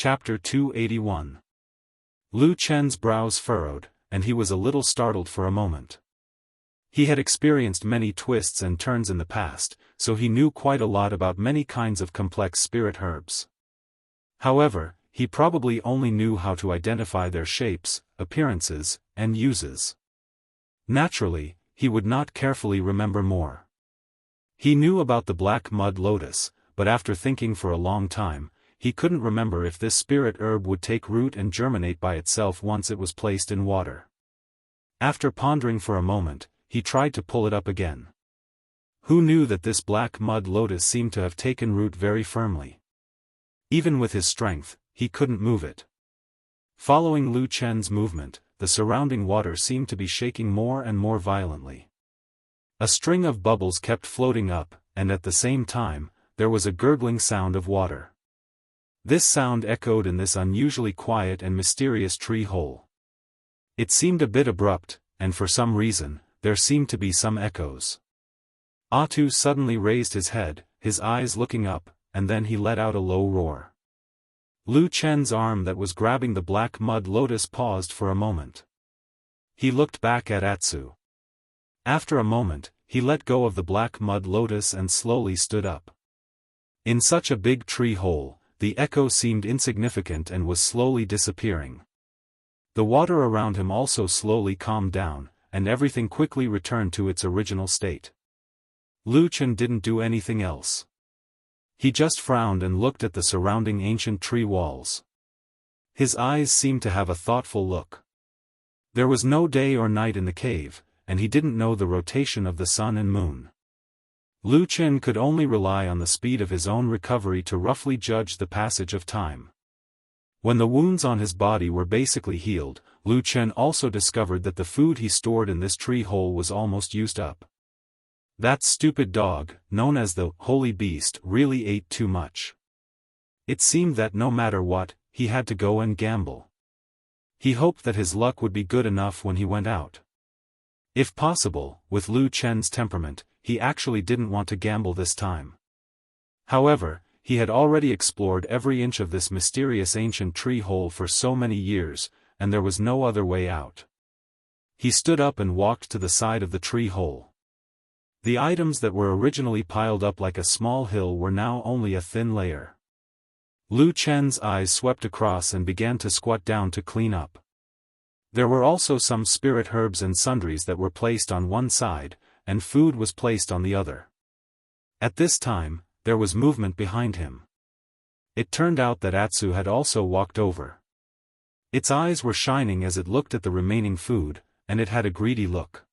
Chapter 281. Lu Chen's brows furrowed, and he was a little startled for a moment. He had experienced many twists and turns in the past, so he knew quite a lot about many kinds of complex spirit herbs. However, he probably only knew how to identify their shapes, appearances, and uses. Naturally, he would not carefully remember more. He knew about the black mud lotus, but after thinking for a long time, he couldn't remember if this spirit herb would take root and germinate by itself once it was placed in water. After pondering for a moment, he tried to pull it up again. Who knew that this black mud lotus seemed to have taken root very firmly? Even with his strength, he couldn't move it. Following Lu Chen's movement, the surrounding water seemed to be shaking more and more violently. A string of bubbles kept floating up, and at the same time, there was a gurgling sound of water. This sound echoed in this unusually quiet and mysterious tree hole. It seemed a bit abrupt, and for some reason, there seemed to be some echoes. Atu suddenly raised his head, his eyes looking up, and then he let out a low roar. Lu Chen's arm that was grabbing the black mud lotus paused for a moment. He looked back at Atsu. After a moment, he let go of the black mud lotus and slowly stood up. In such a big tree hole, the echo seemed insignificant and was slowly disappearing. The water around him also slowly calmed down, and everything quickly returned to its original state. Lu Chen didn't do anything else. He just frowned and looked at the surrounding ancient tree walls. His eyes seemed to have a thoughtful look. There was no day or night in the cave, and he didn't know the rotation of the sun and moon. Lu Chen could only rely on the speed of his own recovery to roughly judge the passage of time. When the wounds on his body were basically healed, Lu Chen also discovered that the food he stored in this tree hole was almost used up. That stupid dog, known as the Holy Beast, really ate too much. It seemed that no matter what, he had to go and gamble. He hoped that his luck would be good enough when he went out. If possible, with Lu Chen's temperament, he actually didn't want to gamble this time. However, he had already explored every inch of this mysterious ancient tree hole for so many years, and there was no other way out. He stood up and walked to the side of the tree hole. The items that were originally piled up like a small hill were now only a thin layer. Lu Chen's eyes swept across and began to squat down to clean up. There were also some spirit herbs and sundries that were placed on one side, and food was placed on the other. At this time, there was movement behind him. It turned out that Atsu had also walked over. Its eyes were shining as it looked at the remaining food, and it had a greedy look.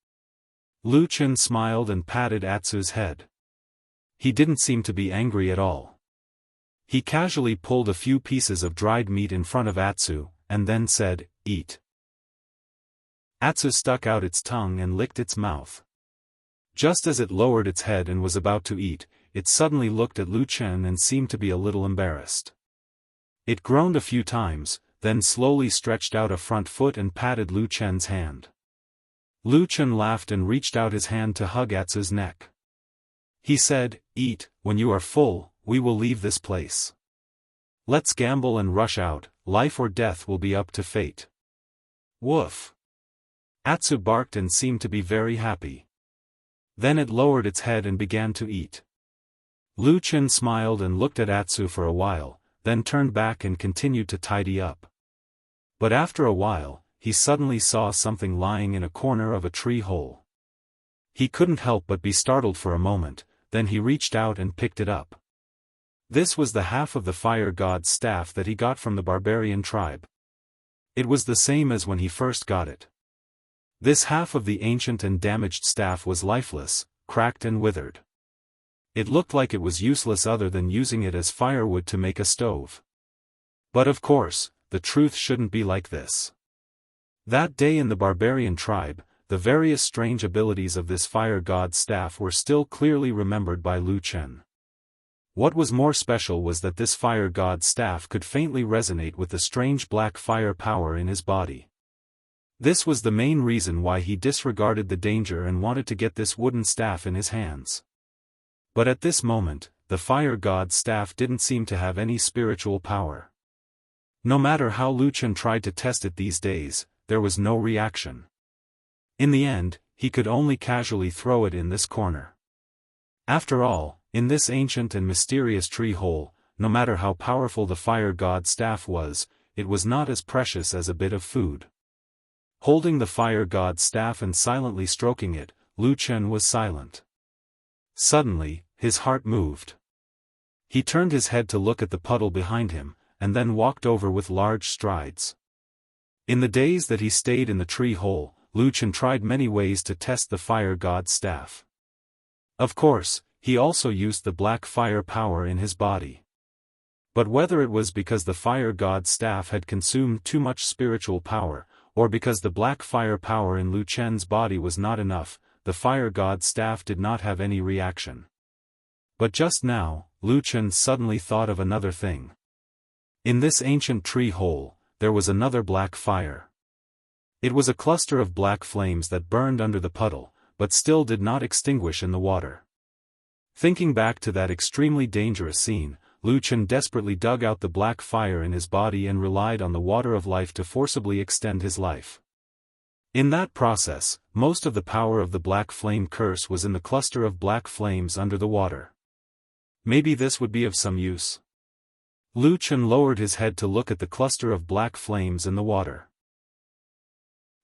Lu Chen smiled and patted Atsu's head. He didn't seem to be angry at all. He casually pulled a few pieces of dried meat in front of Atsu, and then said, "Eat." Atsu stuck out its tongue and licked its mouth. Just as it lowered its head and was about to eat, it suddenly looked at Lu Chen and seemed to be a little embarrassed. It groaned a few times, then slowly stretched out a front foot and patted Lu Chen's hand. Lu Chen laughed and reached out his hand to hug Atsu's neck. He said, "Eat, when you are full, we will leave this place. Let's gamble and rush out, life or death will be up to fate." Woof! Atsu barked and seemed to be very happy. Then it lowered its head and began to eat. Lu Chen smiled and looked at Atsu for a while, then turned back and continued to tidy up. But after a while, he suddenly saw something lying in a corner of a tree hole. He couldn't help but be startled for a moment, then he reached out and picked it up. This was the half of the fire god's staff that he got from the barbarian tribe. It was the same as when he first got it. This half of the ancient and damaged staff was lifeless, cracked and withered. It looked like it was useless other than using it as firewood to make a stove. But of course, the truth shouldn't be like this. That day in the barbarian tribe, the various strange abilities of this fire god's staff were still clearly remembered by Lu Chen. What was more special was that this fire god's staff could faintly resonate with the strange black fire power in his body. This was the main reason why he disregarded the danger and wanted to get this wooden staff in his hands. But at this moment, the fire god's staff didn't seem to have any spiritual power. No matter how Lu Chen tried to test it these days, there was no reaction. In the end, he could only casually throw it in this corner. After all, in this ancient and mysterious tree hole, no matter how powerful the fire god's staff was, it was not as precious as a bit of food. Holding the fire god's staff and silently stroking it, Lu Chen was silent. Suddenly, his heart moved. He turned his head to look at the puddle behind him, and then walked over with large strides. In the days that he stayed in the tree hole, Lu Chen tried many ways to test the fire god's staff. Of course, he also used the black fire power in his body. But whether it was because the fire god's staff had consumed too much spiritual power, or because the black fire power in Lu Chen's body was not enough, the fire god's staff did not have any reaction. But just now, Lu Chen suddenly thought of another thing. In this ancient tree hole, there was another black fire. It was a cluster of black flames that burned under the puddle, but still did not extinguish in the water. Thinking back to that extremely dangerous scene, Lu Chen desperately dug out the black fire in his body and relied on the water of life to forcibly extend his life. In that process, most of the power of the black flame curse was in the cluster of black flames under the water. Maybe this would be of some use. Lu Chen lowered his head to look at the cluster of black flames in the water.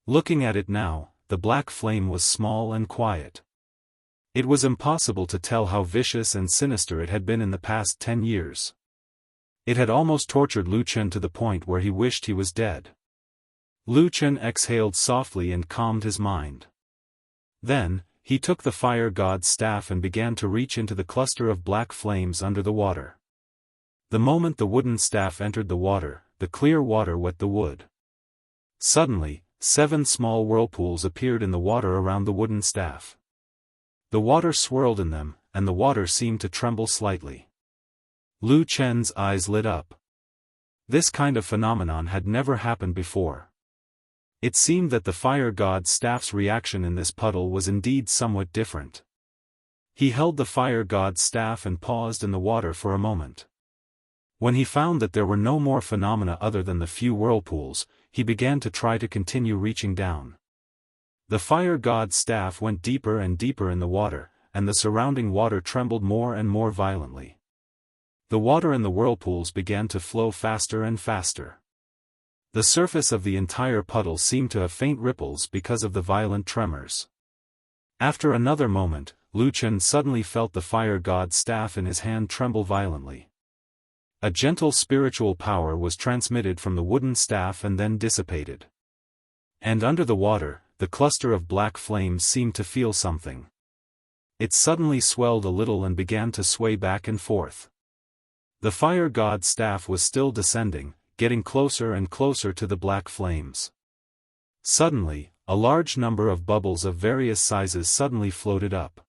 Looking at it now, the black flame was small and quiet. It was impossible to tell how vicious and sinister it had been in the past 10 years. It had almost tortured Lu Chen to the point where he wished he was dead. Lu Chen exhaled softly and calmed his mind. Then, he took the fire god's staff and began to reach into the cluster of black flames under the water. The moment the wooden staff entered the water, the clear water wet the wood. Suddenly, 7 small whirlpools appeared in the water around the wooden staff. The water swirled in them, and the water seemed to tremble slightly. Lu Chen's eyes lit up. This kind of phenomenon had never happened before. It seemed that the fire god's staff's reaction in this puddle was indeed somewhat different. He held the fire god's staff and paused in the water for a moment. When he found that there were no more phenomena other than the few whirlpools, he began to try to continue reaching down. The fire god's staff went deeper and deeper in the water, and the surrounding water trembled more and more violently. The water in the whirlpools began to flow faster and faster. The surface of the entire puddle seemed to have faint ripples because of the violent tremors. After another moment, Lu Chen suddenly felt the fire god's staff in his hand tremble violently. A gentle spiritual power was transmitted from the wooden staff and then dissipated. And under the water, the cluster of black flames seemed to feel something. It suddenly swelled a little and began to sway back and forth. The fire god's staff was still descending, getting closer and closer to the black flames. Suddenly, a large number of bubbles of various sizes suddenly floated up.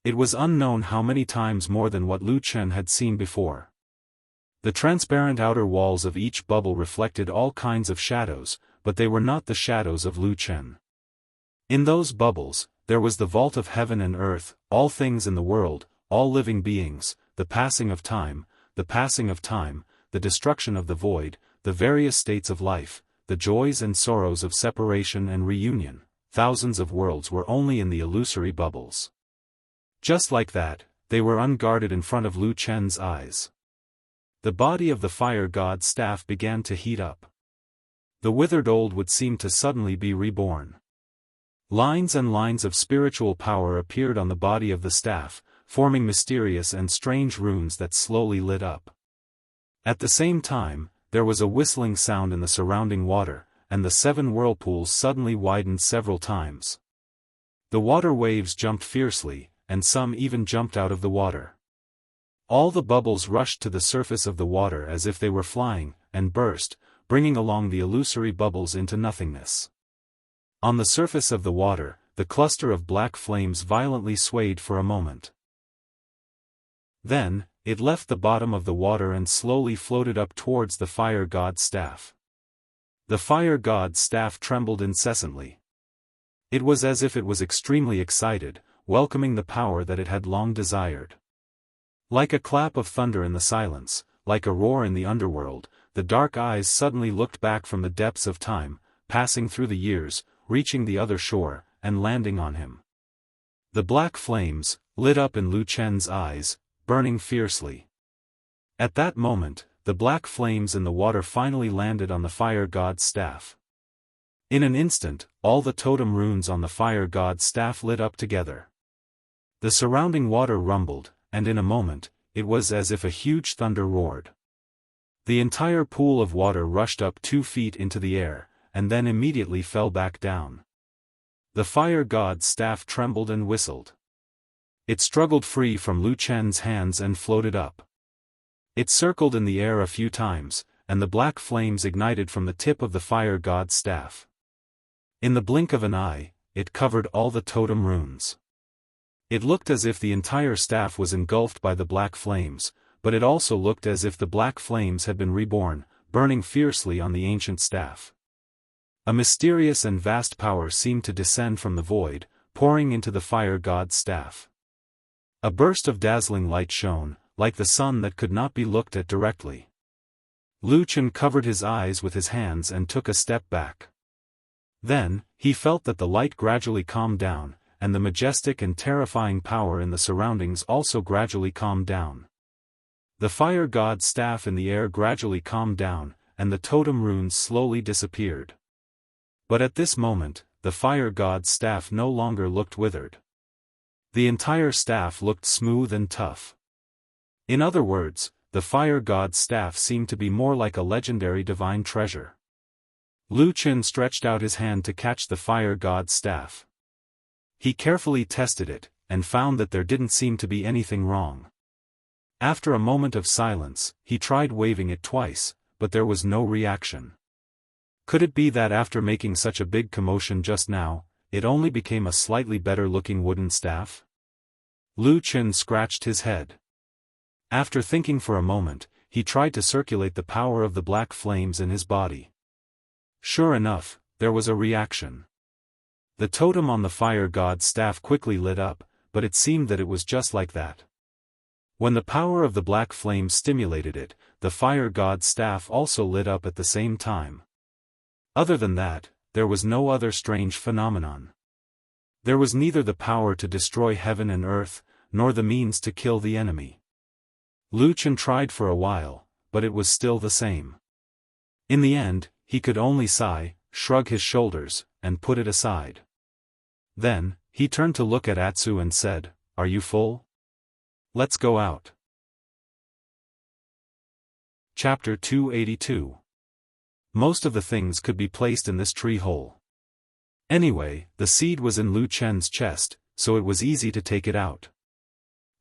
It was unknown how many times more than what Lu Chen had seen before. The transparent outer walls of each bubble reflected all kinds of shadows, but they were not the shadows of Lu Chen. In those bubbles, there was the vault of heaven and earth, all things in the world, all living beings, the passing of time, the destruction of the void, the various states of life, the joys and sorrows of separation and reunion. Thousands of worlds were only in the illusory bubbles. Just like that, they were unguarded in front of Lu Chen's eyes. The body of the fire god's staff began to heat up. The withered old would seem to suddenly be reborn. Lines and lines of spiritual power appeared on the body of the staff, forming mysterious and strange runes that slowly lit up. At the same time, there was a whistling sound in the surrounding water, and the 7 whirlpools suddenly widened several times. The water waves jumped fiercely, and some even jumped out of the water. All the bubbles rushed to the surface of the water as if they were flying, and burst, bringing along the illusory bubbles into nothingness. On the surface of the water, the cluster of black flames violently swayed for a moment. Then, it left the bottom of the water and slowly floated up towards the fire god's staff. The fire god's staff trembled incessantly. It was as if it was extremely excited, welcoming the power that it had long desired. Like a clap of thunder in the silence, like a roar in the underworld, the dark eyes suddenly looked back from the depths of time, passing through the years, reaching the other shore, and landing on him. The black flames, lit up in Lu Chen's eyes, burning fiercely. At that moment, the black flames in the water finally landed on the fire god's staff. In an instant, all the totem runes on the fire god's staff lit up together. The surrounding water rumbled, and in a moment, it was as if a huge thunder roared. The entire pool of water rushed up 2 feet into the air, and then immediately fell back down. The fire god's staff trembled and whistled. It struggled free from Lu Chen's hands and floated up. It circled in the air a few times, and the black flames ignited from the tip of the fire god's staff. In the blink of an eye, it covered all the totem runes. It looked as if the entire staff was engulfed by the black flames, but it also looked as if the black flames had been reborn, burning fiercely on the ancient staff. A mysterious and vast power seemed to descend from the void, pouring into the fire god's staff. A burst of dazzling light shone, like the sun that could not be looked at directly. Lu Chen covered his eyes with his hands and took a step back. Then, he felt that the light gradually calmed down, and the majestic and terrifying power in the surroundings also gradually calmed down. The fire god's staff in the air gradually calmed down, and the totem runes slowly disappeared. But at this moment, the fire god's staff no longer looked withered. The entire staff looked smooth and tough. In other words, the fire god's staff seemed to be more like a legendary divine treasure. Lu Chen stretched out his hand to catch the fire god's staff. He carefully tested it, and found that there didn't seem to be anything wrong. After a moment of silence, he tried waving it twice, but there was no reaction. Could it be that after making such a big commotion just now, it only became a slightly better-looking wooden staff? Lu Chen scratched his head. After thinking for a moment, he tried to circulate the power of the black flames in his body. Sure enough, there was a reaction. The totem on the fire god's staff quickly lit up, but it seemed that it was just like that. When the power of the black flame stimulated it, the fire god's staff also lit up at the same time. Other than that, there was no other strange phenomenon. There was neither the power to destroy heaven and earth, nor the means to kill the enemy. Lu Chen tried for a while, but it was still the same. In the end, he could only sigh, shrug his shoulders, and put it aside. Then, he turned to look at Atsu and said, "Are you full? Let's go out." Chapter 282. Most of the things could be placed in this tree hole. Anyway, the seed was in Lu Chen's chest, so it was easy to take it out.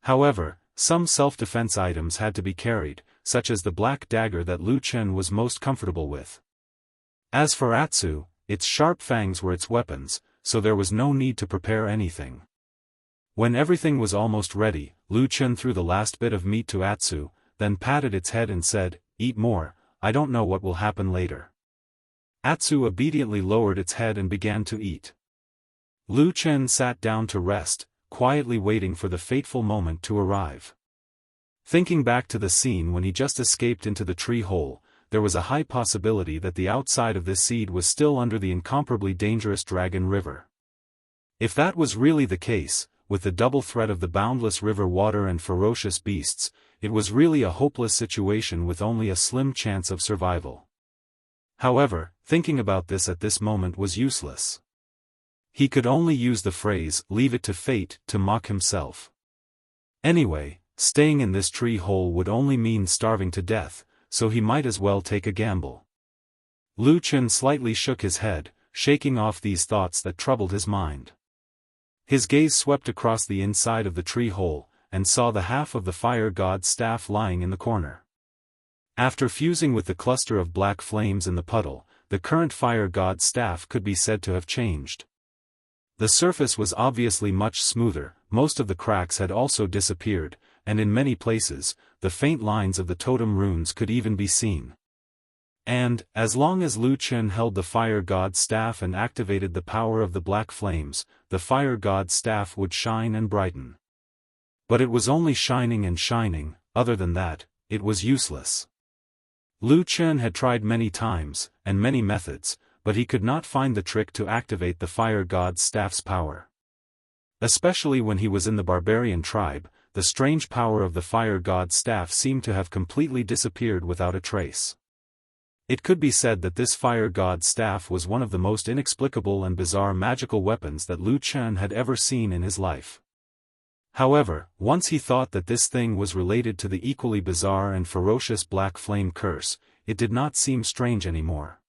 However, some self-defense items had to be carried, such as the black dagger that Lu Chen was most comfortable with. As for Atsu, its sharp fangs were its weapons, so there was no need to prepare anything. When everything was almost ready, Lu Chen threw the last bit of meat to Atsu, then patted its head and said, "Eat more, I don't know what will happen later." Atsu obediently lowered its head and began to eat. Lu Chen sat down to rest, quietly waiting for the fateful moment to arrive. Thinking back to the scene when he just escaped into the tree hole, there was a high possibility that the outside of this seed was still under the incomparably dangerous Dragon River. If that was really the case, with the double threat of the boundless river water and ferocious beasts, it was really a hopeless situation with only a slim chance of survival. However, thinking about this at this moment was useless. He could only use the phrase, "leave it to fate," to mock himself. Anyway, staying in this tree hole would only mean starving to death, so he might as well take a gamble. Lu Chen slightly shook his head, shaking off these thoughts that troubled his mind. His gaze swept across the inside of the tree hole, and saw the half of the fire god's staff lying in the corner. After fusing with the cluster of black flames in the puddle, the current fire god's staff could be said to have changed. The surface was obviously much smoother, most of the cracks had also disappeared, and in many places, the faint lines of the totem runes could even be seen. And, as long as Lu Chen held the fire god's staff and activated the power of the black flames, the fire god's staff would shine and brighten. But it was only shining and shining, other than that, it was useless. Lu Chen had tried many times, and many methods, but he could not find the trick to activate the fire god's staff's power. Especially when he was in the barbarian tribe, the strange power of the fire god's staff seemed to have completely disappeared without a trace. It could be said that this fire god's staff was one of the most inexplicable and bizarre magical weapons that Lu Chen had ever seen in his life. However, once he thought that this thing was related to the equally bizarre and ferocious black flame curse, it did not seem strange anymore.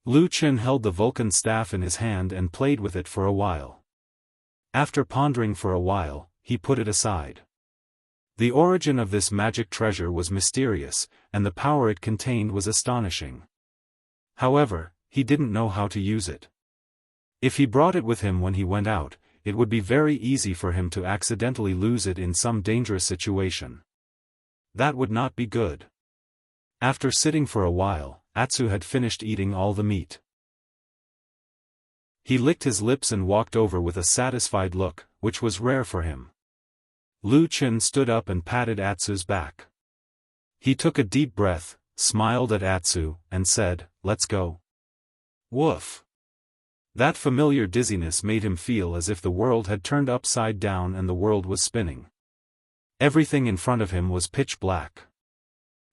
Lu Chen held the Vulcan staff in his hand and played with it for a while. After pondering for a while, he put it aside. The origin of this magic treasure was mysterious, and the power it contained was astonishing. However, he didn't know how to use it. If he brought it with him when he went out, it would be very easy for him to accidentally lose it in some dangerous situation. That would not be good. After sitting for a while, Atsu had finished eating all the meat. He licked his lips and walked over with a satisfied look, which was rare for him. Lu Chen stood up and patted Atsu's back. He took a deep breath, smiled at Atsu, and said, "Let's go." Woof. That familiar dizziness made him feel as if the world had turned upside down and the world was spinning. Everything in front of him was pitch black.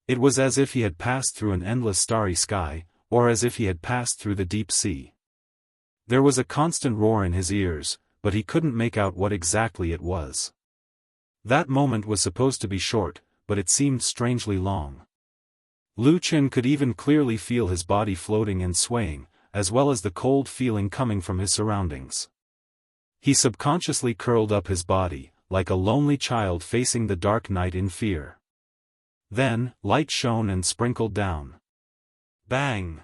It was as if he had passed through an endless starry sky, or as if he had passed through the deep sea. There was a constant roar in his ears, but he couldn't make out what exactly it was. That moment was supposed to be short, but it seemed strangely long. Lu Chen could even clearly feel his body floating and swaying, as well as the cold feeling coming from his surroundings. He subconsciously curled up his body, like a lonely child facing the dark night in fear. Then, light shone and sprinkled down. Bang!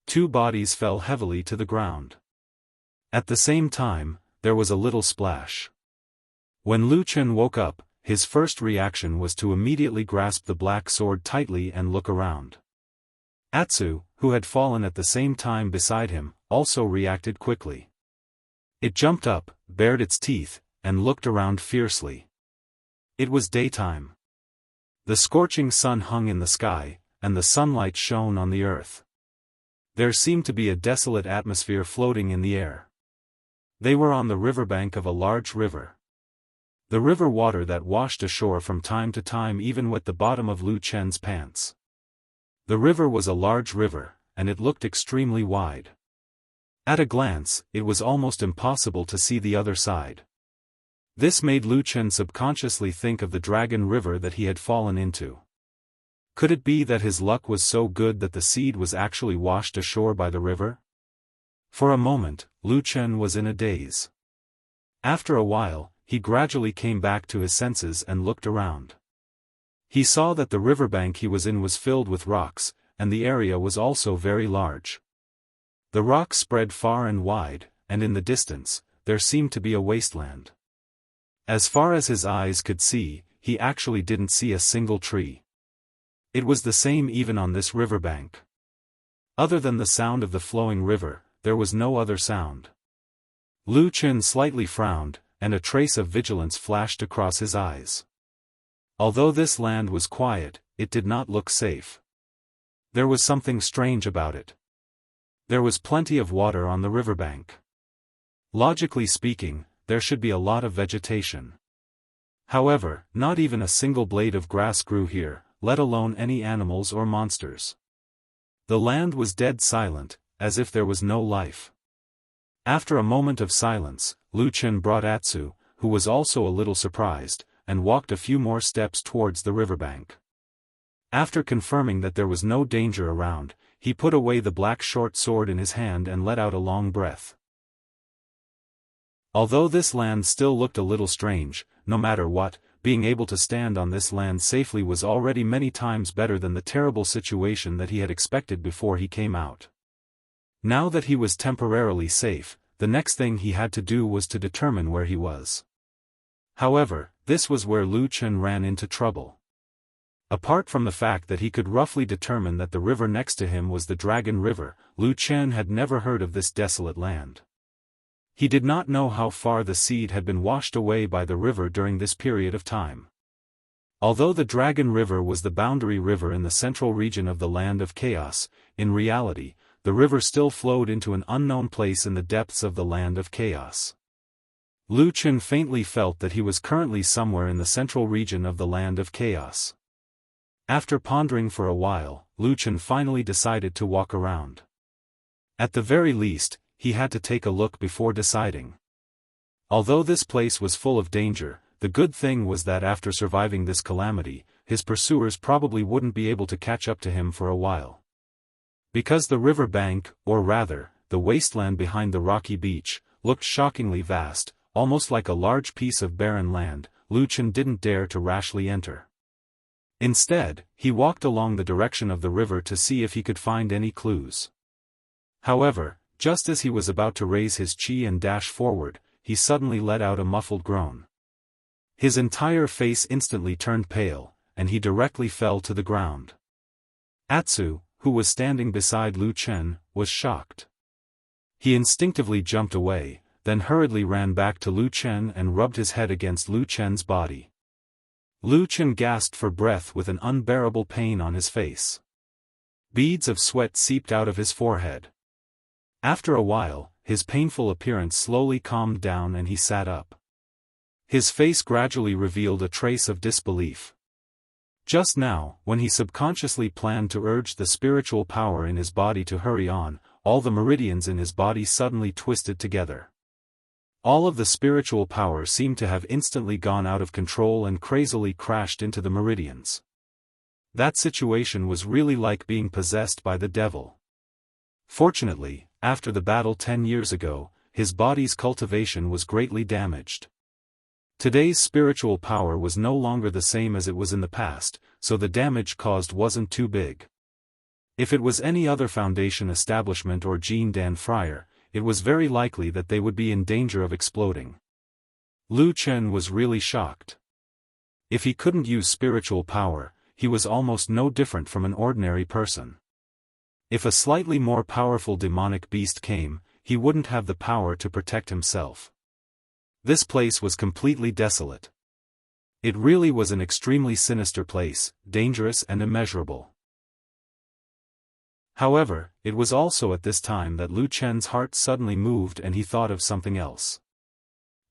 2 bodies fell heavily to the ground. At the same time, there was a little splash. When Lu Chen woke up, his first reaction was to immediately grasp the black sword tightly and look around. Atsu, who had fallen at the same time beside him, also reacted quickly. It jumped up, bared its teeth, and looked around fiercely. It was daytime. The scorching sun hung in the sky, and the sunlight shone on the earth. There seemed to be a desolate atmosphere floating in the air. They were on the riverbank of a large river. The river water that washed ashore from time to time even wet the bottom of Lu Chen's pants. The river was a large river, and it looked extremely wide. At a glance, it was almost impossible to see the other side. This made Lu Chen subconsciously think of the dragon river that he had fallen into. Could it be that his luck was so good that the seed was actually washed ashore by the river? For a moment, Lu Chen was in a daze. After a while, he gradually came back to his senses and looked around. He saw that the riverbank he was in was filled with rocks, and the area was also very large. The rocks spread far and wide, and in the distance, there seemed to be a wasteland. As far as his eyes could see, he actually didn't see a single tree. It was the same even on this riverbank. Other than the sound of the flowing river, there was no other sound. Lu Chen slightly frowned, and a trace of vigilance flashed across his eyes. Although this land was quiet, it did not look safe. There was something strange about it. There was plenty of water on the riverbank. Logically speaking, there should be a lot of vegetation. However, not even a single blade of grass grew here, let alone any animals or monsters. The land was dead silent, as if there was no life. After a moment of silence, Lu Chen brought Atsu, who was also a little surprised, and walked a few more steps towards the riverbank. After confirming that there was no danger around, he put away the black short sword in his hand and let out a long breath. Although this land still looked a little strange, no matter what, being able to stand on this land safely was already many times better than the terrible situation that he had expected before he came out. Now that he was temporarily safe, the next thing he had to do was to determine where he was. However, this was where Lu Chen ran into trouble. Apart from the fact that he could roughly determine that the river next to him was the Dragon River, Lu Chen had never heard of this desolate land. He did not know how far the seed had been washed away by the river during this period of time. Although the Dragon River was the boundary river in the central region of the Land of Chaos, in reality, the river still flowed into an unknown place in the depths of the Land of Chaos. Lu Chen faintly felt that he was currently somewhere in the central region of the Land of Chaos. After pondering for a while, Lu Chen finally decided to walk around. At the very least, he had to take a look before deciding. Although this place was full of danger, the good thing was that after surviving this calamity, his pursuers probably wouldn't be able to catch up to him for a while. Because the river bank, or rather, the wasteland behind the rocky beach, looked shockingly vast, almost like a large piece of barren land, Lu Chen didn't dare to rashly enter. Instead, he walked along the direction of the river to see if he could find any clues. However, just as he was about to raise his chi and dash forward, he suddenly let out a muffled groan. His entire face instantly turned pale, and he directly fell to the ground. Atsu, who was standing beside Lu Chen, was shocked. He instinctively jumped away, then hurriedly ran back to Lu Chen and rubbed his head against Lu Chen's body. Lu Chen gasped for breath with an unbearable pain on his face. Beads of sweat seeped out of his forehead. After a while, his painful appearance slowly calmed down and he sat up. His face gradually revealed a trace of disbelief. Just now, when he subconsciously planned to urge the spiritual power in his body to hurry on, all the meridians in his body suddenly twisted together. All of the spiritual power seemed to have instantly gone out of control and crazily crashed into the meridians. That situation was really like being possessed by the devil. Fortunately, after the battle 10 years ago, his body's cultivation was greatly damaged. Today's spiritual power was no longer the same as it was in the past, so the damage caused wasn't too big. If it was any other Foundation establishment or Jean Dan Friar, it was very likely that they would be in danger of exploding. Lu Chen was really shocked. If he couldn't use spiritual power, he was almost no different from an ordinary person. If a slightly more powerful demonic beast came, he wouldn't have the power to protect himself. This place was completely desolate. It really was an extremely sinister place, dangerous and immeasurable. However, it was also at this time that Lu Chen's heart suddenly moved and he thought of something else.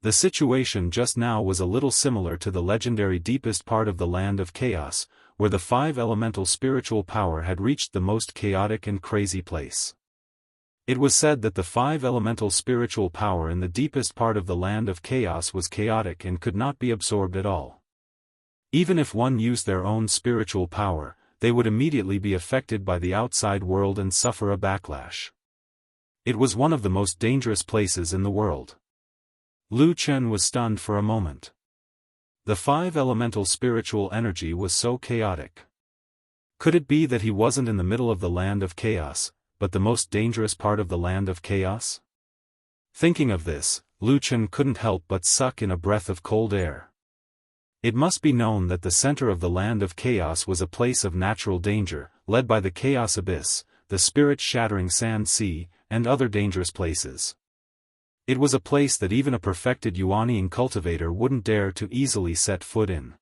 The situation just now was a little similar to the legendary deepest part of the Land of Chaos, where the 5 elemental spiritual power had reached the most chaotic and crazy place. It was said that the 5 elemental spiritual power in the deepest part of the Land of Chaos was chaotic and could not be absorbed at all. Even if one used their own spiritual power, they would immediately be affected by the outside world and suffer a backlash. It was one of the most dangerous places in the world. Lu Chen was stunned for a moment. The 5 elemental spiritual energy was so chaotic. Could it be that he wasn't in the middle of the Land of Chaos, but the most dangerous part of the Land of Chaos? Thinking of this, Lu Chen couldn't help but suck in a breath of cold air. It must be known that the center of the Land of Chaos was a place of natural danger, led by the Chaos Abyss, the spirit-shattering Sand Sea, and other dangerous places. It was a place that even a perfected Yuanian cultivator wouldn't dare to easily set foot in.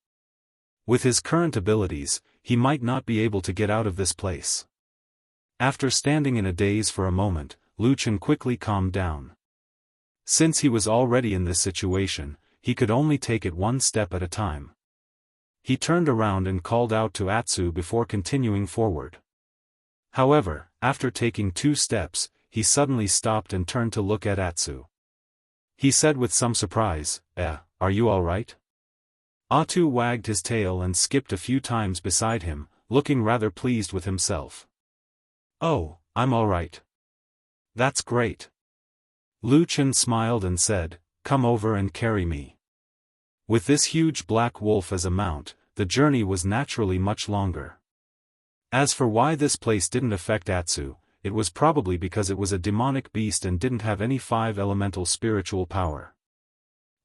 With his current abilities, he might not be able to get out of this place. After standing in a daze for a moment, Lu Chen quickly calmed down. Since he was already in this situation, he could only take it one step at a time. He turned around and called out to Atsu before continuing forward. However, after taking 2 steps, he suddenly stopped and turned to look at Atsu. He said with some surprise, "Are you all right?" Atsu wagged his tail and skipped a few times beside him, looking rather pleased with himself. "Oh, I'm all right." "That's great." Lu Chen smiled and said, "Come over and carry me." With this huge black wolf as a mount, the journey was naturally much longer. As for why this place didn't affect Atsu, it was probably because it was a demonic beast and didn't have any 5 elemental spiritual power.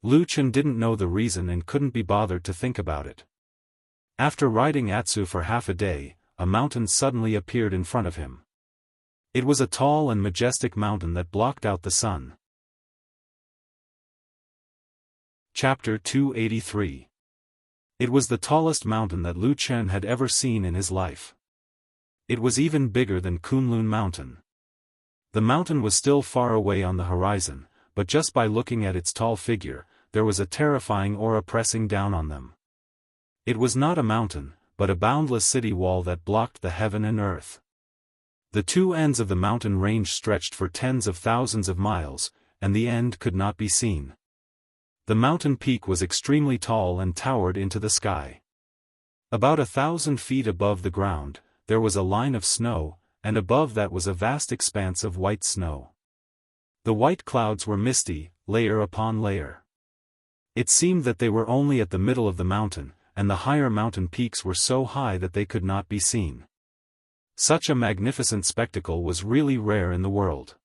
Lu Chen didn't know the reason and couldn't be bothered to think about it. After riding Atsu for half a day, a mountain suddenly appeared in front of him. It was a tall and majestic mountain that blocked out the sun. Chapter 283. It was the tallest mountain that Lu Chen had ever seen in his life. It was even bigger than Kunlun Mountain. The mountain was still far away on the horizon, but just by looking at its tall figure, there was a terrifying aura pressing down on them. It was not a mountain, but a boundless city wall that blocked the heaven and earth. The two ends of the mountain range stretched for tens of thousands of miles, and the end could not be seen. The mountain peak was extremely tall and towered into the sky. About 1,000 feet above the ground, there was a line of snow, and above that was a vast expanse of white snow. The white clouds were misty, layer upon layer. It seemed that they were only at the middle of the mountain, and the higher mountain peaks were so high that they could not be seen. Such a magnificent spectacle was really rare in the world.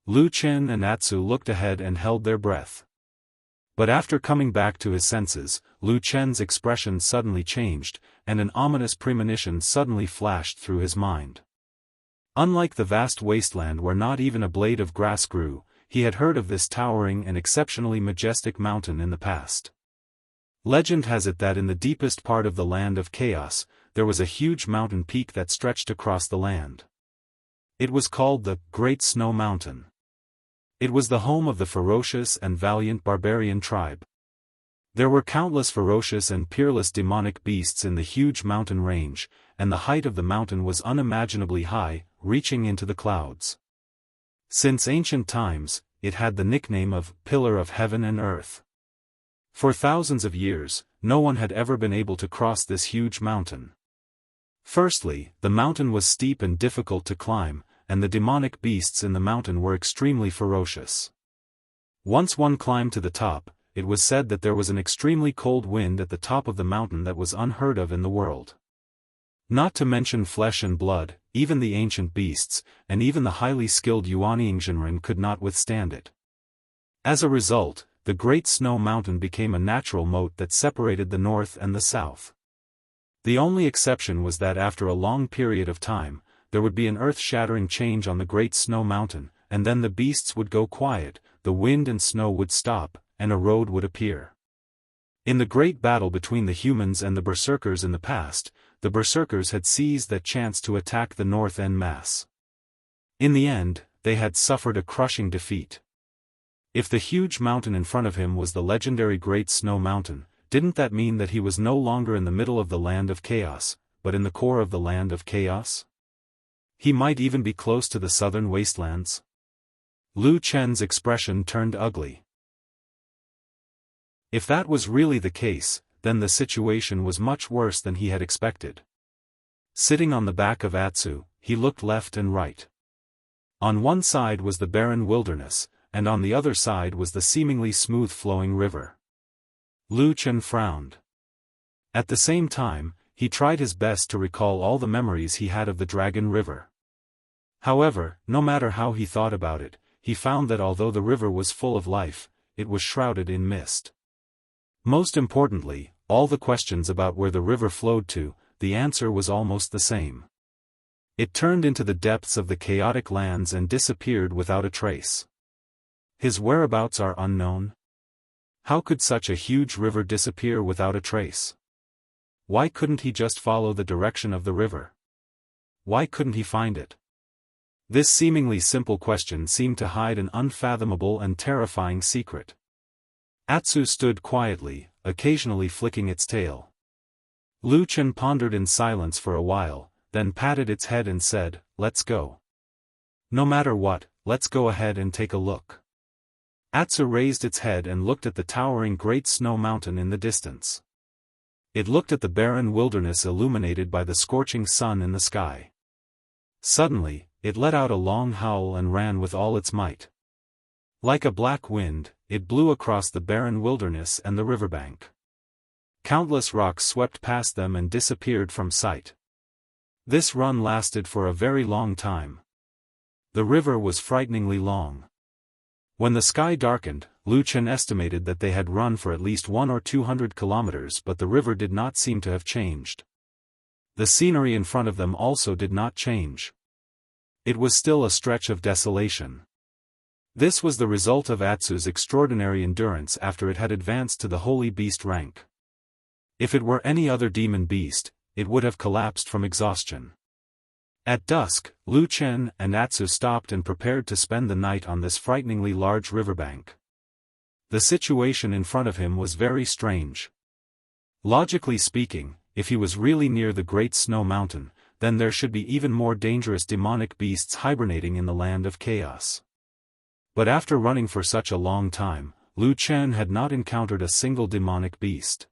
Lu Chen and Atsu looked ahead and held their breath. But after coming back to his senses, Lu Chen's expression suddenly changed, and an ominous premonition suddenly flashed through his mind. Unlike the vast wasteland where not even a blade of grass grew, he had heard of this towering and exceptionally majestic mountain in the past. Legend has it that in the deepest part of the land of chaos, there was a huge mountain peak that stretched across the land. It was called the Great Snow Mountain. It was the home of the ferocious and valiant barbarian tribe. There were countless ferocious and peerless demonic beasts in the huge mountain range, and the height of the mountain was unimaginably high, reaching into the clouds. Since ancient times, it had the nickname of Pillar of Heaven and Earth. For thousands of years, no one had ever been able to cross this huge mountain. Firstly, the mountain was steep and difficult to climb, and the demonic beasts in the mountain were extremely ferocious. Once one climbed to the top, it was said that there was an extremely cold wind at the top of the mountain that was unheard of in the world. Not to mention flesh and blood, even the ancient beasts, and even the highly skilled Yuanyingzhenren could not withstand it. As a result, the Great Snow Mountain became a natural moat that separated the north and the south. The only exception was that after a long period of time, there would be an earth-shattering change on the Great Snow Mountain, and then the beasts would go quiet, the wind and snow would stop, and a road would appear. In the great battle between the humans and the berserkers in the past, the berserkers had seized that chance to attack the north en masse. In the end, they had suffered a crushing defeat. If the huge mountain in front of him was the legendary Great Snow Mountain, didn't that mean that he was no longer in the middle of the land of chaos, but in the core of the land of chaos? He might even be close to the southern wastelands. Lu Chen's expression turned ugly. If that was really the case, then the situation was much worse than he had expected. Sitting on the back of Atsu, he looked left and right. On one side was the barren wilderness, and on the other side was the seemingly smooth-flowing river. Lu Chen frowned. At the same time, he tried his best to recall all the memories he had of the Dragon River. However, no matter how he thought about it, he found that although the river was full of life, it was shrouded in mist. Most importantly, all the questions about where the river flowed to, the answer was almost the same. It turned into the depths of the chaotic lands and disappeared without a trace. His whereabouts are unknown? How could such a huge river disappear without a trace? Why couldn't he just follow the direction of the river? Why couldn't he find it? This seemingly simple question seemed to hide an unfathomable and terrifying secret. Atsu stood quietly, occasionally flicking its tail. Lu Chen pondered in silence for a while, then patted its head and said, "Let's go. No matter what, let's go ahead and take a look." Atsu raised its head and looked at the towering Great Snow Mountain in the distance. It looked at the barren wilderness illuminated by the scorching sun in the sky. Suddenly, it let out a long howl and ran with all its might. Like a black wind, it blew across the barren wilderness and the riverbank. Countless rocks swept past them and disappeared from sight. This run lasted for a very long time. The river was frighteningly long. When the sky darkened, Lu Chen estimated that they had run for at least 100 or 200 kilometers, but the river did not seem to have changed. The scenery in front of them also did not change. It was still a stretch of desolation. This was the result of Atsu's extraordinary endurance after it had advanced to the holy beast rank. If it were any other demon beast, it would have collapsed from exhaustion. At dusk, Lu Chen and Atsu stopped and prepared to spend the night on this frighteningly large riverbank. The situation in front of him was very strange. Logically speaking, if he was really near the Great Snow Mountain, then there should be even more dangerous demonic beasts hibernating in the land of chaos. But after running for such a long time, Lu Chen had not encountered a single demonic beast.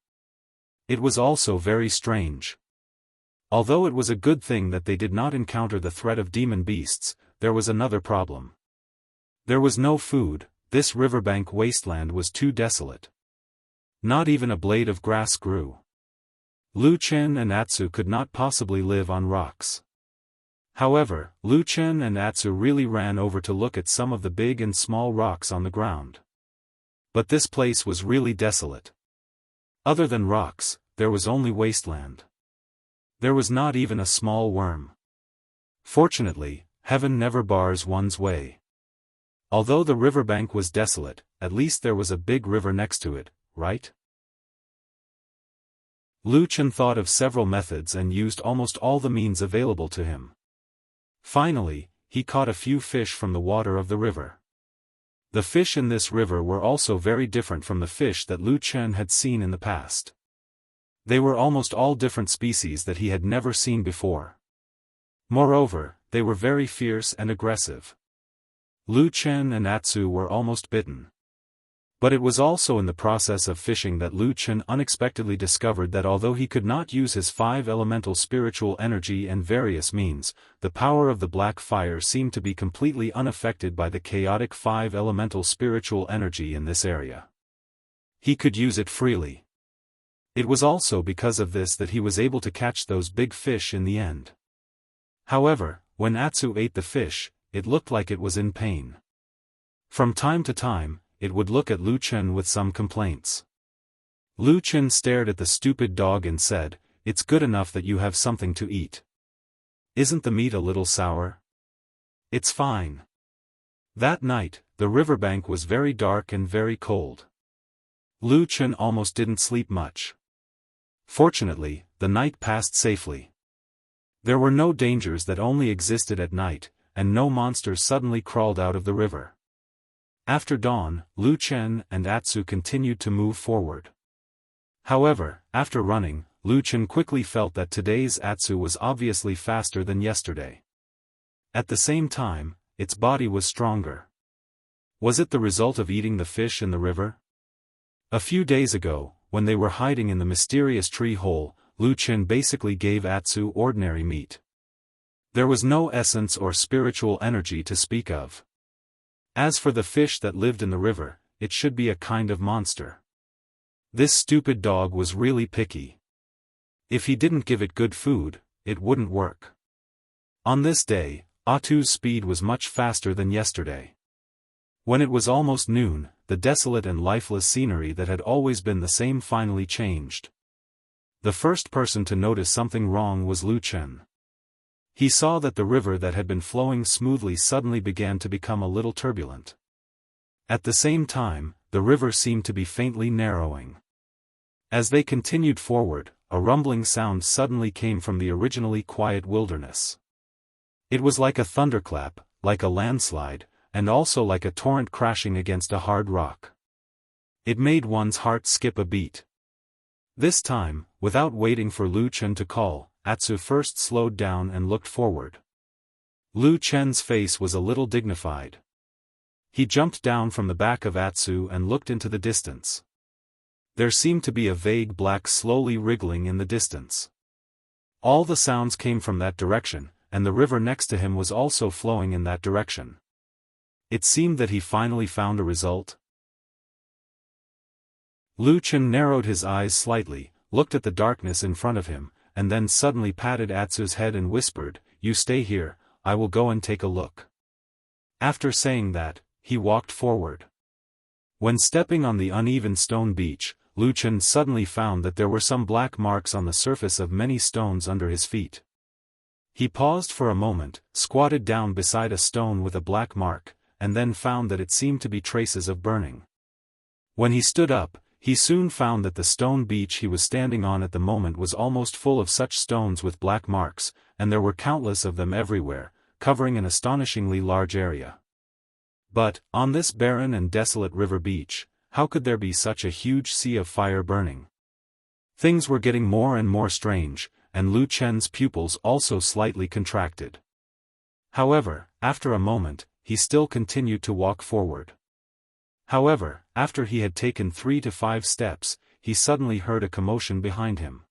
It was also very strange. Although it was a good thing that they did not encounter the threat of demon beasts, there was another problem. There was no food. This riverbank wasteland was too desolate. Not even a blade of grass grew. Lu Chen and Atsu could not possibly live on rocks. However, Lu Chen and Atsu really ran over to look at some of the big and small rocks on the ground. But this place was really desolate. Other than rocks, there was only wasteland. There was not even a small worm. Fortunately, heaven never bars one's way. Although the riverbank was desolate, at least there was a big river next to it, right? Lu Chen thought of several methods and used almost all the means available to him. Finally, he caught a few fish from the water of the river. The fish in this river were also very different from the fish that Lu Chen had seen in the past. They were almost all different species that he had never seen before. Moreover, they were very fierce and aggressive. Lu Chen and Atsu were almost bitten. But it was also in the process of fishing that Lu Chen unexpectedly discovered that although he could not use his 5 elemental spiritual energy and various means, the power of the black fire seemed to be completely unaffected by the chaotic 5 elemental spiritual energy in this area. He could use it freely. It was also because of this that he was able to catch those big fish in the end. However, when Atsu ate the fish, it looked like it was in pain. From time to time, it would look at Lu Chen with some complaints. Lu Chen stared at the stupid dog and said, "It's good enough that you have something to eat. Isn't the meat a little sour? It's fine." That night, the riverbank was very dark and very cold. Lu Chen almost didn't sleep much. Fortunately, the night passed safely. There were no dangers that only existed at night, and no monsters suddenly crawled out of the river. After dawn, Lu Chen and Atsu continued to move forward. However, after running, Lu Chen quickly felt that today's Atsu was obviously faster than yesterday. At the same time, its body was stronger. Was it the result of eating the fish in the river? A few days ago, when they were hiding in the mysterious tree hole, Lu Chen basically gave Atsu ordinary meat. There was no essence or spiritual energy to speak of. As for the fish that lived in the river, it should be a kind of monster. This stupid dog was really picky. If he didn't give it good food, it wouldn't work. On this day, Atsu's speed was much faster than yesterday. When it was almost noon, the desolate and lifeless scenery that had always been the same finally changed. The first person to notice something wrong was Lu Chen. He saw that the river that had been flowing smoothly suddenly began to become a little turbulent. At the same time, the river seemed to be faintly narrowing. As they continued forward, a rumbling sound suddenly came from the originally quiet wilderness. It was like a thunderclap, like a landslide, and also like a torrent crashing against a hard rock. It made one's heart skip a beat. This time, without waiting for Lu Chen to call, Atsu first slowed down and looked forward. Lu Chen's face was a little dignified. He jumped down from the back of Atsu and looked into the distance. There seemed to be a vague black slowly wriggling in the distance. All the sounds came from that direction, and the river next to him was also flowing in that direction. It seemed that he finally found a result. Lu Chen narrowed his eyes slightly, looked at the darkness in front of him, and then suddenly patted Atsu's head and whispered, "You stay here, I will go and take a look." After saying that, he walked forward. When stepping on the uneven stone beach, Lu Chen suddenly found that there were some black marks on the surface of many stones under his feet. He paused for a moment, squatted down beside a stone with a black mark, and then found that it seemed to be traces of burning. When he stood up, He soon found that the stone beach he was standing on at the moment was almost full of such stones with black marks, and there were countless of them everywhere, covering an astonishingly large area. But, on this barren and desolate river beach, how could there be such a huge sea of fire burning? Things were getting more and more strange, and Lu Chen's pupils also slightly contracted. However, after a moment, he still continued to walk forward. However, after he had taken 3 to 5 steps, he suddenly heard a commotion behind him.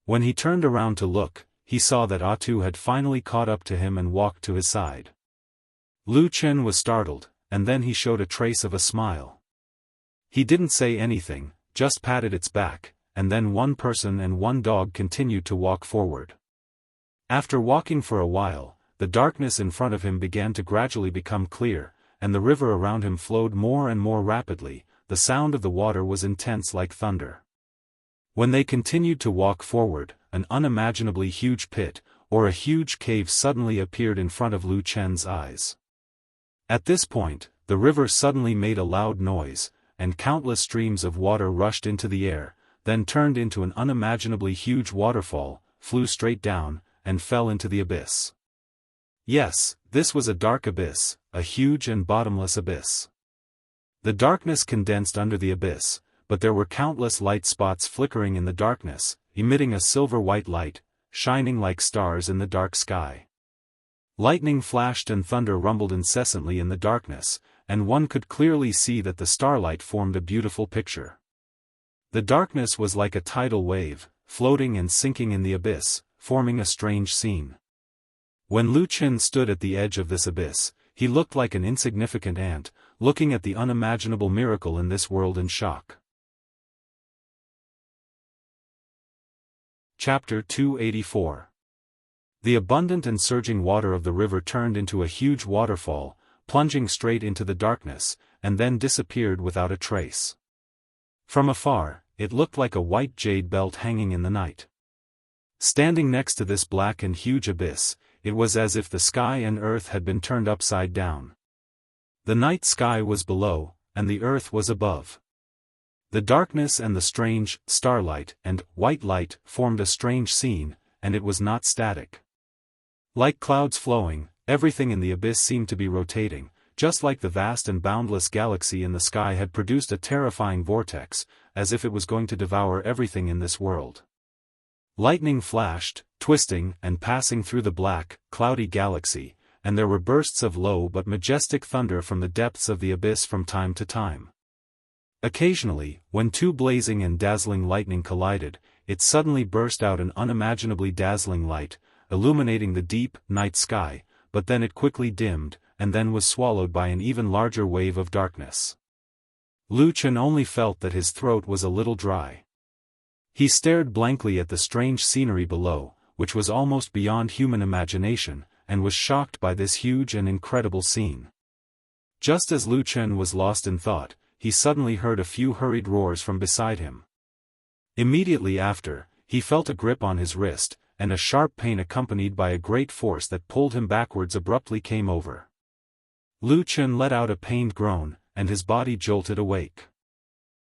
When he turned around to look, he saw that Atu had finally caught up to him and walked to his side. Lu Chen was startled, and then he showed a trace of a smile. He didn't say anything, just patted its back, and then one person and one dog continued to walk forward. After walking for a while, the darkness in front of him began to gradually become clear, and the river around him flowed more and more rapidly. The sound of the water was intense like thunder. When they continued to walk forward, an unimaginably huge pit, or a huge cave suddenly appeared in front of Lu Chen's eyes. At this point, the river suddenly made a loud noise, and countless streams of water rushed into the air, then turned into an unimaginably huge waterfall, flew straight down, and fell into the abyss. Yes, this was a dark abyss, a huge and bottomless abyss. The darkness condensed under the abyss, but there were countless light spots flickering in the darkness, emitting a silver-white light, shining like stars in the dark sky. Lightning flashed and thunder rumbled incessantly in the darkness, and one could clearly see that the starlight formed a beautiful picture. The darkness was like a tidal wave, floating and sinking in the abyss, forming a strange scene. When Lu Chen stood at the edge of this abyss, he looked like an insignificant ant, looking at the unimaginable miracle in this world in shock. Chapter 284. The abundant and surging water of the river turned into a huge waterfall, plunging straight into the darkness, and then disappeared without a trace. From afar, it looked like a white jade belt hanging in the night. Standing next to this black and huge abyss, it was as if the sky and earth had been turned upside down. The night sky was below, and the earth was above. The darkness and the strange, starlight and white light formed a strange scene, and it was not static. Like clouds flowing, everything in the abyss seemed to be rotating, just like the vast and boundless galaxy in the sky had produced a terrifying vortex, as if it was going to devour everything in this world. Lightning flashed, twisting and passing through the black, cloudy galaxy, and there were bursts of low but majestic thunder from the depths of the abyss from time to time. Occasionally, when two blazing and dazzling lightning collided, it suddenly burst out an unimaginably dazzling light, illuminating the deep, night sky, but then it quickly dimmed, and then was swallowed by an even larger wave of darkness. Lu Chen only felt that his throat was a little dry. He stared blankly at the strange scenery below, which was almost beyond human imagination, and was shocked by this huge and incredible scene. Just as Lu Chen was lost in thought, he suddenly heard a few hurried roars from beside him. Immediately after, he felt a grip on his wrist, and a sharp pain accompanied by a great force that pulled him backwards abruptly came over. Lu Chen let out a pained groan, and his body jolted awake.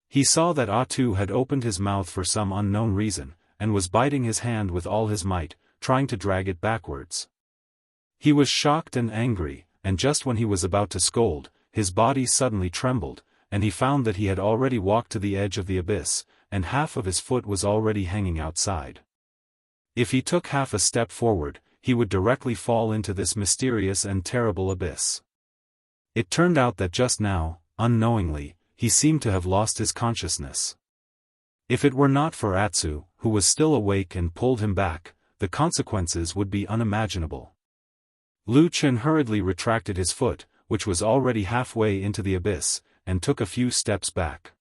He saw that Atu had opened his mouth for some unknown reason, and was biting his hand with all his might, trying to drag it backwards. He was shocked and angry, and just when he was about to scold, his body suddenly trembled, and he found that he had already walked to the edge of the abyss, and half of his foot was already hanging outside. If he took half a step forward, he would directly fall into this mysterious and terrible abyss. It turned out that just now, unknowingly, he seemed to have lost his consciousness. If it were not for Atsu, who was still awake and pulled him back, the consequences would be unimaginable. Lu Chen hurriedly retracted his foot, which was already halfway into the abyss, and took a few steps back.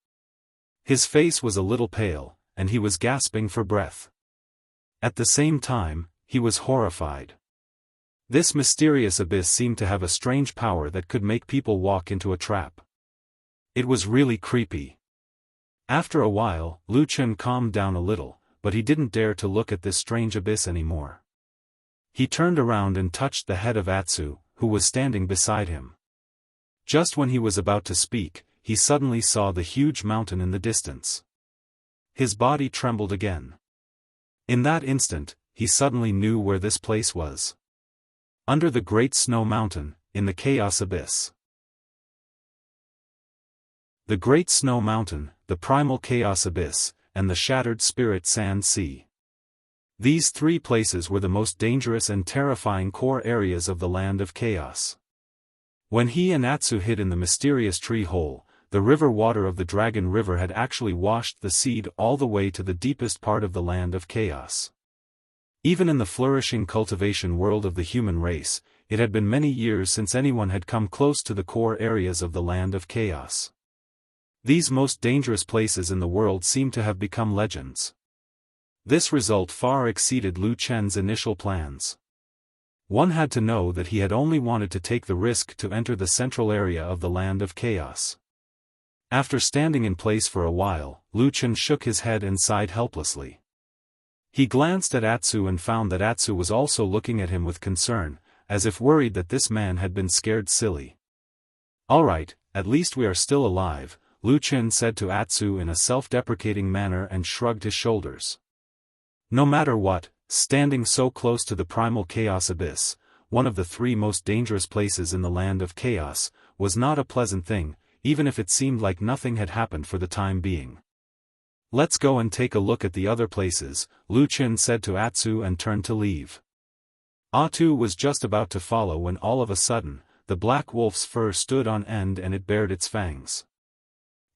His face was a little pale, and he was gasping for breath. At the same time, he was horrified. This mysterious abyss seemed to have a strange power that could make people walk into a trap. It was really creepy. After a while, Lu Chen calmed down a little, but he didn't dare to look at this strange abyss anymore. He turned around and touched the head of Atsu, who was standing beside him. Just when he was about to speak, he suddenly saw the huge mountain in the distance. His body trembled again. In that instant, he suddenly knew where this place was. Under the Great Snow Mountain, in the Chaos Abyss. The Great Snow Mountain, the Primal Chaos Abyss, and the Shattered Spirit Sand Sea. These three places were the most dangerous and terrifying core areas of the Land of Chaos. When he and Atsu hid in the mysterious tree hole, the river water of the Dragon River had actually washed the seed all the way to the deepest part of the Land of Chaos. Even in the flourishing cultivation world of the human race, it had been many years since anyone had come close to the core areas of the Land of Chaos. These most dangerous places in the world seemed to have become legends. This result far exceeded Lu Chen's initial plans. One had to know that he had only wanted to take the risk to enter the central area of the Land of Chaos. After standing in place for a while, Lu Chen shook his head and sighed helplessly. He glanced at Atsu and found that Atsu was also looking at him with concern, as if worried that this man had been scared silly. "All right, at least we are still alive," Lu Chen said to Atsu in a self-deprecating manner and shrugged his shoulders. No matter what, standing so close to the Primal Chaos Abyss, one of the three most dangerous places in the Land of Chaos, was not a pleasant thing, even if it seemed like nothing had happened for the time being. "Let's go and take a look at the other places," Lu Chen said to Atsu and turned to leave. Atsu was just about to follow when all of a sudden, the black wolf's fur stood on end and it bared its fangs.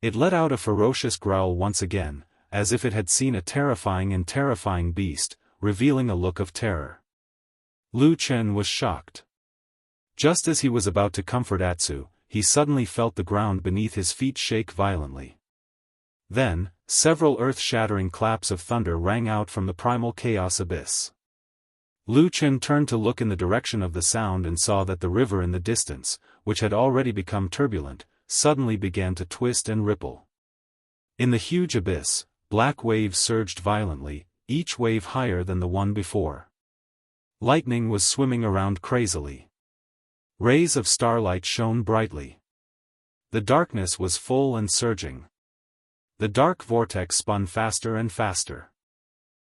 It let out a ferocious growl once again, as if it had seen a terrifying beast, revealing a look of terror. Lu Chen was shocked. Just as he was about to comfort Atsu, he suddenly felt the ground beneath his feet shake violently. Then, several earth-shattering claps of thunder rang out from the Primal Chaos Abyss. Lu Chen turned to look in the direction of the sound and saw that the river in the distance, which had already become turbulent, suddenly began to twist and ripple. In the huge abyss, black waves surged violently, each wave higher than the one before. Lightning was swimming around crazily. Rays of starlight shone brightly. The darkness was full and surging. The dark vortex spun faster and faster.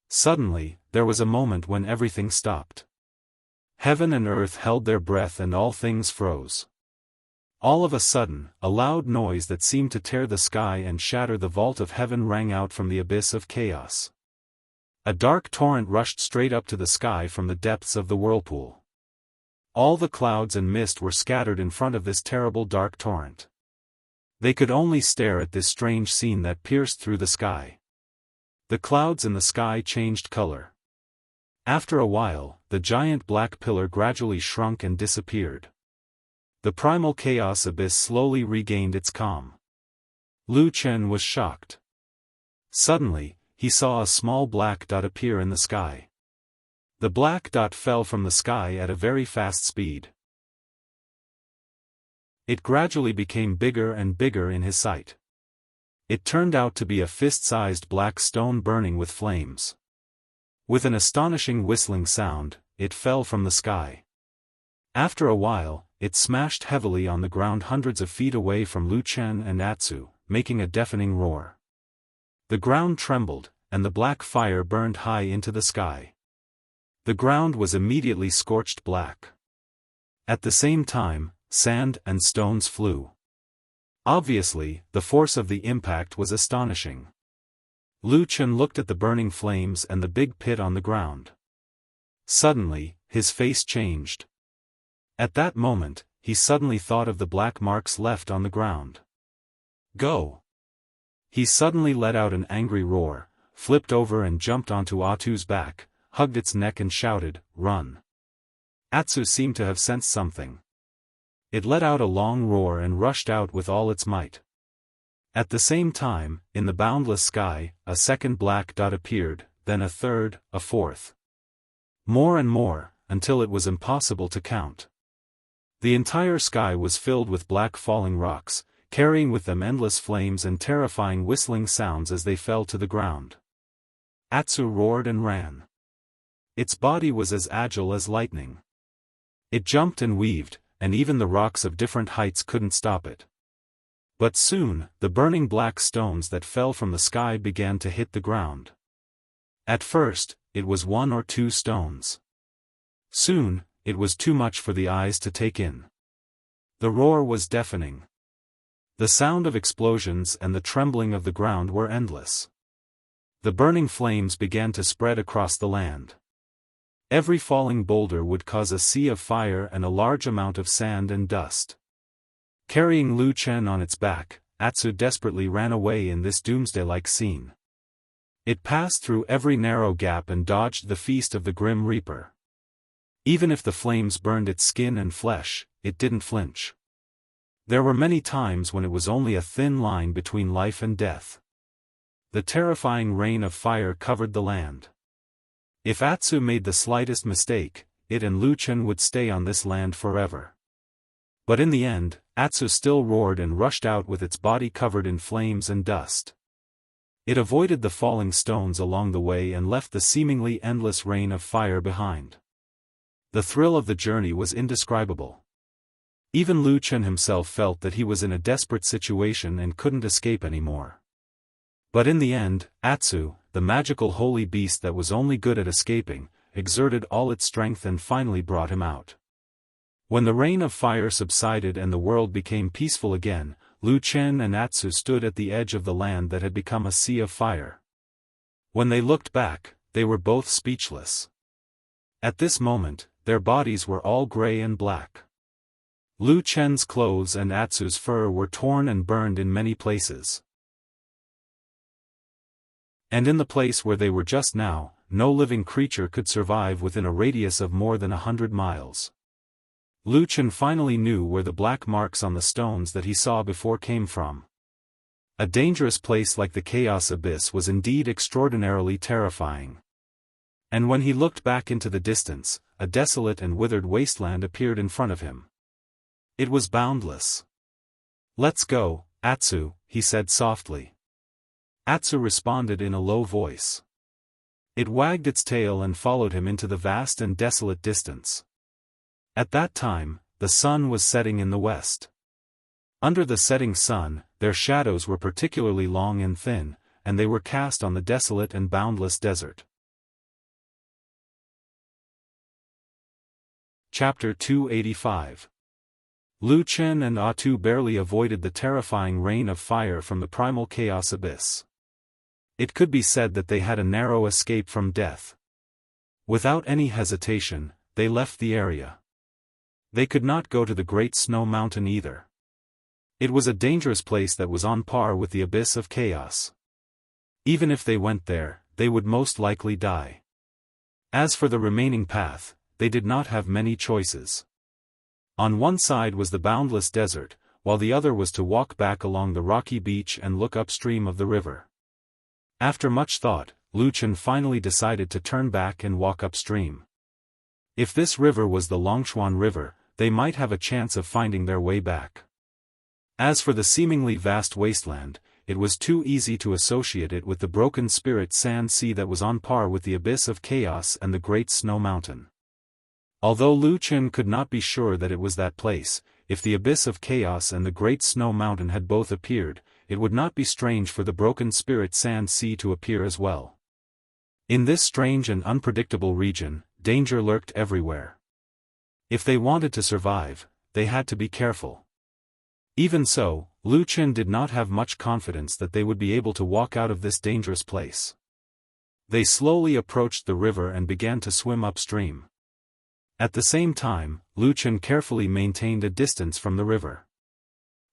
Suddenly, there was a moment when everything stopped. Heaven and earth held their breath and all things froze. All of a sudden, a loud noise that seemed to tear the sky and shatter the vault of heaven rang out from the abyss of chaos. A dark torrent rushed straight up to the sky from the depths of the whirlpool. All the clouds and mist were scattered in front of this terrible dark torrent. They could only stare at this strange scene that pierced through the sky. The clouds in the sky changed color. After a while, the giant black pillar gradually shrunk and disappeared. The Primal Chaos Abyss slowly regained its calm. Lu Chen was shocked. Suddenly, he saw a small black dot appear in the sky. The black dot fell from the sky at a very fast speed. It gradually became bigger and bigger in his sight. It turned out to be a fist-sized black stone burning with flames. With an astonishing whistling sound, it fell from the sky. After a while, it smashed heavily on the ground hundreds of feet away from Lu Chen and Atsu, making a deafening roar. The ground trembled, and the black fire burned high into the sky. The ground was immediately scorched black. At the same time, sand and stones flew. Obviously, the force of the impact was astonishing. Lu Chen looked at the burning flames and the big pit on the ground. Suddenly, his face changed. At that moment, he suddenly thought of the black marks left on the ground. "Go!" He suddenly let out an angry roar, flipped over and jumped onto Atsu's back, hugged its neck and shouted, "Run!" Atsu seemed to have sensed something. It let out a long roar and rushed out with all its might. At the same time, in the boundless sky, a second black dot appeared, then a third, a fourth. More and more, until it was impossible to count. The entire sky was filled with black falling rocks, carrying with them endless flames and terrifying whistling sounds as they fell to the ground. Atsu roared and ran. Its body was as agile as lightning. It jumped and weaved, and even the rocks of different heights couldn't stop it. But soon, the burning black stones that fell from the sky began to hit the ground. At first, it was 1 or 2 stones. Soon, it was too much for the eyes to take in. The roar was deafening. The sound of explosions and the trembling of the ground were endless. The burning flames began to spread across the land. Every falling boulder would cause a sea of fire and a large amount of sand and dust. Carrying Lu Chen on its back, Atsu desperately ran away in this doomsday-like scene. It passed through every narrow gap and dodged the feast of the Grim Reaper. Even if the flames burned its skin and flesh, it didn't flinch. There were many times when it was only a thin line between life and death. The terrifying rain of fire covered the land. If Atsu made the slightest mistake, it and Lu Chen would stay on this land forever. But in the end, Atsu still roared and rushed out with its body covered in flames and dust. It avoided the falling stones along the way and left the seemingly endless rain of fire behind. The thrill of the journey was indescribable. Even Lu Chen himself felt that he was in a desperate situation and couldn't escape anymore. But in the end, Atsu, the magical holy beast that was only good at escaping, exerted all its strength and finally brought him out. When the rain of fire subsided and the world became peaceful again, Lu Chen and Atsu stood at the edge of the land that had become a sea of fire. When they looked back, they were both speechless. At this moment, their bodies were all gray and black. Lu Chen's clothes and Atsu's fur were torn and burned in many places. And in the place where they were just now, no living creature could survive within a radius of more than 100 miles. Lu Chen finally knew where the black marks on the stones that he saw before came from. A dangerous place like the Chaos Abyss was indeed extraordinarily terrifying. And when he looked back into the distance, a desolate and withered wasteland appeared in front of him. It was boundless. "Let's go, Atsu," he said softly. Atsu responded in a low voice. It wagged its tail and followed him into the vast and desolate distance. At that time, the sun was setting in the west. Under the setting sun, their shadows were particularly long and thin, and they were cast on the desolate and boundless desert. Chapter 285. Lu Chen and Atsu barely avoided the terrifying rain of fire from the primal chaos abyss. It could be said that they had a narrow escape from death. Without any hesitation, they left the area. They could not go to the Great Snow Mountain either. It was a dangerous place that was on par with the abyss of chaos. Even if they went there, they would most likely die. As for the remaining path, they did not have many choices. On one side was the boundless desert, while the other was to walk back along the rocky beach and look upstream of the river. After much thought, Lu Chen finally decided to turn back and walk upstream. If this river was the Longshuan River, they might have a chance of finding their way back. As for the seemingly vast wasteland, it was too easy to associate it with the broken spirit sand sea that was on par with the abyss of chaos and the Great Snow Mountain. Although Lu Chen could not be sure that it was that place, if the abyss of chaos and the Great Snow Mountain had both appeared, it would not be strange for the broken spirit sand sea to appear as well. In this strange and unpredictable region, danger lurked everywhere. If they wanted to survive, they had to be careful. Even so, Lu Chen did not have much confidence that they would be able to walk out of this dangerous place. They slowly approached the river and began to swim upstream. At the same time, Lu Chen carefully maintained a distance from the river.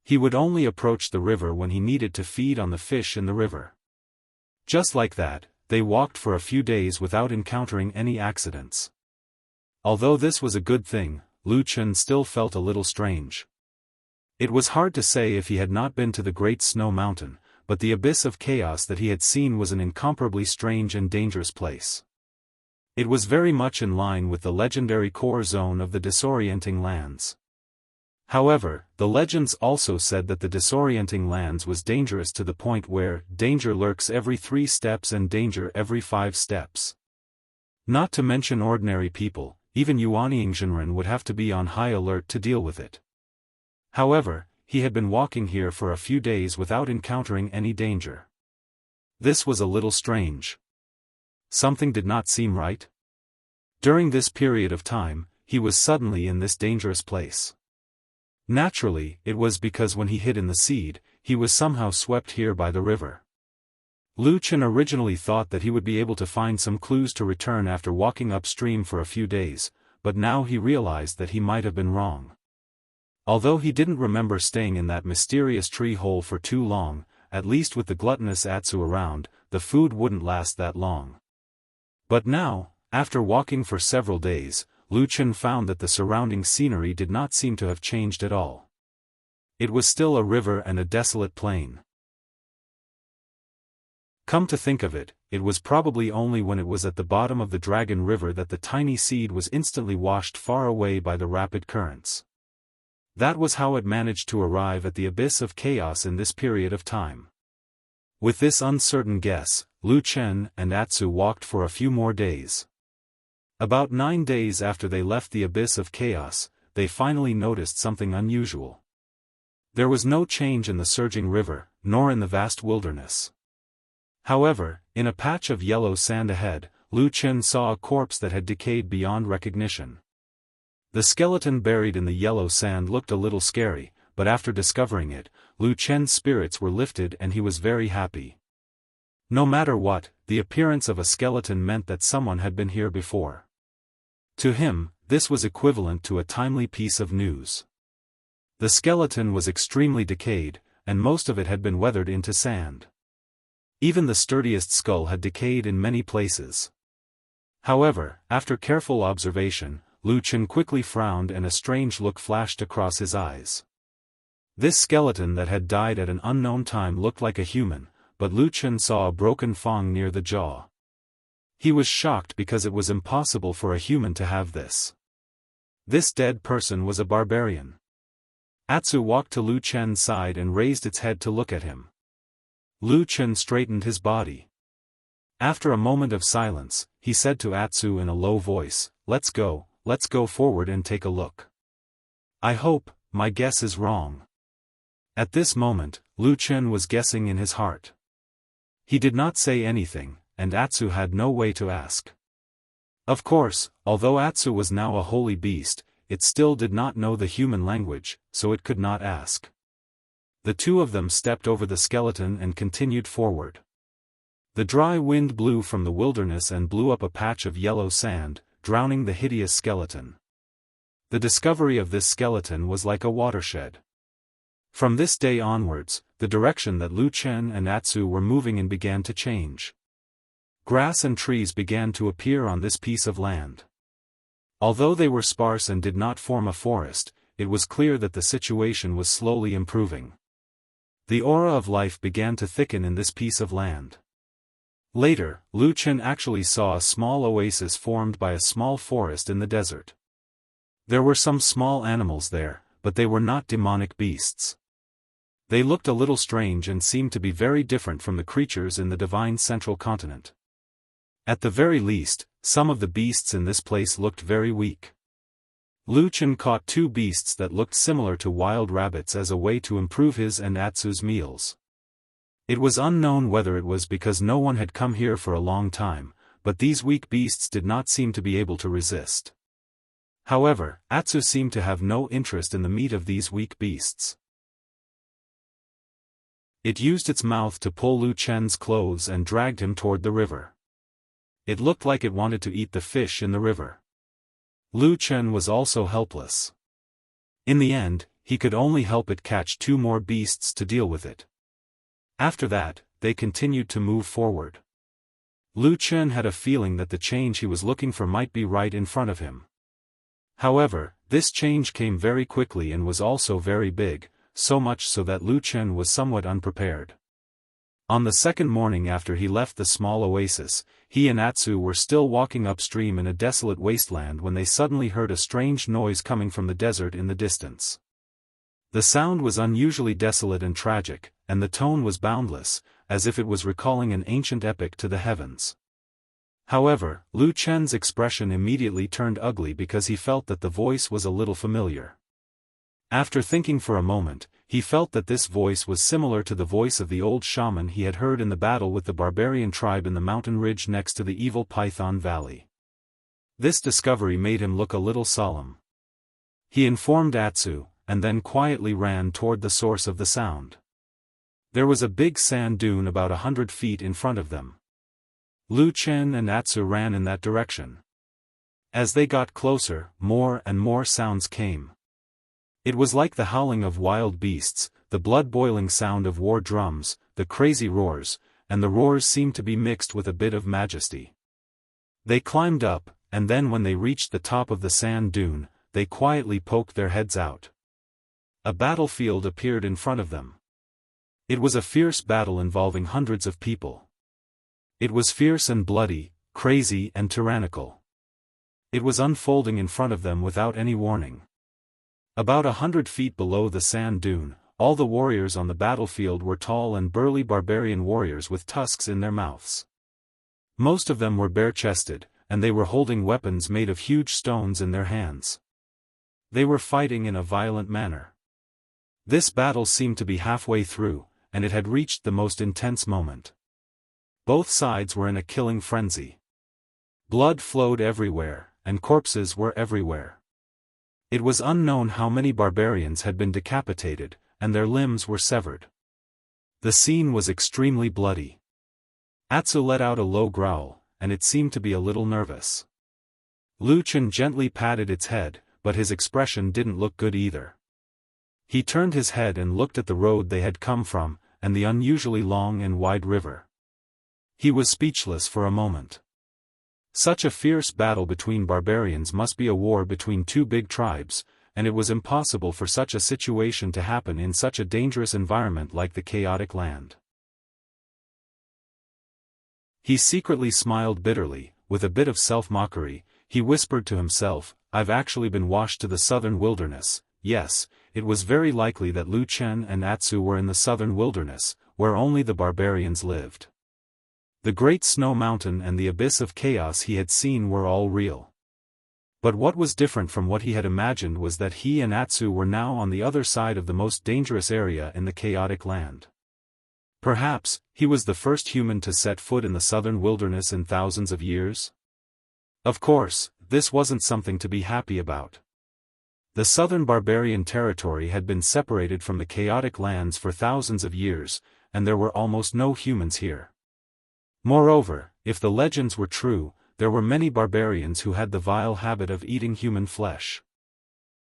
He would only approach the river when he needed to feed on the fish in the river. Just like that, they walked for a few days without encountering any accidents. Although this was a good thing, Lu Chen still felt a little strange. It was hard to say if he had not been to the Great Snow Mountain, but the abyss of chaos that he had seen was an incomparably strange and dangerous place. It was very much in line with the legendary core zone of the disorienting lands. However, the legends also said that the disorienting lands was dangerous to the point where danger lurks every 3 steps and danger every 5 steps. Not to mention ordinary people, even Yuanyingzhenren would have to be on high alert to deal with it. However, he had been walking here for a few days without encountering any danger. This was a little strange. Something did not seem right. During this period of time, he was suddenly in this dangerous place. Naturally, it was because when he hid in the seed, he was somehow swept here by the river. Lu Chen originally thought that he would be able to find some clues to return after walking upstream for a few days, but now he realized that he might have been wrong. Although he didn't remember staying in that mysterious tree hole for too long, at least with the gluttonous Atsu around, the food wouldn't last that long. But now, after walking for several days, Lu Chen found that the surrounding scenery did not seem to have changed at all. It was still a river and a desolate plain. Come to think of it, it was probably only when it was at the bottom of the Dragon River that the tiny seed was instantly washed far away by the rapid currents. That was how it managed to arrive at the abyss of chaos in this period of time. With this uncertain guess, Lu Chen and Atsu walked for a few more days. About 9 days after they left the abyss of chaos, they finally noticed something unusual. There was no change in the surging river, nor in the vast wilderness. However, in a patch of yellow sand ahead, Lu Chen saw a corpse that had decayed beyond recognition. The skeleton buried in the yellow sand looked a little scary, but after discovering it, Lu Chen's spirits were lifted and he was very happy. No matter what, the appearance of a skeleton meant that someone had been here before. To him, this was equivalent to a timely piece of news. The skeleton was extremely decayed, and most of it had been weathered into sand. Even the sturdiest skull had decayed in many places. However, after careful observation, Lu Chen quickly frowned and a strange look flashed across his eyes. This skeleton that had died at an unknown time looked like a human, but Lu Chen saw a broken fang near the jaw. He was shocked because it was impossible for a human to have this. This dead person was a barbarian. Atsu walked to Lu Chen's side and raised its head to look at him. Lu Chen straightened his body. After a moment of silence, he said to Atsu in a low voice, let's go forward and take a look. I hope my guess is wrong." At this moment, Lu Chen was guessing in his heart. He did not say anything, and Atsu had no way to ask. Of course, although Atsu was now a holy beast, it still did not know the human language, so it could not ask. The two of them stepped over the skeleton and continued forward. The dry wind blew from the wilderness and blew up a patch of yellow sand, drowning the hideous skeleton. The discovery of this skeleton was like a watershed. From this day onwards, the direction that Lu Chen and Atsu were moving in began to change. Grass and trees began to appear on this piece of land. Although they were sparse and did not form a forest, it was clear that the situation was slowly improving. The aura of life began to thicken in this piece of land. Later, Lu Chen actually saw a small oasis formed by a small forest in the desert. There were some small animals there, but they were not demonic beasts. They looked a little strange and seemed to be very different from the creatures in the divine central continent. At the very least, some of the beasts in this place looked very weak. Lu Chen caught 2 beasts that looked similar to wild rabbits as a way to improve his and Atsu's meals. It was unknown whether it was because no one had come here for a long time, but these weak beasts did not seem to be able to resist. However, Atsu seemed to have no interest in the meat of these weak beasts. It used its mouth to pull Lu Chen's clothes and dragged him toward the river. It looked like it wanted to eat the fish in the river. Lu Chen was also helpless. In the end, he could only help it catch 2 more beasts to deal with it. After that, they continued to move forward. Lu Chen had a feeling that the change he was looking for might be right in front of him. However, this change came very quickly and was also very big, so much so that Lu Chen was somewhat unprepared. On the second morning after he left the small oasis, he and Atsu were still walking upstream in a desolate wasteland when they suddenly heard a strange noise coming from the desert in the distance. The sound was unusually desolate and tragic, and the tone was boundless, as if it was recalling an ancient epic to the heavens. However, Lu Chen's expression immediately turned ugly because he felt that the voice was a little familiar. After thinking for a moment, he felt that this voice was similar to the voice of the old shaman he had heard in the battle with the barbarian tribe in the mountain ridge next to the evil Python Valley. This discovery made him look a little solemn. He informed Atsu, and then quietly ran toward the source of the sound. There was a big sand dune about 100 feet in front of them. Lu Chen and Atsu ran in that direction. As they got closer, more and more sounds came. It was like the howling of wild beasts, the blood-boiling sound of war drums, the crazy roars, and the roars seemed to be mixed with a bit of majesty. They climbed up, and then when they reached the top of the sand dune, they quietly poked their heads out. A battlefield appeared in front of them. It was a fierce battle involving hundreds of people. It was fierce and bloody, crazy and tyrannical. It was unfolding in front of them without any warning. About 100 feet below the sand dune, all the warriors on the battlefield were tall and burly barbarian warriors with tusks in their mouths. Most of them were bare-chested, and they were holding weapons made of huge stones in their hands. They were fighting in a violent manner. This battle seemed to be halfway through, and it had reached the most intense moment. Both sides were in a killing frenzy. Blood flowed everywhere, and corpses were everywhere. It was unknown how many barbarians had been decapitated, and their limbs were severed. The scene was extremely bloody. Atsu let out a low growl, and it seemed to be a little nervous. Lu Chen gently patted its head, but his expression didn't look good either. He turned his head and looked at the road they had come from, and the unusually long and wide river. He was speechless for a moment. Such a fierce battle between barbarians must be a war between two big tribes, and it was impossible for such a situation to happen in such a dangerous environment like the chaotic land. He secretly smiled bitterly, with a bit of self-mockery. He whispered to himself, "I've actually been washed to the southern wilderness." Yes, it was very likely that Lu Chen and Atsu were in the southern wilderness, where only the barbarians lived. The great snow mountain and the abyss of chaos he had seen were all real. But what was different from what he had imagined was that he and Atsu were now on the other side of the most dangerous area in the chaotic land. Perhaps, he was the first human to set foot in the southern wilderness in thousands of years? Of course, this wasn't something to be happy about. The southern barbarian territory had been separated from the chaotic lands for thousands of years, and there were almost no humans here. Moreover, if the legends were true, there were many barbarians who had the vile habit of eating human flesh.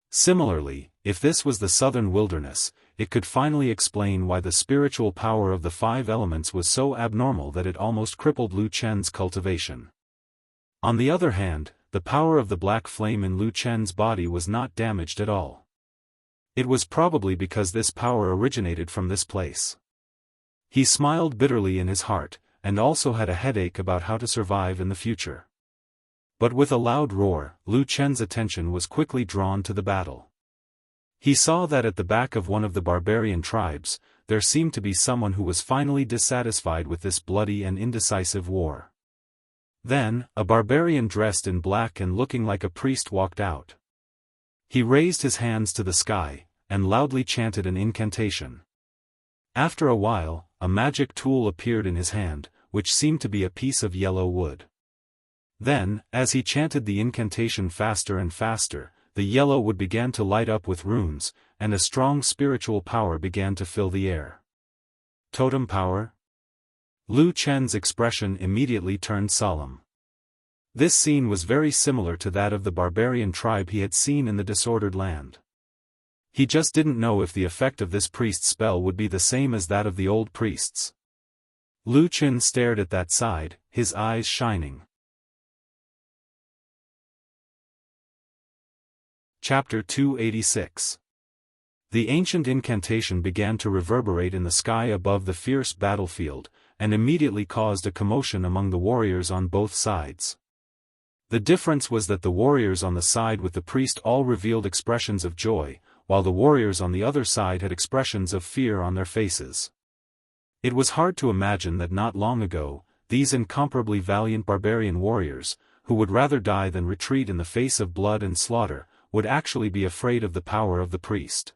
Similarly, if this was the southern wilderness, it could finally explain why the spiritual power of the five elements was so abnormal that it almost crippled Lu Chen's cultivation. On the other hand, the power of the black flame in Lu Chen's body was not damaged at all. It was probably because this power originated from this place. He smiled bitterly in his heart, and also had a headache about how to survive in the future. But with a loud roar, Lu Chen's attention was quickly drawn to the battle. He saw that at the back of one of the barbarian tribes, there seemed to be someone who was finally dissatisfied with this bloody and indecisive war. Then, a barbarian dressed in black and looking like a priest walked out. He raised his hands to the sky, and loudly chanted an incantation. After a while, a magic tool appeared in his hand, which seemed to be a piece of yellow wood. Then, as he chanted the incantation faster and faster, the yellow wood began to light up with runes, and a strong spiritual power began to fill the air. Totem power? Lu Chen's expression immediately turned solemn. This scene was very similar to that of the barbarian tribe he had seen in the disordered land. He just didn't know if the effect of this priest's spell would be the same as that of the old priests. Lu Chen stared at that side, his eyes shining. Chapter 286. The ancient incantation began to reverberate in the sky above the fierce battlefield, and immediately caused a commotion among the warriors on both sides. The difference was that the warriors on the side with the priest all revealed expressions of joy, while the warriors on the other side had expressions of fear on their faces. It was hard to imagine that not long ago, these incomparably valiant barbarian warriors, who would rather die than retreat in the face of blood and slaughter, would actually be afraid of the power of the priest.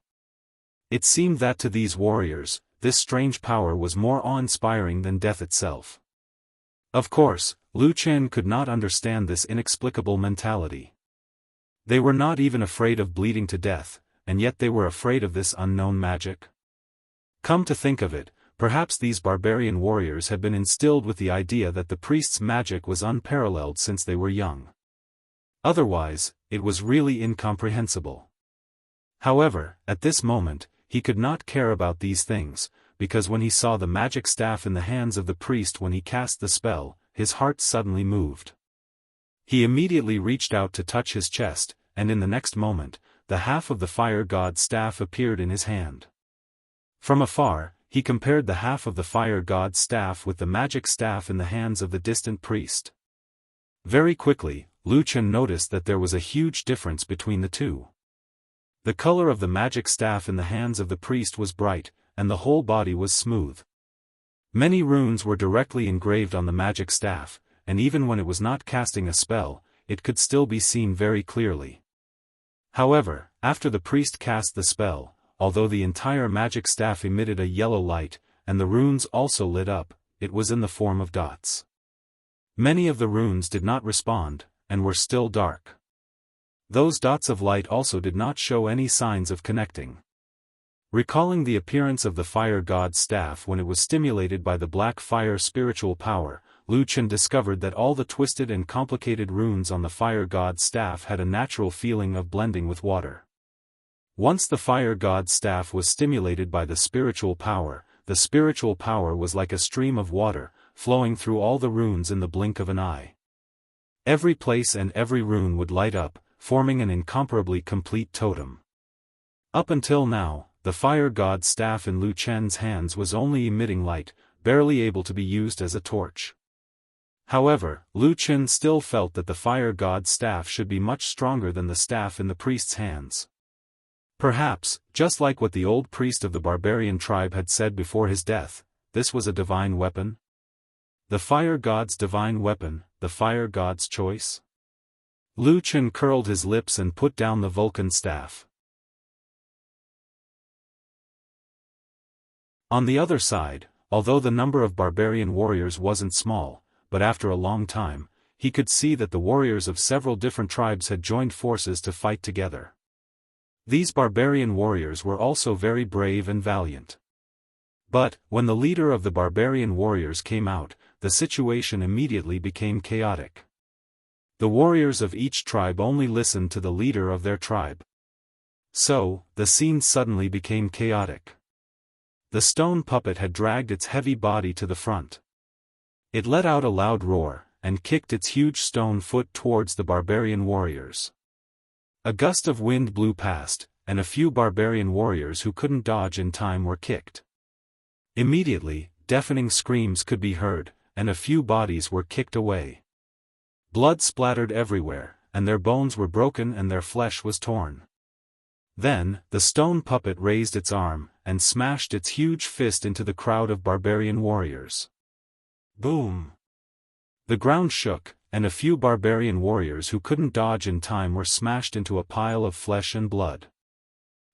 It seemed that to these warriors, this strange power was more awe-inspiring than death itself. Of course, Lu Chen could not understand this inexplicable mentality. They were not even afraid of bleeding to death, and yet they were afraid of this unknown magic. Come to think of it, perhaps these barbarian warriors had been instilled with the idea that the priest's magic was unparalleled since they were young. Otherwise, it was really incomprehensible. However, at this moment, he could not care about these things, because when he saw the magic staff in the hands of the priest when he cast the spell, his heart suddenly moved. He immediately reached out to touch his chest, and in the next moment, the half of the fire god's staff appeared in his hand. From afar, he compared the half of the fire god's staff with the magic staff in the hands of the distant priest. Very quickly, Lu Chen noticed that there was a huge difference between the two. The color of the magic staff in the hands of the priest was bright, and the whole body was smooth. Many runes were directly engraved on the magic staff, and even when it was not casting a spell, it could still be seen very clearly. However, after the priest cast the spell, although the entire magic staff emitted a yellow light, and the runes also lit up, it was in the form of dots. Many of the runes did not respond, and were still dark. Those dots of light also did not show any signs of connecting. Recalling the appearance of the fire god's staff when it was stimulated by the black fire spiritual power, Lu Chen discovered that all the twisted and complicated runes on the fire god's staff had a natural feeling of blending with water. Once the fire god's staff was stimulated by the spiritual power was like a stream of water, flowing through all the runes in the blink of an eye. Every place and every rune would light up, forming an incomparably complete totem. Up until now, the fire god's staff in Lu Chen's hands was only emitting light, barely able to be used as a torch. However, Lu Chen still felt that the fire god's staff should be much stronger than the staff in the priest's hands. Perhaps, just like what the old priest of the barbarian tribe had said before his death, this was a divine weapon? The fire god's divine weapon, the fire god's choice? Lu Chen curled his lips and put down the Vulcan staff. On the other side, although the number of barbarian warriors wasn't small, but after a long time, he could see that the warriors of several different tribes had joined forces to fight together. These barbarian warriors were also very brave and valiant. But, when the leader of the barbarian warriors came out, the situation immediately became chaotic. The warriors of each tribe only listened to the leader of their tribe. So, the scene suddenly became chaotic. The stone puppet had dragged its heavy body to the front. It let out a loud roar, and kicked its huge stone foot towards the barbarian warriors. A gust of wind blew past, and a few barbarian warriors who couldn't dodge in time were kicked. Immediately, deafening screams could be heard, and a few bodies were kicked away. Blood splattered everywhere, and their bones were broken and their flesh was torn. Then, the stone puppet raised its arm, and smashed its huge fist into the crowd of barbarian warriors. Boom! The ground shook, and a few barbarian warriors who couldn't dodge in time were smashed into a pile of flesh and blood.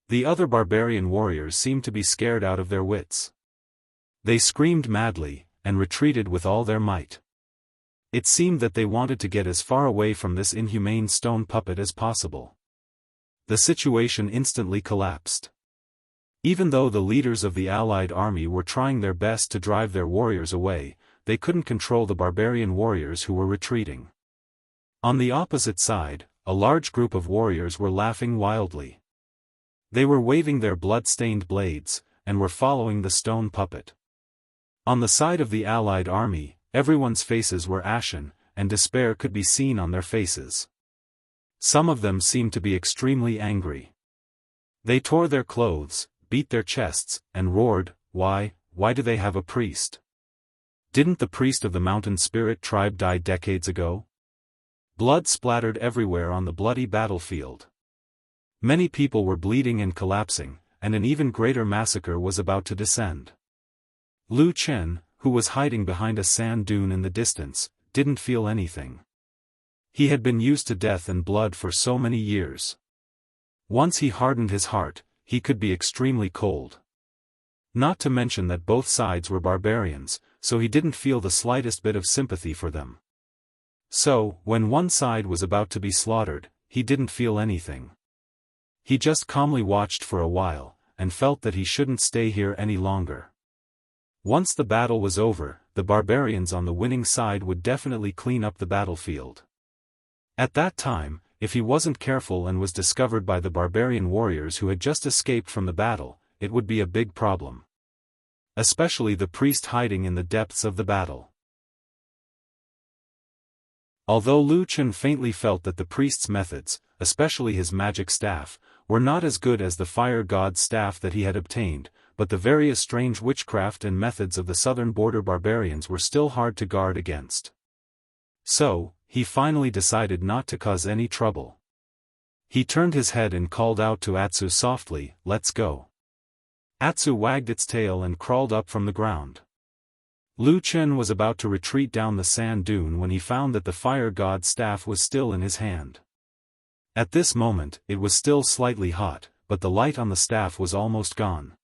The other barbarian warriors seemed to be scared out of their wits. They screamed madly, and retreated with all their might. It seemed that they wanted to get as far away from this inhumane stone puppet as possible. The situation instantly collapsed. Even though the leaders of the allied army were trying their best to drive their warriors away, they couldn't control the barbarian warriors who were retreating. On the opposite side, a large group of warriors were laughing wildly. They were waving their blood-stained blades, and were following the stone puppet. On the side of the allied army, everyone's faces were ashen, and despair could be seen on their faces. Some of them seemed to be extremely angry. They tore their clothes, beat their chests, and roared, why do they have a priest? Didn't the priest of the mountain spirit tribe die decades ago? Blood splattered everywhere on the bloody battlefield. Many people were bleeding and collapsing, and an even greater massacre was about to descend. Lu Chen, who was hiding behind a sand dune in the distance, didn't feel anything. He had been used to death and blood for so many years. Once he hardened his heart, he could be extremely cold. Not to mention that both sides were barbarians, so he didn't feel the slightest bit of sympathy for them. So, when one side was about to be slaughtered, he didn't feel anything. He just calmly watched for a while, and felt that he shouldn't stay here any longer. Once the battle was over, the barbarians on the winning side would definitely clean up the battlefield. At that time, if he wasn't careful and was discovered by the barbarian warriors who had just escaped from the battle, it would be a big problem. Especially the priest hiding in the depths of the battle. Although Lu Chen faintly felt that the priest's methods, especially his magic staff, were not as good as the fire god's staff that he had obtained, but the various strange witchcraft and methods of the southern border barbarians were still hard to guard against. So, he finally decided not to cause any trouble. He turned his head and called out to Atsu softly, "Let's go." Atsu wagged its tail and crawled up from the ground. Lu Chen was about to retreat down the sand dune when he found that the fire god's staff was still in his hand. At this moment, it was still slightly hot, but the light on the staff was almost gone.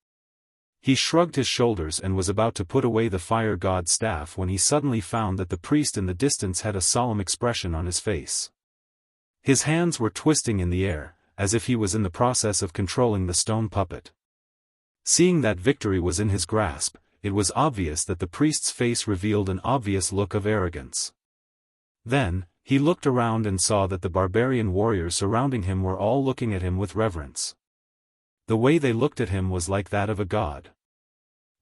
He shrugged his shoulders and was about to put away the fire god's staff when he suddenly found that the priest in the distance had a solemn expression on his face. His hands were twisting in the air, as if he was in the process of controlling the stone puppet. Seeing that victory was in his grasp, it was obvious that the priest's face revealed an obvious look of arrogance. Then, he looked around and saw that the barbarian warriors surrounding him were all looking at him with reverence. The way they looked at him was like that of a god.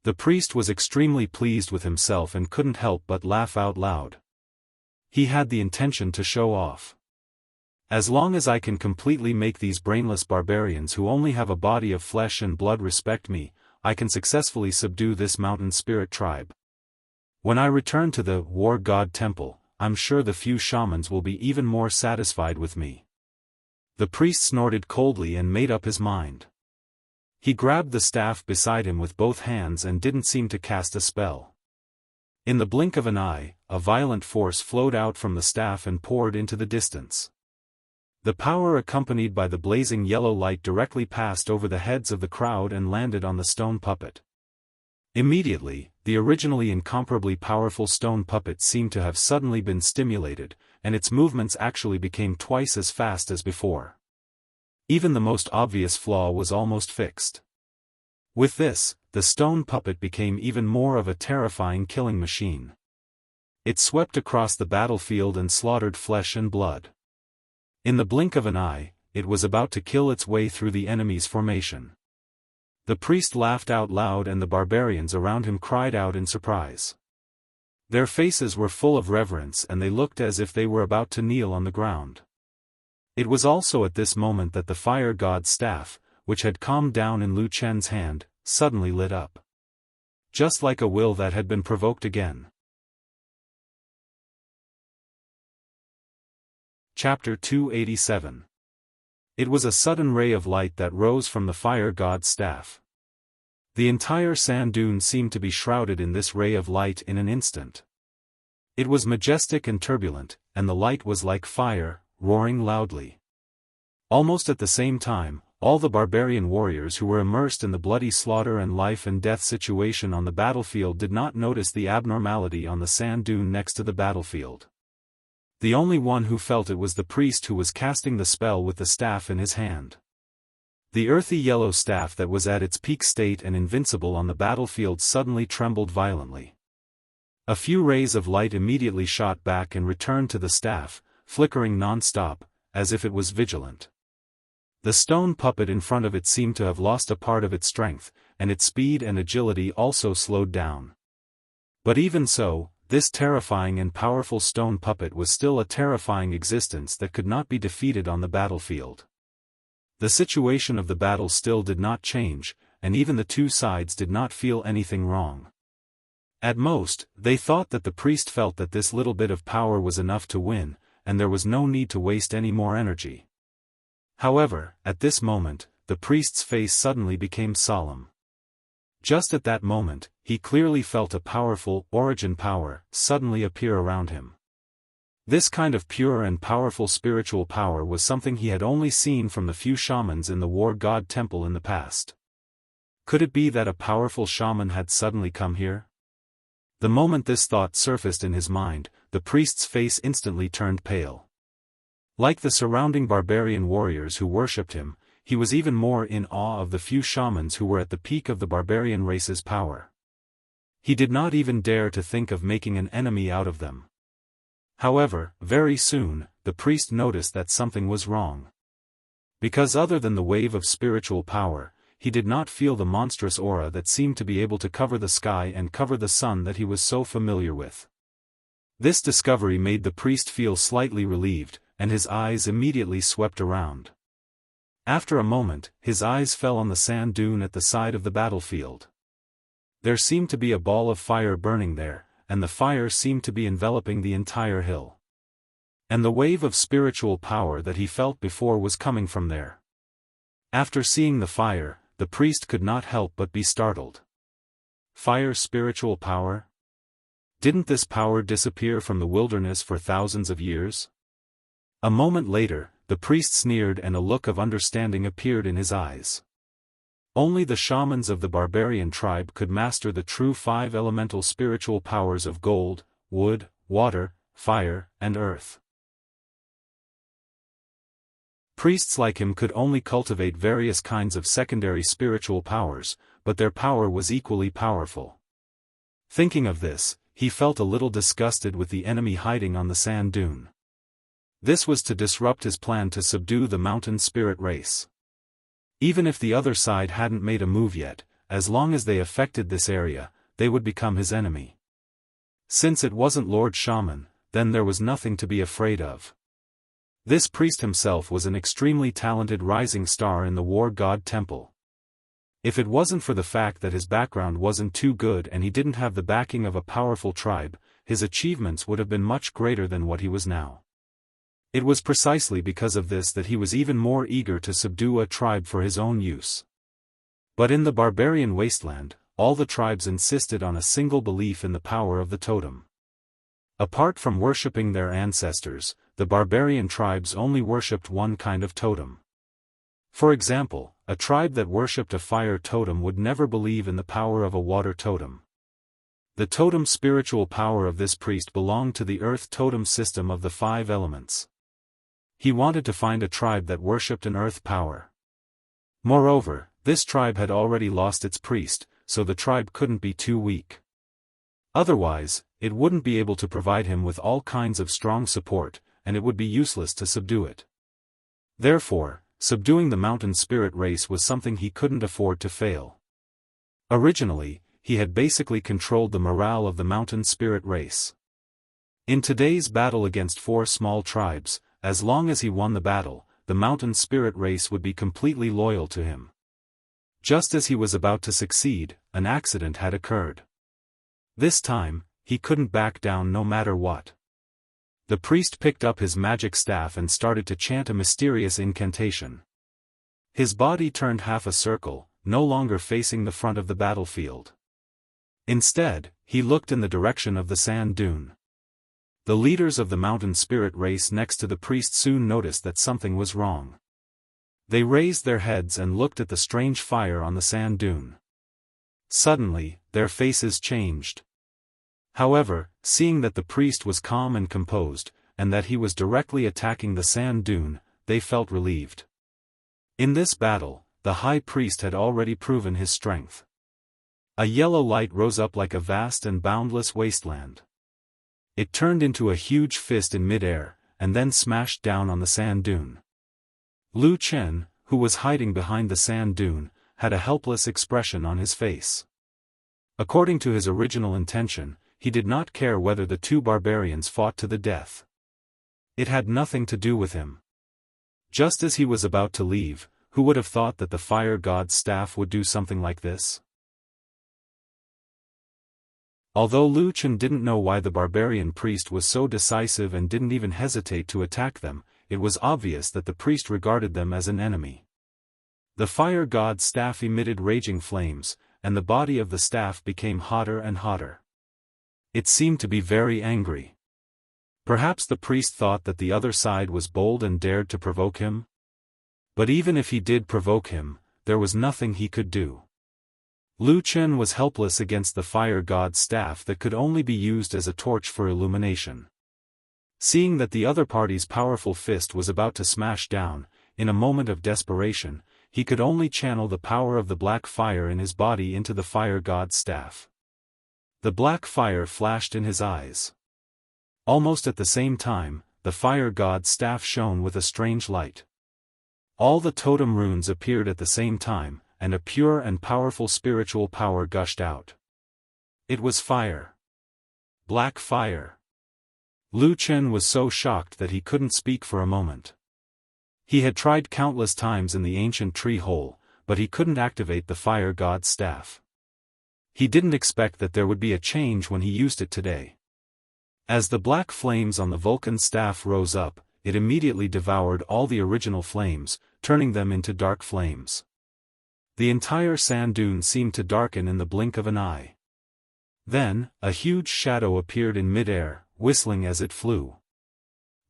The priest was extremely pleased with himself and couldn't help but laugh out loud. He had the intention to show off. As long as I can completely make these brainless barbarians who only have a body of flesh and blood respect me, I can successfully subdue this mountain spirit tribe. When I return to the war god temple, I'm sure the few shamans will be even more satisfied with me. The priest snorted coldly and made up his mind. He grabbed the staff beside him with both hands and didn't seem to cast a spell. In the blink of an eye, a violent force flowed out from the staff and poured into the distance. The power accompanied by the blazing yellow light directly passed over the heads of the crowd and landed on the stone puppet. Immediately, the originally incomparably powerful stone puppet seemed to have suddenly been stimulated, and its movements actually became twice as fast as before. Even the most obvious flaw was almost fixed. With this, the stone puppet became even more of a terrifying killing machine. It swept across the battlefield and slaughtered flesh and blood. In the blink of an eye, it was about to kill its way through the enemy's formation. The priest laughed out loud and the barbarians around him cried out in surprise. Their faces were full of reverence and they looked as if they were about to kneel on the ground. It was also at this moment that the fire god's staff, which had calmed down in Lu Chen's hand, suddenly lit up. Just like a will that had been provoked again. Chapter 287. It was a sudden ray of light that rose from the fire god's staff. The entire sand dune seemed to be shrouded in this ray of light in an instant. It was majestic and turbulent, and the light was like fire, roaring loudly. Almost at the same time, all the barbarian warriors who were immersed in the bloody slaughter and life and death situation on the battlefield did not notice the abnormality on the sand dune next to the battlefield. The only one who felt it was the priest who was casting the spell with the staff in his hand. The earthy yellow staff that was at its peak state and invincible on the battlefield suddenly trembled violently. A few rays of light immediately shot back and returned to the staff, flickering non-stop, as if it was vigilant. The stone puppet in front of it seemed to have lost a part of its strength, and its speed and agility also slowed down. But even so, this terrifying and powerful stone puppet was still a terrifying existence that could not be defeated on the battlefield. The situation of the battle still did not change, and even the two sides did not feel anything wrong. At most, they thought that the priest felt that this little bit of power was enough to win, and there was no need to waste any more energy. However, at this moment, the priest's face suddenly became solemn. Just at that moment, he clearly felt a powerful origin power suddenly appear around him. This kind of pure and powerful spiritual power was something he had only seen from the few shamans in the war god temple in the past. Could it be that a powerful shaman had suddenly come here? The moment this thought surfaced in his mind, the priest's face instantly turned pale. Like the surrounding barbarian warriors who worshipped him, he was even more in awe of the few shamans who were at the peak of the barbarian race's power. He did not even dare to think of making an enemy out of them. However, very soon, the priest noticed that something was wrong. Because other than the wave of spiritual power, he did not feel the monstrous aura that seemed to be able to cover the sky and cover the sun that he was so familiar with. This discovery made the priest feel slightly relieved, and his eyes immediately swept around. After a moment, his eyes fell on the sand dune at the side of the battlefield. There seemed to be a ball of fire burning there, and the fire seemed to be enveloping the entire hill. And the wave of spiritual power that he felt before was coming from there. After seeing the fire, the priest could not help but be startled. Fire spiritual power? Didn't this power disappear from the wilderness for thousands of years? A moment later, the priest sneered and a look of understanding appeared in his eyes. Only the shamans of the barbarian tribe could master the true 5 elemental spiritual powers of gold, wood, water, fire, and earth. Priests like him could only cultivate various kinds of secondary spiritual powers, but their power was equally powerful. Thinking of this, he felt a little disgusted with the enemy hiding on the sand dune. This was to disrupt his plan to subdue the mountain spirit race. Even if the other side hadn't made a move yet, as long as they affected this area, they would become his enemy. Since it wasn't Lord Shaman, then there was nothing to be afraid of. This priest himself was an extremely talented rising star in the war god temple. If it wasn't for the fact that his background wasn't too good and he didn't have the backing of a powerful tribe, his achievements would have been much greater than what he was now. It was precisely because of this that he was even more eager to subdue a tribe for his own use. But in the barbarian wasteland, all the tribes insisted on a single belief in the power of the totem. Apart from worshipping their ancestors, the barbarian tribes only worshipped one kind of totem. For example, a tribe that worshipped a fire totem would never believe in the power of a water totem. The totem spiritual power of this priest belonged to the earth totem system of the 5 elements. He wanted to find a tribe that worshipped an earth power. Moreover, this tribe had already lost its priest, so the tribe couldn't be too weak. Otherwise, it wouldn't be able to provide him with all kinds of strong support, and it would be useless to subdue it. Therefore, subduing the mountain spirit race was something he couldn't afford to fail. Originally, he had basically controlled the morale of the mountain spirit race. In today's battle against 4 small tribes, as long as he won the battle, the mountain spirit race would be completely loyal to him. Just as he was about to succeed, an accident had occurred. This time, he couldn't back down no matter what. The priest picked up his magic staff and started to chant a mysterious incantation. His body turned half a circle, no longer facing the front of the battlefield. Instead, he looked in the direction of the sand dune. The leaders of the mountain spirit race next to the priest soon noticed that something was wrong. They raised their heads and looked at the strange fire on the sand dune. Suddenly, their faces changed. However, seeing that the priest was calm and composed, and that he was directly attacking the sand dune, they felt relieved. In this battle, the high priest had already proven his strength. A yellow light rose up like a vast and boundless wasteland. It turned into a huge fist in mid-air, and then smashed down on the sand dune. Lu Chen, who was hiding behind the sand dune, had a helpless expression on his face. According to his original intention, he did not care whether the 2 barbarians fought to the death. It had nothing to do with him. Just as he was about to leave, who would have thought that the fire god's staff would do something like this? Although Lu Chen didn't know why the barbarian priest was so decisive and didn't even hesitate to attack them, it was obvious that the priest regarded them as an enemy. The fire god's staff emitted raging flames, and the body of the staff became hotter and hotter. It seemed to be very angry. Perhaps the priest thought that the other side was bold and dared to provoke him? But even if he did provoke him, there was nothing he could do. Lu Chen was helpless against the fire god's staff that could only be used as a torch for illumination. Seeing that the other party's powerful fist was about to smash down, in a moment of desperation, he could only channel the power of the black fire in his body into the fire god's staff. The black fire flashed in his eyes. Almost at the same time, the fire god's staff shone with a strange light. All the totem runes appeared at the same time, and a pure and powerful spiritual power gushed out. It was fire. Black fire. Lu Chen was so shocked that he couldn't speak for a moment. He had tried countless times in the ancient tree hole, but he couldn't activate the fire god's staff. He didn't expect that there would be a change when he used it today. As the black flames on the Vulcan staff rose up, it immediately devoured all the original flames, turning them into dark flames. The entire sand dune seemed to darken in the blink of an eye. Then, a huge shadow appeared in midair, whistling as it flew.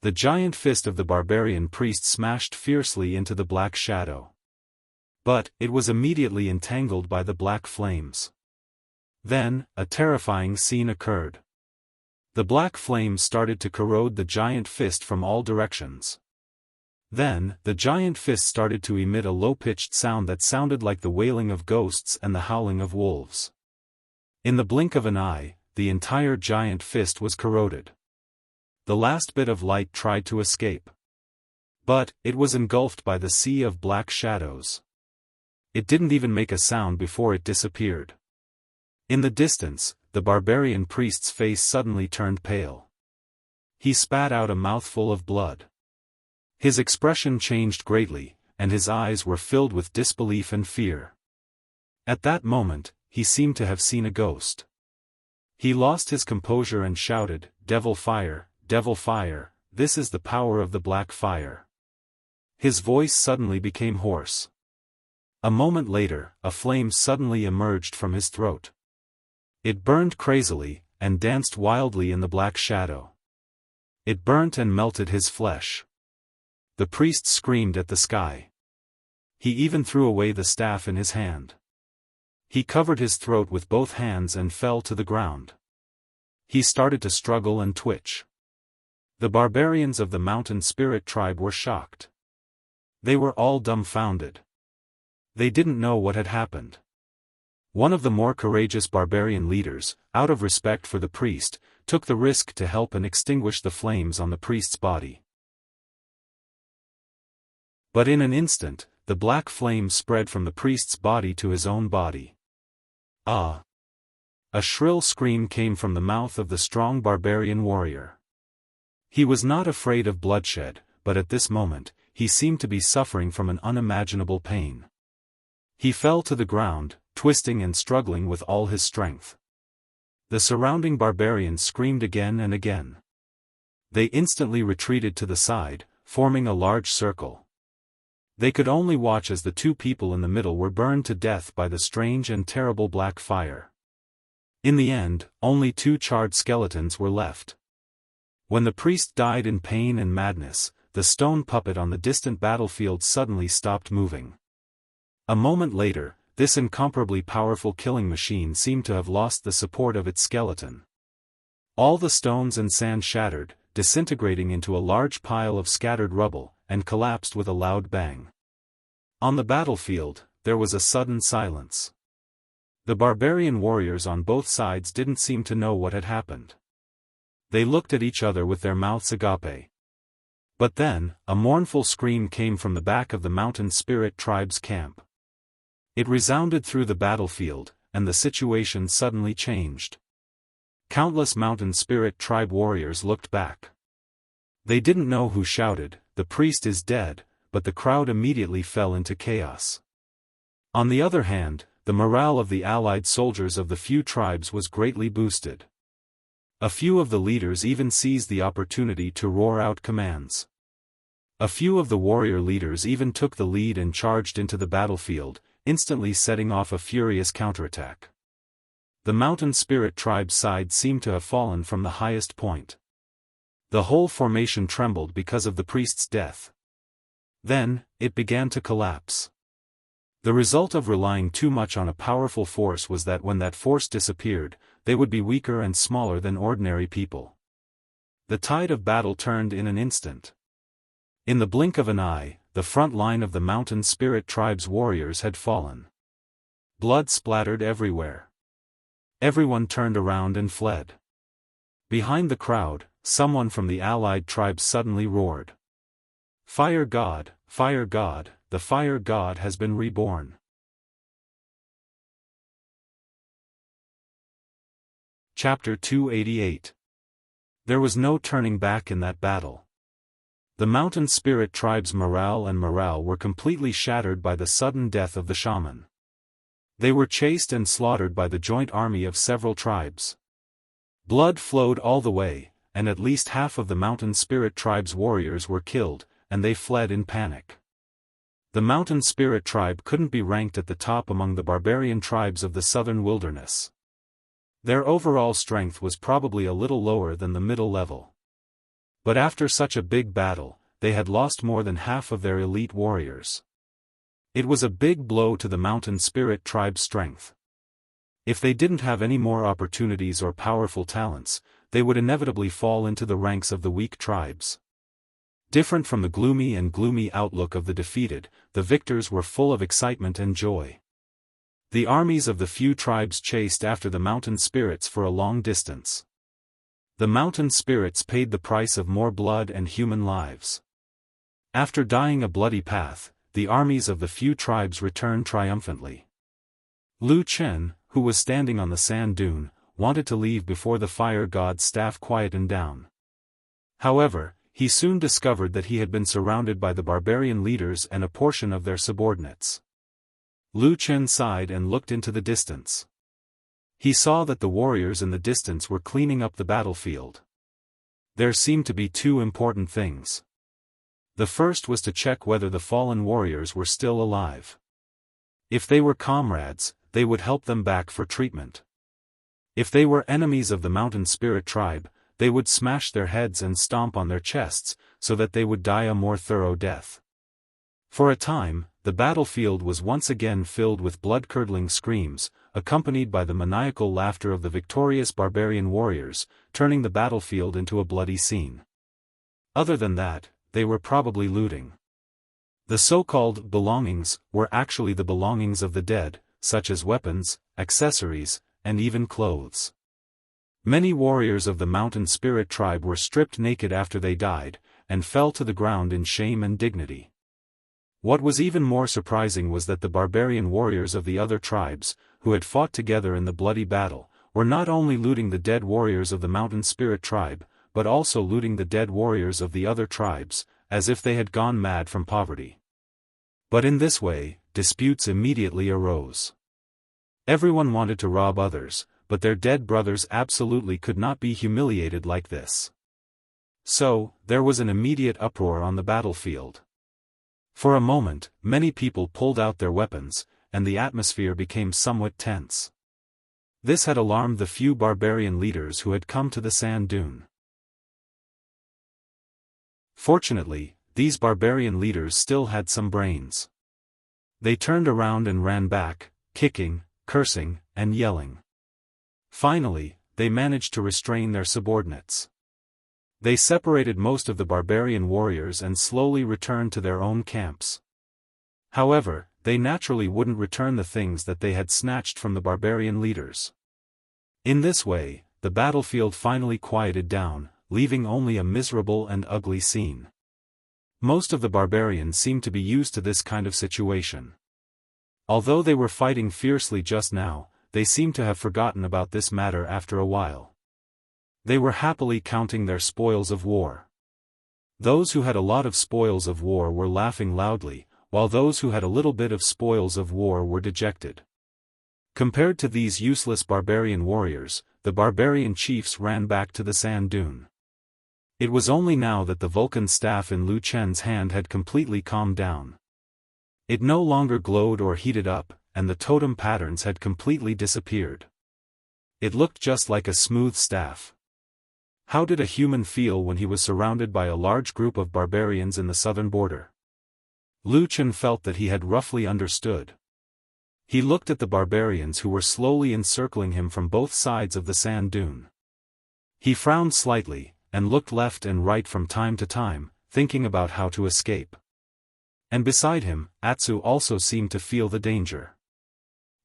The giant fist of the barbarian priest smashed fiercely into the black shadow. But, it was immediately entangled by the black flames. Then, a terrifying scene occurred. The black flames started to corrode the giant fist from all directions. Then, the giant fist started to emit a low-pitched sound that sounded like the wailing of ghosts and the howling of wolves. In the blink of an eye, the entire giant fist was corroded. The last bit of light tried to escape. But, it was engulfed by the sea of black shadows. It didn't even make a sound before it disappeared. In the distance, the barbarian priest's face suddenly turned pale. He spat out a mouthful of blood. His expression changed greatly, and his eyes were filled with disbelief and fear. At that moment, he seemed to have seen a ghost. He lost his composure and shouted, devil fire, this is the power of the black fire." His voice suddenly became hoarse. A moment later, a flame suddenly emerged from his throat. It burned crazily, and danced wildly in the black shadow. It burnt and melted his flesh. The priest screamed at the sky. He even threw away the staff in his hand. He covered his throat with both hands and fell to the ground. He started to struggle and twitch. The barbarians of the mountain spirit tribe were shocked. They were all dumbfounded. They didn't know what had happened. One of the more courageous barbarian leaders, out of respect for the priest, took the risk to help and extinguish the flames on the priest's body. But in an instant, the black flame spread from the priest's body to his own body. Ah! A shrill scream came from the mouth of the strong barbarian warrior. He was not afraid of bloodshed, but at this moment, he seemed to be suffering from an unimaginable pain. He fell to the ground, twisting and struggling with all his strength. The surrounding barbarians screamed again and again. They instantly retreated to the side, forming a large circle. They could only watch as the two people in the middle were burned to death by the strange and terrible black fire. In the end, only 2 charred skeletons were left. When the priest died in pain and madness, the stone puppet on the distant battlefield suddenly stopped moving. A moment later, this incomparably powerful killing machine seemed to have lost the support of its skeleton. All the stones and sand shattered, disintegrating into a large pile of scattered rubble, and collapsed with a loud bang. On the battlefield, there was a sudden silence. The barbarian warriors on both sides didn't seem to know what had happened. They looked at each other with their mouths agape. But then, a mournful scream came from the back of the mountain spirit tribe's camp. It resounded through the battlefield, and the situation suddenly changed. Countless mountain spirit tribe warriors looked back. They didn't know who shouted, "The priest is dead," but the crowd immediately fell into chaos. On the other hand, the morale of the allied soldiers of the few tribes was greatly boosted. A few of the leaders even seized the opportunity to roar out commands. A few of the warrior leaders even took the lead and charged into the battlefield, instantly setting off a furious counterattack. The mountain spirit tribe's side seemed to have fallen from the highest point. The whole formation trembled because of the priest's death. Then, it began to collapse. The result of relying too much on a powerful force was that when that force disappeared, they would be weaker and smaller than ordinary people. The tide of battle turned in an instant. In the blink of an eye, the front line of the Mountain Spirit Tribe's warriors had fallen. Blood splattered everywhere. Everyone turned around and fled. Behind the crowd, someone from the allied tribes suddenly roared. Fire God, the Fire God has been reborn. Chapter 288. There was no turning back in that battle. The Mountain Spirit Tribe's morale were completely shattered by the sudden death of the shaman. They were chased and slaughtered by the joint army of several tribes. Blood flowed all the way, and at least half of the Mountain Spirit Tribe's warriors were killed, and they fled in panic. The Mountain Spirit Tribe couldn't be ranked at the top among the barbarian tribes of the southern wilderness. Their overall strength was probably a little lower than the middle level. But after such a big battle, they had lost more than half of their elite warriors. It was a big blow to the Mountain Spirit Tribe's strength. If they didn't have any more opportunities or powerful talents, they would inevitably fall into the ranks of the weak tribes. Different from the gloomy outlook of the defeated, the victors were full of excitement and joy. The armies of the few tribes chased after the mountain spirits for a long distance. The mountain spirits paid the price of more blood and human lives. After dying a bloody path, the armies of the few tribes returned triumphantly. Lu Chen, who was standing on the sand dune, wanted to leave before the fire god's staff quietened down. However, he soon discovered that he had been surrounded by the barbarian leaders and a portion of their subordinates. Lu Chen sighed and looked into the distance. He saw that the warriors in the distance were cleaning up the battlefield. There seemed to be two important things. The first was to check whether the fallen warriors were still alive. If they were comrades, they would help them back for treatment. If they were enemies of the Mountain Spirit Tribe, they would smash their heads and stomp on their chests, so that they would die a more thorough death. For a time, the battlefield was once again filled with blood-curdling screams, accompanied by the maniacal laughter of the victorious barbarian warriors, turning the battlefield into a bloody scene. Other than that, they were probably looting. The so-called belongings were actually the belongings of the dead, such as weapons, accessories, and even clothes. Many warriors of the Mountain Spirit Tribe were stripped naked after they died, and fell to the ground in shame and dignity. What was even more surprising was that the barbarian warriors of the other tribes, who had fought together in the bloody battle, were not only looting the dead warriors of the Mountain Spirit Tribe, but also looting the dead warriors of the other tribes, as if they had gone mad from poverty. But in this way, disputes immediately arose. Everyone wanted to rob others, but their dead brothers absolutely could not be humiliated like this. So, there was an immediate uproar on the battlefield. For a moment, many people pulled out their weapons, and the atmosphere became somewhat tense. This had alarmed the few barbarian leaders who had come to the sand dune. Fortunately, these barbarian leaders still had some brains. They turned around and ran back, kicking, cursing, and yelling. Finally, they managed to restrain their subordinates. They separated most of the barbarian warriors and slowly returned to their own camps. However, they naturally wouldn't return the things that they had snatched from the barbarian leaders. In this way, the battlefield finally quieted down, leaving only a miserable and ugly scene. Most of the barbarians seemed to be used to this kind of situation. Although they were fighting fiercely just now, they seemed to have forgotten about this matter after a while. They were happily counting their spoils of war. Those who had a lot of spoils of war were laughing loudly, while those who had a little bit of spoils of war were dejected. Compared to these useless barbarian warriors, the barbarian chiefs ran back to the sand dune. It was only now that the Vulcan staff in Lu Chen's hand had completely calmed down. It no longer glowed or heated up, and the totem patterns had completely disappeared. It looked just like a smooth staff. How did a human feel when he was surrounded by a large group of barbarians in the southern border? Lu Chen felt that he had roughly understood. He looked at the barbarians who were slowly encircling him from both sides of the sand dune. He frowned slightly, and looked left and right from time to time, thinking about how to escape. And beside him, Atsu also seemed to feel the danger.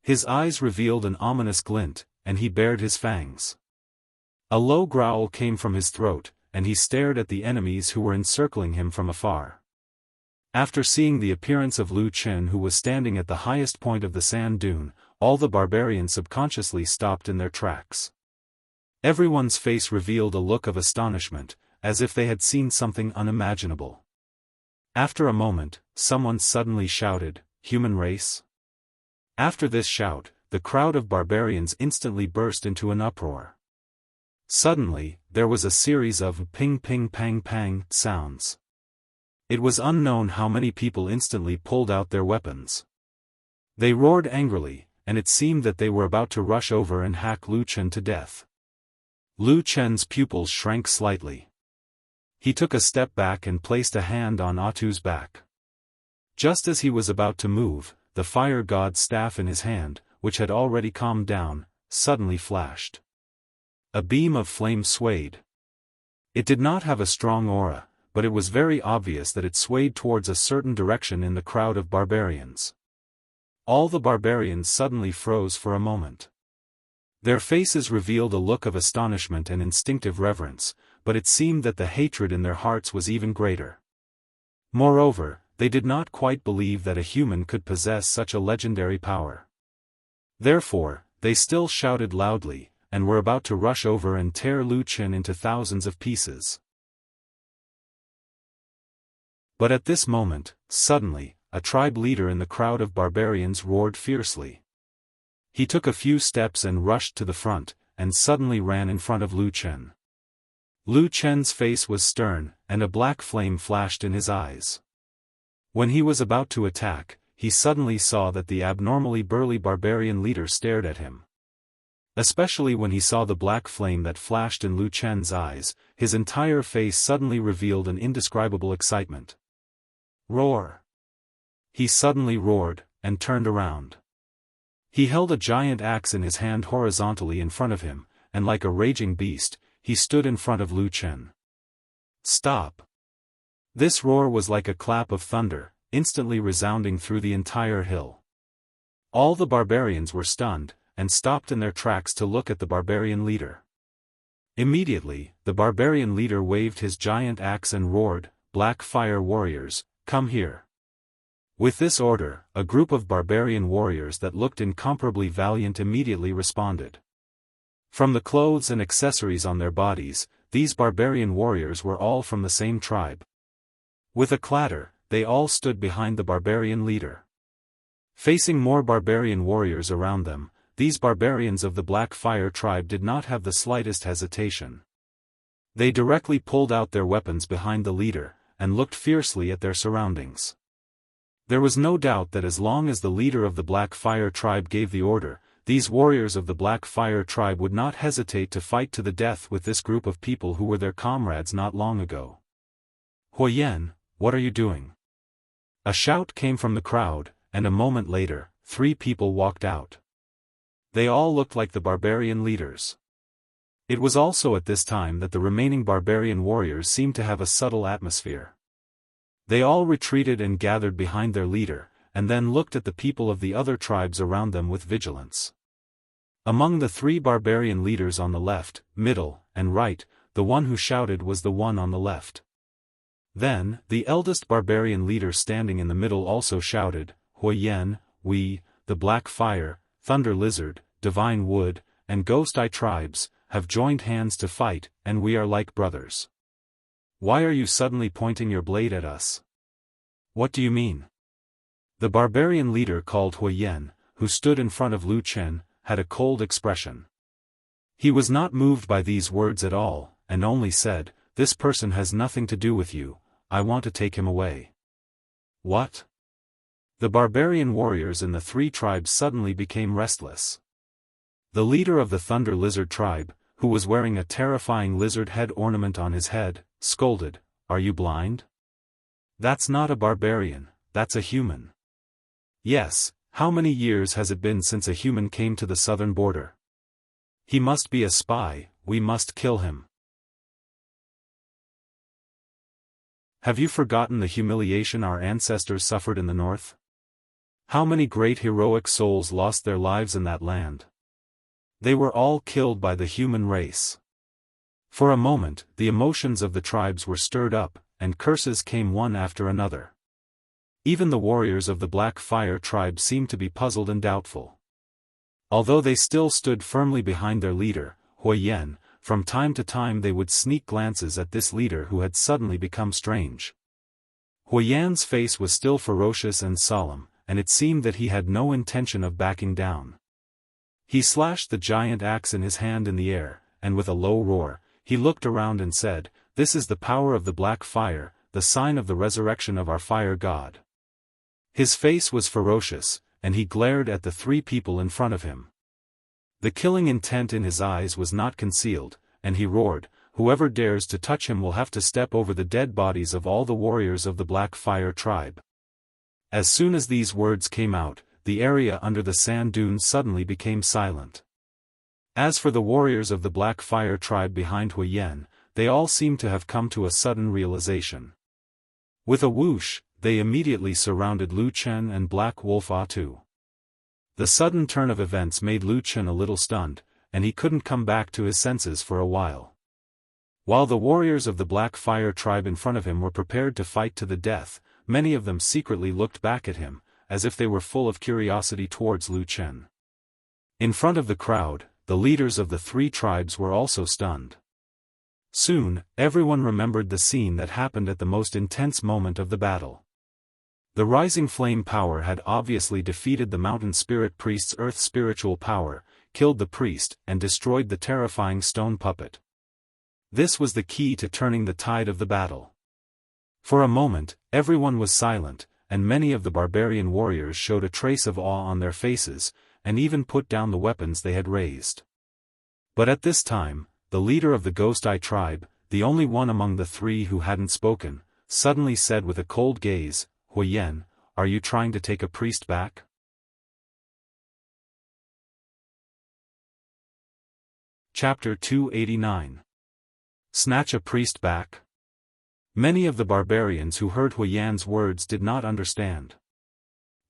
His eyes revealed an ominous glint, and he bared his fangs. A low growl came from his throat, and he stared at the enemies who were encircling him from afar. After seeing the appearance of Lu Chen, who was standing at the highest point of the sand dune, all the barbarians subconsciously stopped in their tracks. Everyone's face revealed a look of astonishment, as if they had seen something unimaginable. After a moment, someone suddenly shouted, "Human race?" After this shout, the crowd of barbarians instantly burst into an uproar. Suddenly, there was a series of ping ping pang pang sounds. It was unknown how many people instantly pulled out their weapons. They roared angrily, and it seemed that they were about to rush over and hack Lu Chen to death. Lu Chen's pupils shrank slightly. He took a step back and placed a hand on Atu's back. Just as he was about to move, the fire god's staff in his hand, which had already calmed down, suddenly flashed. A beam of flame swayed. It did not have a strong aura, but it was very obvious that it swayed towards a certain direction in the crowd of barbarians. All the barbarians suddenly froze for a moment. Their faces revealed a look of astonishment and instinctive reverence, but it seemed that the hatred in their hearts was even greater. Moreover, they did not quite believe that a human could possess such a legendary power. Therefore, they still shouted loudly, and were about to rush over and tear Lu Chen into thousands of pieces. But at this moment, suddenly, a tribe leader in the crowd of barbarians roared fiercely. He took a few steps and rushed to the front, and suddenly ran in front of Lu Chen. Lu Chen's face was stern, and a black flame flashed in his eyes. When he was about to attack, he suddenly saw that the abnormally burly barbarian leader stared at him. Especially when he saw the black flame that flashed in Lu Chen's eyes, his entire face suddenly revealed an indescribable excitement. Roar! He suddenly roared, and turned around. He held a giant axe in his hand horizontally in front of him, and like a raging beast, he stood in front of Lu Chen. Stop! This roar was like a clap of thunder, instantly resounding through the entire hill. All the barbarians were stunned, and stopped in their tracks to look at the barbarian leader. Immediately, the barbarian leader waved his giant axe and roared, "Black Fire Warriors, come here." With this order, a group of barbarian warriors that looked incomparably valiant immediately responded. From the clothes and accessories on their bodies, these barbarian warriors were all from the same tribe. With a clatter, they all stood behind the barbarian leader. Facing more barbarian warriors around them, these barbarians of the Black Fire tribe did not have the slightest hesitation. They directly pulled out their weapons behind the leader, and looked fiercely at their surroundings. There was no doubt that as long as the leader of the Black Fire tribe gave the order, these warriors of the Black Fire tribe would not hesitate to fight to the death with this group of people who were their comrades not long ago. "Huoyan, what are you doing?" A shout came from the crowd, and a moment later, 3 people walked out. They all looked like the barbarian leaders. It was also at this time that the remaining barbarian warriors seemed to have a subtle atmosphere. They all retreated and gathered behind their leader, and then looked at the people of the other tribes around them with vigilance. Among the 3 barbarian leaders on the left, middle, and right, the one who shouted was the one on the left. Then, the eldest barbarian leader standing in the middle also shouted, "Huoyan, we, the Black Fire, Thunder Lizard, Divine Wood, and Ghost Eye tribes, have joined hands to fight, and we are like brothers. Why are you suddenly pointing your blade at us? What do you mean?" The barbarian leader called Huoyan, who stood in front of Lu Chen, had a cold expression. He was not moved by these words at all, and only said, "This person has nothing to do with you, I want to take him away." What? The barbarian warriors in the 3 tribes suddenly became restless. The leader of the Thunder Lizard tribe, who was wearing a terrifying lizard head ornament on his head, scolded, "Are you blind? That's not a barbarian, that's a human." Yes, how many years has it been since a human came to the southern border? He must be a spy, we must kill him. Have you forgotten the humiliation our ancestors suffered in the north? How many great heroic souls lost their lives in that land? They were all killed by the human race. For a moment, the emotions of the tribes were stirred up, and curses came one after another. Even the warriors of the Black Fire tribe seemed to be puzzled and doubtful. Although they still stood firmly behind their leader, Hui Yan, from time to time they would sneak glances at this leader who had suddenly become strange. Hui Yan's face was still ferocious and solemn, and it seemed that he had no intention of backing down. He slashed the giant axe in his hand in the air, and with a low roar, he looked around and said, "This is the power of the Black Fire, the sign of the resurrection of our fire god." His face was ferocious, and he glared at the three people in front of him. The killing intent in his eyes was not concealed, and he roared, "Whoever dares to touch him will have to step over the dead bodies of all the warriors of the Black Fire tribe." As soon as these words came out, the area under the sand dunes suddenly became silent. As for the warriors of the Black Fire tribe behind Hui Yan, they all seemed to have come to a sudden realization. With a whoosh, they immediately surrounded Lu Chen and Black Wolf Atu. The sudden turn of events made Lu Chen a little stunned, and he couldn't come back to his senses for a while. While the warriors of the Black Fire tribe in front of him were prepared to fight to the death, many of them secretly looked back at him, as if they were full of curiosity towards Lu Chen. In front of the crowd, the leaders of the three tribes were also stunned. Soon, everyone remembered the scene that happened at the most intense moment of the battle. The rising flame power had obviously defeated the mountain spirit priest's earth spiritual power, killed the priest, and destroyed the terrifying stone puppet. This was the key to turning the tide of the battle. For a moment, everyone was silent, and many of the barbarian warriors showed a trace of awe on their faces, and even put down the weapons they had raised. But at this time, the leader of the Ghost Eye tribe, the only one among the three who hadn't spoken, suddenly said with a cold gaze, "Hui Yan, are you trying to take a priest back?" Chapter 289. Snatch a priest back? Many of the barbarians who heard Hui Yan's words did not understand.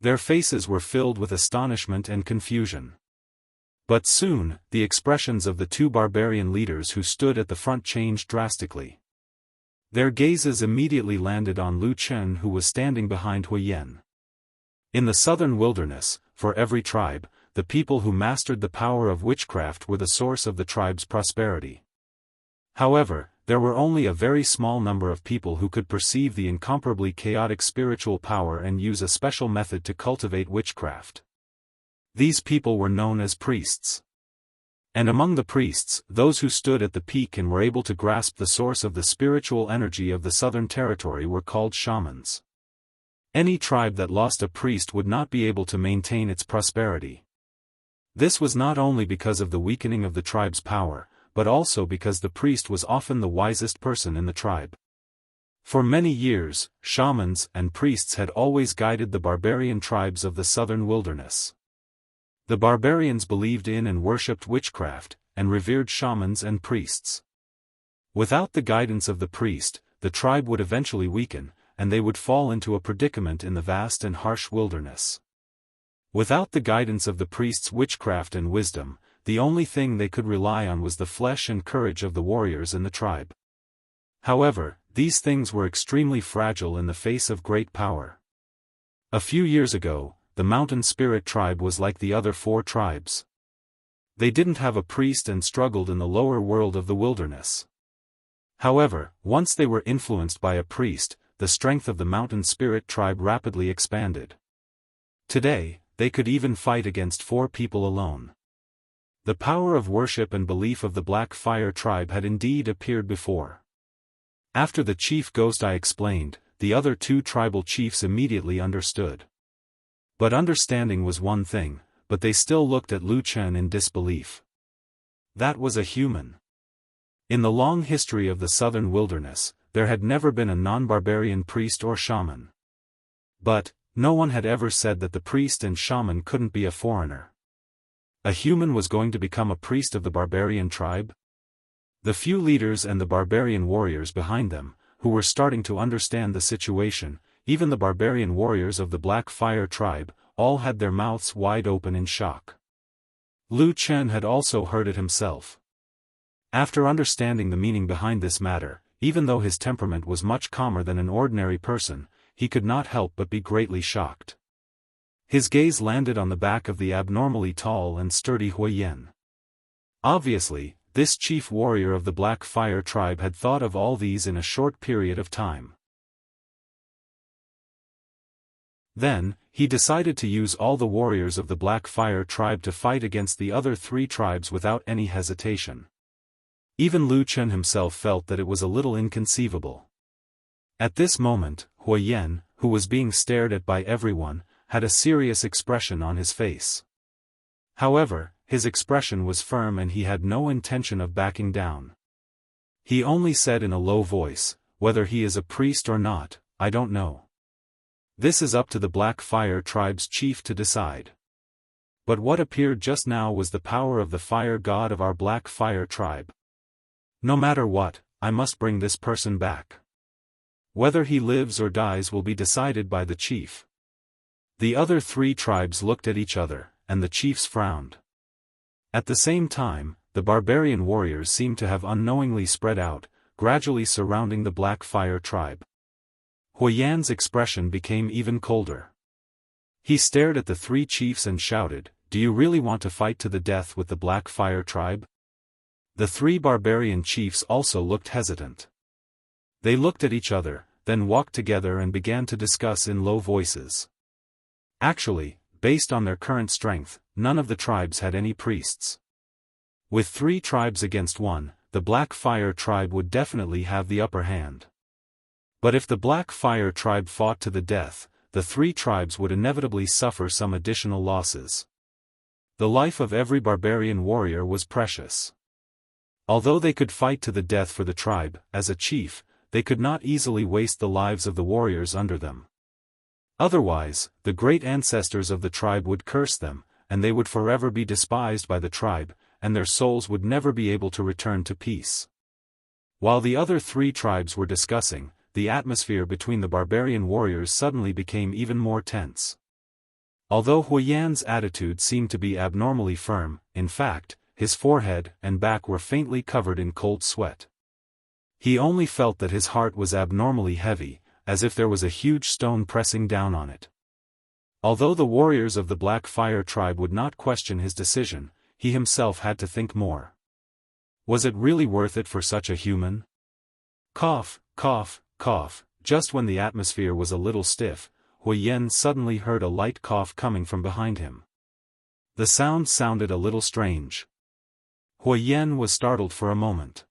Their faces were filled with astonishment and confusion. But soon, the expressions of the two barbarian leaders who stood at the front changed drastically. Their gazes immediately landed on Lu Chen, who was standing behind Hui Yan. In the southern wilderness, for every tribe, the people who mastered the power of witchcraft were the source of the tribe's prosperity. However, there were only a very small number of people who could perceive the incomparably chaotic spiritual power and use a special method to cultivate witchcraft. These people were known as priests. And among the priests, those who stood at the peak and were able to grasp the source of the spiritual energy of the southern territory were called shamans. Any tribe that lost a priest would not be able to maintain its prosperity. This was not only because of the weakening of the tribe's power, but also because the priest was often the wisest person in the tribe. For many years, shamans and priests had always guided the barbarian tribes of the southern wilderness. The barbarians believed in and worshipped witchcraft, and revered shamans and priests. Without the guidance of the priest, the tribe would eventually weaken, and they would fall into a predicament in the vast and harsh wilderness. Without the guidance of the priest's witchcraft and wisdom, the only thing they could rely on was the flesh and courage of the warriors in the tribe. However, these things were extremely fragile in the face of great power. A few years ago, the mountain spirit tribe was like the other four tribes. They didn't have a priest and struggled in the lower world of the wilderness. However, once they were influenced by a priest, the strength of the mountain spirit tribe rapidly expanded. Today, they could even fight against 4 people alone. The power of worship and belief of the Black Fire tribe had indeed appeared before. After the chief Ghost Eye explained, the other 2 tribal chiefs immediately understood. But understanding was one thing, but they still looked at Lu Chen in disbelief. That was a human. In the long history of the southern wilderness, there had never been a non-barbarian priest or shaman. But, no one had ever said that the priest and shaman couldn't be a foreigner. A human was going to become a priest of the barbarian tribe? The few leaders and the barbarian warriors behind them, who were starting to understand the situation, even the barbarian warriors of the Black Fire tribe, all had their mouths wide open in shock. Lu Chen had also heard it himself. After understanding the meaning behind this matter, even though his temperament was much calmer than an ordinary person, he could not help but be greatly shocked. His gaze landed on the back of the abnormally tall and sturdy Huiyan. Obviously, this chief warrior of the Black Fire tribe had thought of all these in a short period of time. Then, he decided to use all the warriors of the Black Fire tribe to fight against the other 3 tribes without any hesitation. Even Lu Chen himself felt that it was a little inconceivable. At this moment, Huiyan, who was being stared at by everyone, had a serious expression on his face. However, his expression was firm and he had no intention of backing down. He only said in a low voice, "Whether he is a priest or not, I don't know. This is up to the Black Fire tribe's chief to decide." But what appeared just now was the power of the fire god of our Black Fire tribe. No matter what, I must bring this person back. Whether he lives or dies will be decided by the chief. The other 3 tribes looked at each other, and the chiefs frowned. At the same time, the barbarian warriors seemed to have unknowingly spread out, gradually surrounding the Black Fire tribe. Huiyan's expression became even colder. He stared at the 3 chiefs and shouted, "Do you really want to fight to the death with the Black Fire tribe?" The 3 barbarian chiefs also looked hesitant. They looked at each other, then walked together and began to discuss in low voices. Actually, based on their current strength, none of the tribes had any priests. With 3 tribes against 1, the Black Fire tribe would definitely have the upper hand. But if the Black Fire tribe fought to the death, the 3 tribes would inevitably suffer some additional losses. The life of every barbarian warrior was precious. Although they could fight to the death for the tribe, as a chief, they could not easily waste the lives of the warriors under them. Otherwise, the great ancestors of the tribe would curse them, and they would forever be despised by the tribe, and their souls would never be able to return to peace. While the other 3 tribes were discussing, the atmosphere between the barbarian warriors suddenly became even more tense. Although Huiyan's attitude seemed to be abnormally firm, in fact, his forehead and back were faintly covered in cold sweat. He only felt that his heart was abnormally heavy, as if there was a huge stone pressing down on it. Although the warriors of the Black Fire tribe would not question his decision, he himself had to think more. Was it really worth it for such a human? Cough, cough, cough. Just when the atmosphere was a little stiff, Huiyan suddenly heard a light cough coming from behind him. The sound sounded a little strange. Huiyan was startled for a moment.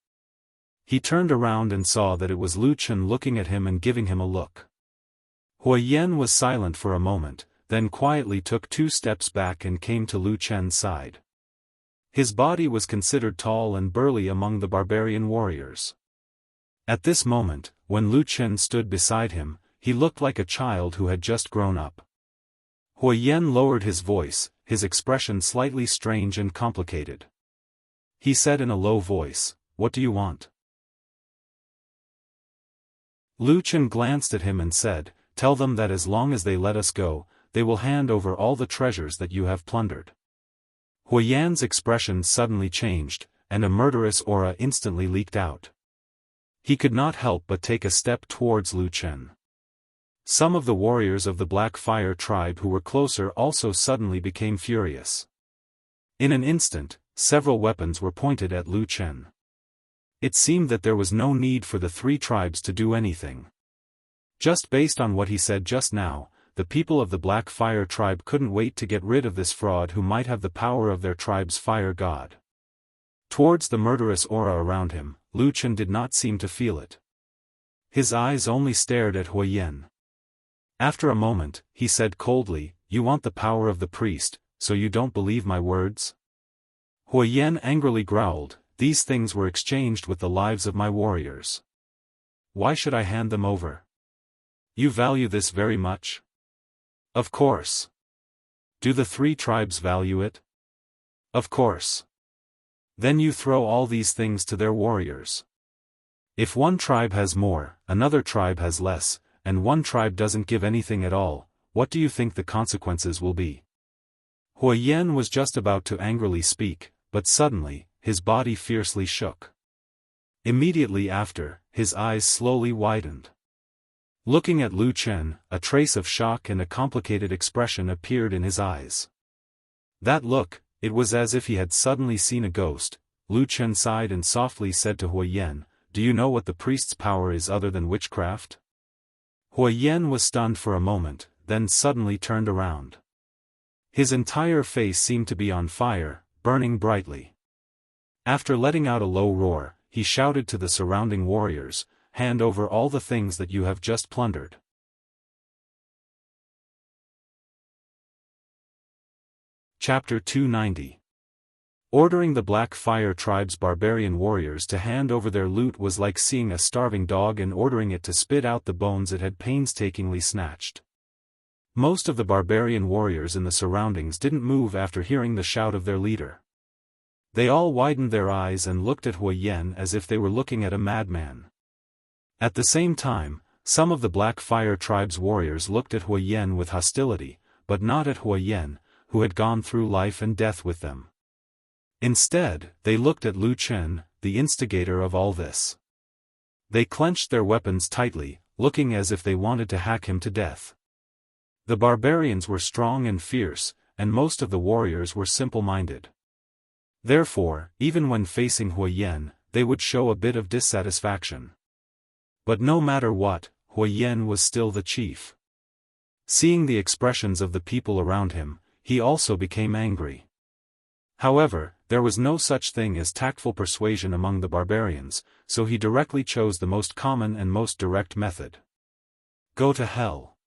He turned around and saw that it was Lu Chen looking at him and giving him a look. Huiyan was silent for a moment, then quietly took 2 steps back and came to Lu Chen's side. His body was considered tall and burly among the barbarian warriors. At this moment, when Lu Chen stood beside him, he looked like a child who had just grown up. Huiyan lowered his voice, his expression slightly strange and complicated. He said in a low voice, "What do you want?" Lu Chen glanced at him and said, "Tell them that as long as they let us go, they will hand over all the treasures that you have plundered." Huiyan's expression suddenly changed, and a murderous aura instantly leaked out. He could not help but take a step towards Lu Chen. Some of the warriors of the Black Fire tribe who were closer also suddenly became furious. In an instant, several weapons were pointed at Lu Chen. It seemed that there was no need for the 3 tribes to do anything. Just based on what he said just now, the people of the Black Fire tribe couldn't wait to get rid of this fraud who might have the power of their tribe's fire god. Towards the murderous aura around him, Lu Chen did not seem to feel it. His eyes only stared at Huiyan. After a moment, he said coldly, "You want the power of the priest, so you don't believe my words?" Huiyan angrily growled, these things were exchanged with the lives of my warriors. Why should I hand them over? You value this very much? Of course. Do the 3 tribes value it? Of course. Then you throw all these things to their warriors. If one tribe has more, another tribe has less, and one tribe doesn't give anything at all, what do you think the consequences will be? Huo Yan was just about to angrily speak, but suddenly, his body fiercely shook. Immediately after, his eyes slowly widened. Looking at Lu Chen, a trace of shock and a complicated expression appeared in his eyes. That look, it was as if he had suddenly seen a ghost. Lu Chen sighed and softly said to Huo Yan, "Do you know what the priest's power is other than witchcraft?" Huo Yan was stunned for a moment, then suddenly turned around. His entire face seemed to be on fire, burning brightly. After letting out a low roar, he shouted to the surrounding warriors, "Hand over all the things that you have just plundered." Chapter 290. Ordering the Black Fire Tribe's barbarian warriors to hand over their loot was like seeing a starving dog and ordering it to spit out the bones it had painstakingly snatched. Most of the barbarian warriors in the surroundings didn't move after hearing the shout of their leader. They all widened their eyes and looked at Huo Yan as if they were looking at a madman. At the same time, some of the Black Fire Tribe's warriors looked at Huo Yan with hostility, but not at Huo Yan, who had gone through life and death with them. Instead, they looked at Lu Chen, the instigator of all this. They clenched their weapons tightly, looking as if they wanted to hack him to death. The barbarians were strong and fierce, and most of the warriors were simple-minded. Therefore, even when facing Huo Yan, they would show a bit of dissatisfaction. But no matter what, Huo Yan was still the chief. Seeing the expressions of the people around him, he also became angry. However, there was no such thing as tactful persuasion among the barbarians, so he directly chose the most common and most direct method. Go to hell.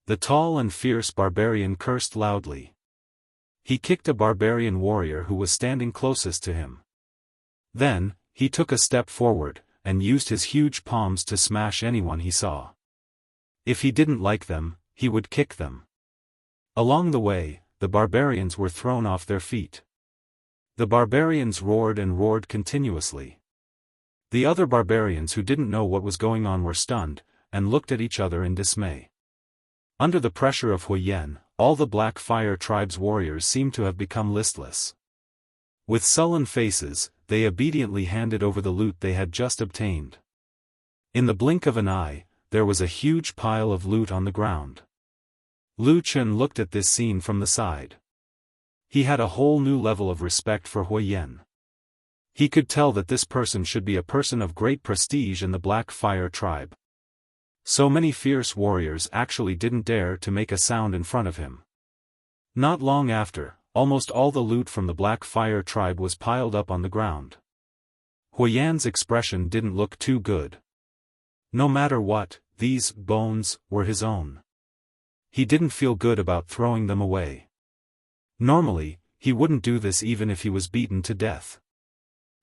The tall and fierce barbarian cursed loudly. He kicked a barbarian warrior who was standing closest to him. Then, he took a step forward, and used his huge palms to smash anyone he saw. If he didn't like them, he would kick them. Along the way, the barbarians were thrown off their feet. The barbarians roared and roared continuously. The other barbarians who didn't know what was going on were stunned, and looked at each other in dismay. Under the pressure of Huo Yan, all the Black Fire Tribe's warriors seemed to have become listless. With sullen faces, they obediently handed over the loot they had just obtained. In the blink of an eye, there was a huge pile of loot on the ground. Lu Chen looked at this scene from the side. He had a whole new level of respect for Huo Yan. He could tell that this person should be a person of great prestige in the Black Fire Tribe. So many fierce warriors actually didn't dare to make a sound in front of him. Not long after, almost all the loot from the Black Fire Tribe was piled up on the ground. Huo Yan's expression didn't look too good. No matter what, these bones were his own. He didn't feel good about throwing them away. Normally, he wouldn't do this even if he was beaten to death.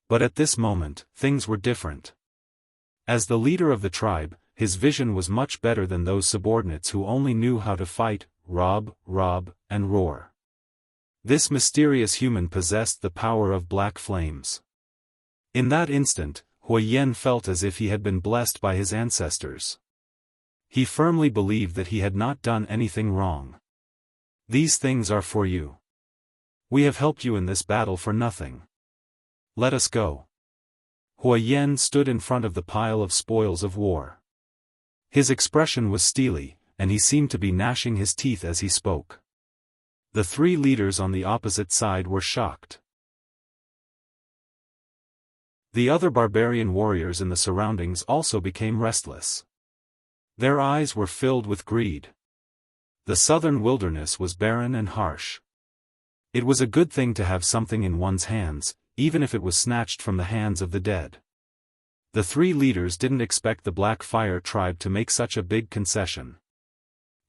But at this moment, things were different. As the leader of the tribe, his vision was much better than those subordinates who only knew how to fight, rob, and roar. This mysterious human possessed the power of black flames. In that instant, Huo Yan felt as if he had been blessed by his ancestors. He firmly believed that he had not done anything wrong. These things are for you. We have helped you in this battle for nothing. Let us go. Huo Yan stood in front of the pile of spoils of war. His expression was steely, and he seemed to be gnashing his teeth as he spoke. The 3 leaders on the opposite side were shocked. The other barbarian warriors in the surroundings also became restless. Their eyes were filled with greed. The southern wilderness was barren and harsh. It was a good thing to have something in one's hands, even if it was snatched from the hands of the dead. The 3 leaders didn't expect the Black Fire Tribe to make such a big concession.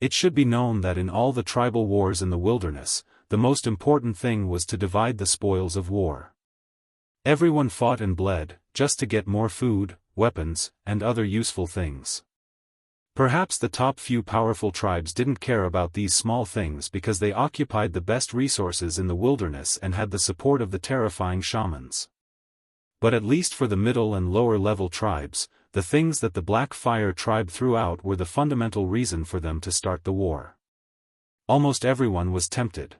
It should be known that in all the tribal wars in the wilderness, the most important thing was to divide the spoils of war. Everyone fought and bled, just to get more food, weapons, and other useful things. Perhaps the top few powerful tribes didn't care about these small things because they occupied the best resources in the wilderness and had the support of the terrifying shamans. But at least for the middle and lower level tribes, the things that the Black Fire tribe threw out were the fundamental reason for them to start the war. Almost everyone was tempted.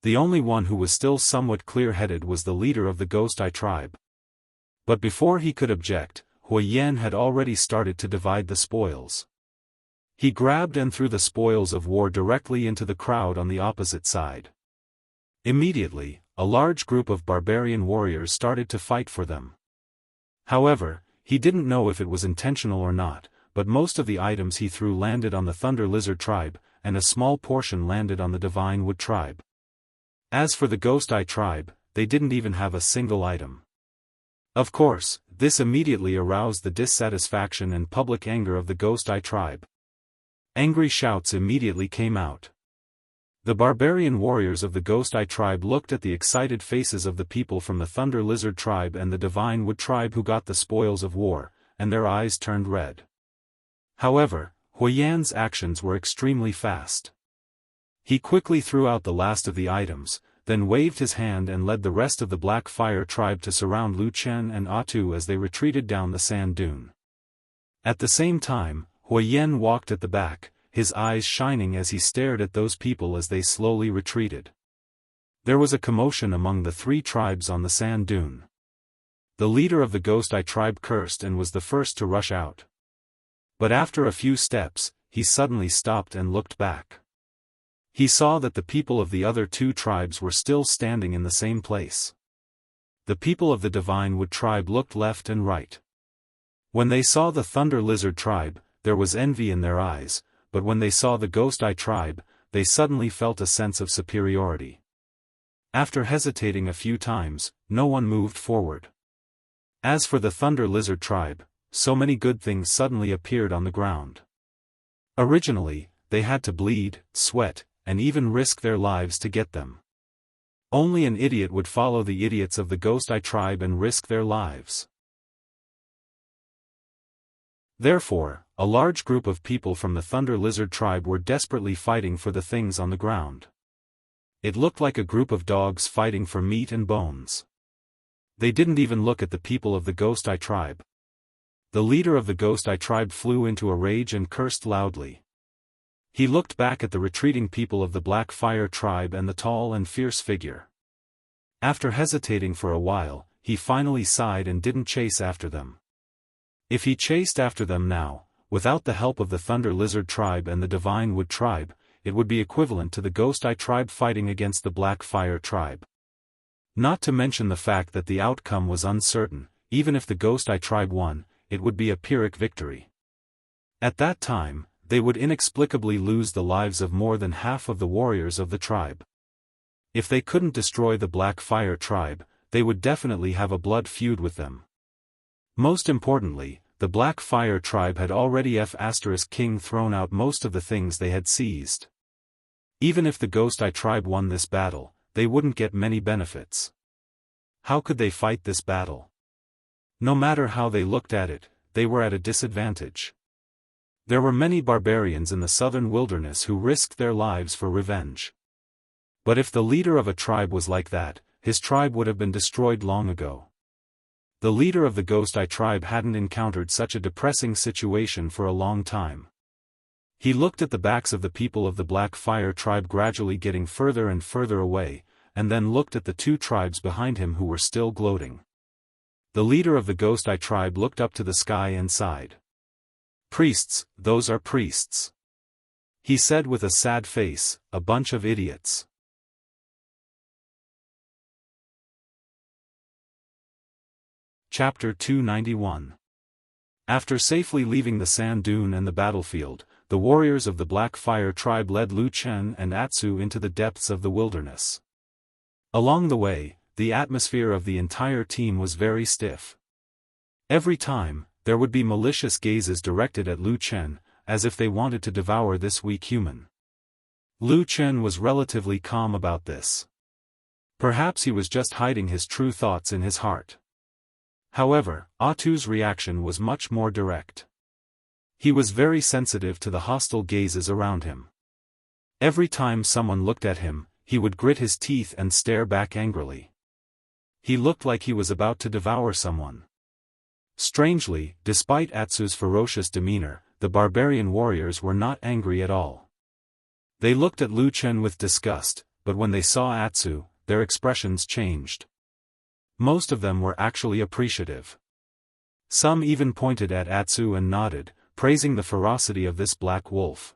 The only one who was still somewhat clear-headed was the leader of the Ghost Eye tribe. But before he could object, Huiyan had already started to divide the spoils. He grabbed and threw the spoils of war directly into the crowd on the opposite side. Immediately, a large group of barbarian warriors started to fight for them. However, he didn't know if it was intentional or not, but most of the items he threw landed on the Thunder Lizard tribe, and a small portion landed on the Divine Wood tribe. As for the Ghost Eye tribe, they didn't even have a single item. Of course, this immediately aroused the dissatisfaction and public anger of the Ghost Eye tribe. Angry shouts immediately came out. The barbarian warriors of the Ghost Eye tribe looked at the excited faces of the people from the Thunder Lizard tribe and the Divine Wood tribe who got the spoils of war, and their eyes turned red. However, Huiyan's actions were extremely fast. He quickly threw out the last of the items, then waved his hand and led the rest of the Black Fire tribe to surround Lu Chen and Atu as they retreated down the sand dune. At the same time, Huiyan walked at the back, his eyes shining as he stared at those people as they slowly retreated. There was a commotion among the three tribes on the sand dune. The leader of the Ghost Eye tribe cursed and was the first to rush out. But after a few steps, he suddenly stopped and looked back. He saw that the people of the other two tribes were still standing in the same place. The people of the Divine Wood tribe looked left and right. When they saw the Thunder Lizard tribe, there was envy in their eyes, but when they saw the Ghost Eye tribe, they suddenly felt a sense of superiority. After hesitating a few times, no one moved forward. As for the Thunder Lizard tribe, so many good things suddenly appeared on the ground. Originally, they had to bleed, sweat, and even risk their lives to get them. Only an idiot would follow the idiots of the Ghost Eye tribe and risk their lives. Therefore, a large group of people from the Thunder Lizard tribe were desperately fighting for the things on the ground. It looked like a group of dogs fighting for meat and bones. They didn't even look at the people of the Ghost Eye tribe. The leader of the Ghost Eye tribe flew into a rage and cursed loudly. He looked back at the retreating people of the Black Fire tribe and the tall and fierce figure. After hesitating for a while, he finally sighed and didn't chase after them. If he chased after them now, without the help of the Thunder Lizard tribe and the Divine Wood tribe, it would be equivalent to the Ghost Eye tribe fighting against the Black Fire tribe. Not to mention the fact that the outcome was uncertain. Even if the Ghost Eye tribe won, it would be a Pyrrhic victory. At that time, they would inexplicably lose the lives of more than half of the warriors of the tribe. If they couldn't destroy the Black Fire tribe, they would definitely have a blood feud with them. Most importantly, the Black Fire tribe had already F*King thrown out most of the things they had seized. Even if the Ghost Eye tribe won this battle, they wouldn't get many benefits. How could they fight this battle? No matter how they looked at it, they were at a disadvantage. There were many barbarians in the southern wilderness who risked their lives for revenge. But if the leader of a tribe was like that, his tribe would have been destroyed long ago. The leader of the Ghost Eye tribe hadn't encountered such a depressing situation for a long time. He looked at the backs of the people of the Black Fire tribe gradually getting further and further away, and then looked at the two tribes behind him who were still gloating. The leader of the Ghost Eye tribe looked up to the sky and sighed. "Priests, those are priests," he said with a sad face, "a bunch of idiots." Chapter 291. After safely leaving the sand dune and the battlefield, the warriors of the Black Fire tribe led Lu Chen and Atsu into the depths of the wilderness. Along the way, the atmosphere of the entire team was very stiff. Every time, there would be malicious gazes directed at Lu Chen, as if they wanted to devour this weak human. Lu Chen was relatively calm about this. Perhaps he was just hiding his true thoughts in his heart. However, Atu's reaction was much more direct. He was very sensitive to the hostile gazes around him. Every time someone looked at him, he would grit his teeth and stare back angrily. He looked like he was about to devour someone. Strangely, despite Atsu's ferocious demeanor, the barbarian warriors were not angry at all. They looked at Lu Chen with disgust, but when they saw Atsu, their expressions changed. Most of them were actually appreciative. Some even pointed at Atsu and nodded, praising the ferocity of this black wolf.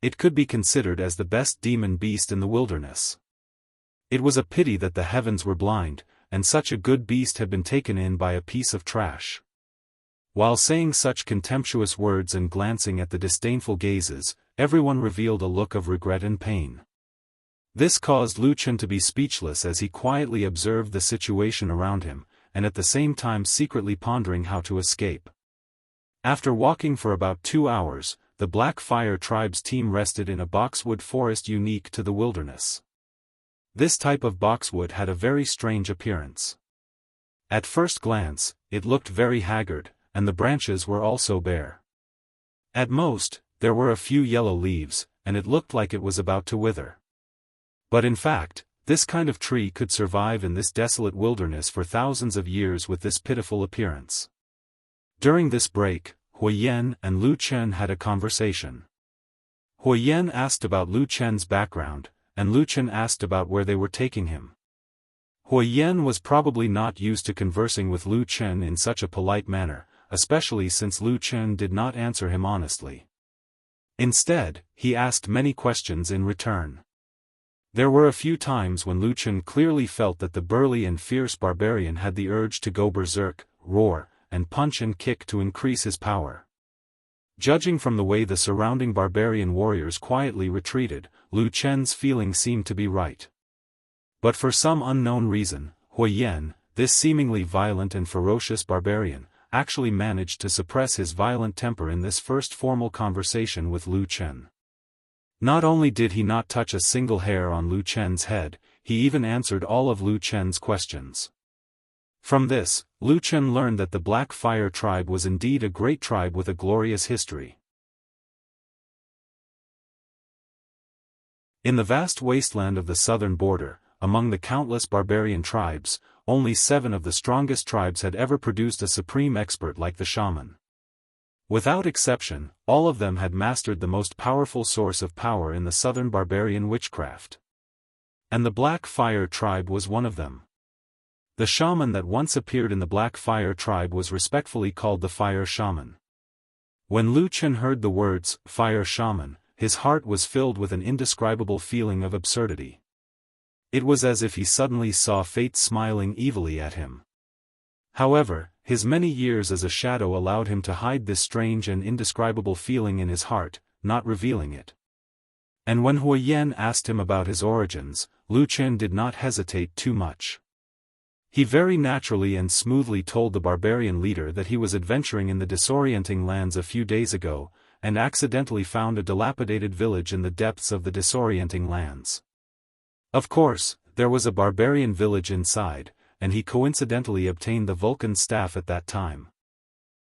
It could be considered as the best demon beast in the wilderness. It was a pity that the heavens were blind, and such a good beast had been taken in by a piece of trash. While saying such contemptuous words and glancing at the disdainful gazes, everyone revealed a look of regret and pain. This caused Lu Chen to be speechless as he quietly observed the situation around him, and at the same time secretly pondering how to escape. After walking for about 2 hours, the Black Fire Tribe's team rested in a boxwood forest unique to the wilderness. This type of boxwood had a very strange appearance. At first glance, it looked very haggard, and the branches were also bare. At most, there were a few yellow leaves, and it looked like it was about to wither. But in fact, this kind of tree could survive in this desolate wilderness for thousands of years with this pitiful appearance. During this break, Huiyan and Lu Chen had a conversation. Huiyan asked about Lu Chen's background, and Lu Chen asked about where they were taking him. Huiyan was probably not used to conversing with Lu Chen in such a polite manner, especially since Lu Chen did not answer him honestly. Instead, he asked many questions in return. There were a few times when Lu Chen clearly felt that the burly and fierce barbarian had the urge to go berserk, roar, and punch and kick to increase his power. Judging from the way the surrounding barbarian warriors quietly retreated, Lu Chen's feeling seemed to be right. But for some unknown reason, Huiyan, this seemingly violent and ferocious barbarian, actually managed to suppress his violent temper in this first formal conversation with Lu Chen. Not only did he not touch a single hair on Lu Chen's head, he even answered all of Lu Chen's questions. From this, Lu Chen learned that the Black Fire Tribe was indeed a great tribe with a glorious history. In the vast wasteland of the southern border, among the countless barbarian tribes, only 7 of the strongest tribes had ever produced a supreme expert like the shaman. Without exception, all of them had mastered the most powerful source of power in the southern barbarian witchcraft. And the Black Fire Tribe was one of them. The shaman that once appeared in the Black Fire Tribe was respectfully called the Fire Shaman. When Lu Chen heard the words, Fire Shaman, his heart was filled with an indescribable feeling of absurdity. It was as if he suddenly saw fate smiling evilly at him. However, his many years as a shadow allowed him to hide this strange and indescribable feeling in his heart, not revealing it. And when Huiyan asked him about his origins, Lu Chen did not hesitate too much. He very naturally and smoothly told the barbarian leader that he was adventuring in the disorienting lands a few days ago, and accidentally found a dilapidated village in the depths of the disorienting lands. Of course, there was a barbarian village inside, and he coincidentally obtained the Vulcan staff at that time.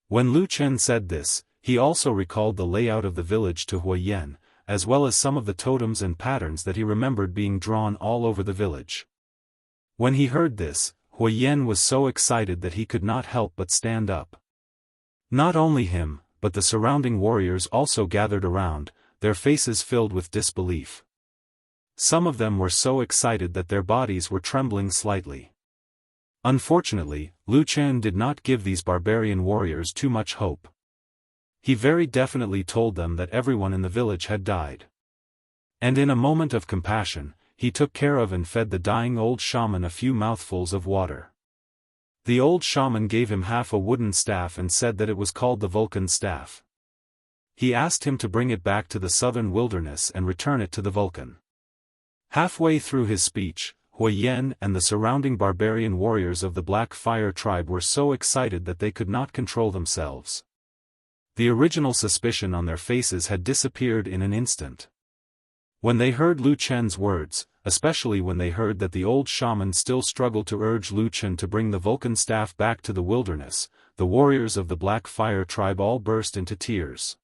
When Lu Chen said this, he also recalled the layout of the village to Huiyan, as well as some of the totems and patterns that he remembered being drawn all over the village. When he heard this, Huiyan was so excited that he could not help but stand up. Not only him, but the surrounding warriors also gathered around, their faces filled with disbelief. Some of them were so excited that their bodies were trembling slightly. Unfortunately, Lu Chen did not give these barbarian warriors too much hope. He very definitely told them that everyone in the village had died. And in a moment of compassion, he took care of and fed the dying old shaman a few mouthfuls of water. The old shaman gave him half a wooden staff and said that it was called the Vulcan staff. He asked him to bring it back to the southern wilderness and return it to the Vulcan. Halfway through his speech, Huiyan and the surrounding barbarian warriors of the Black Fire Tribe were so excited that they could not control themselves. The original suspicion on their faces had disappeared in an instant. When they heard Lu Chen's words, especially when they heard that the old shaman still struggled to urge Lu Chen to bring the Vulcan staff back to the wilderness. The warriors of the Black Fire tribe all burst into tears.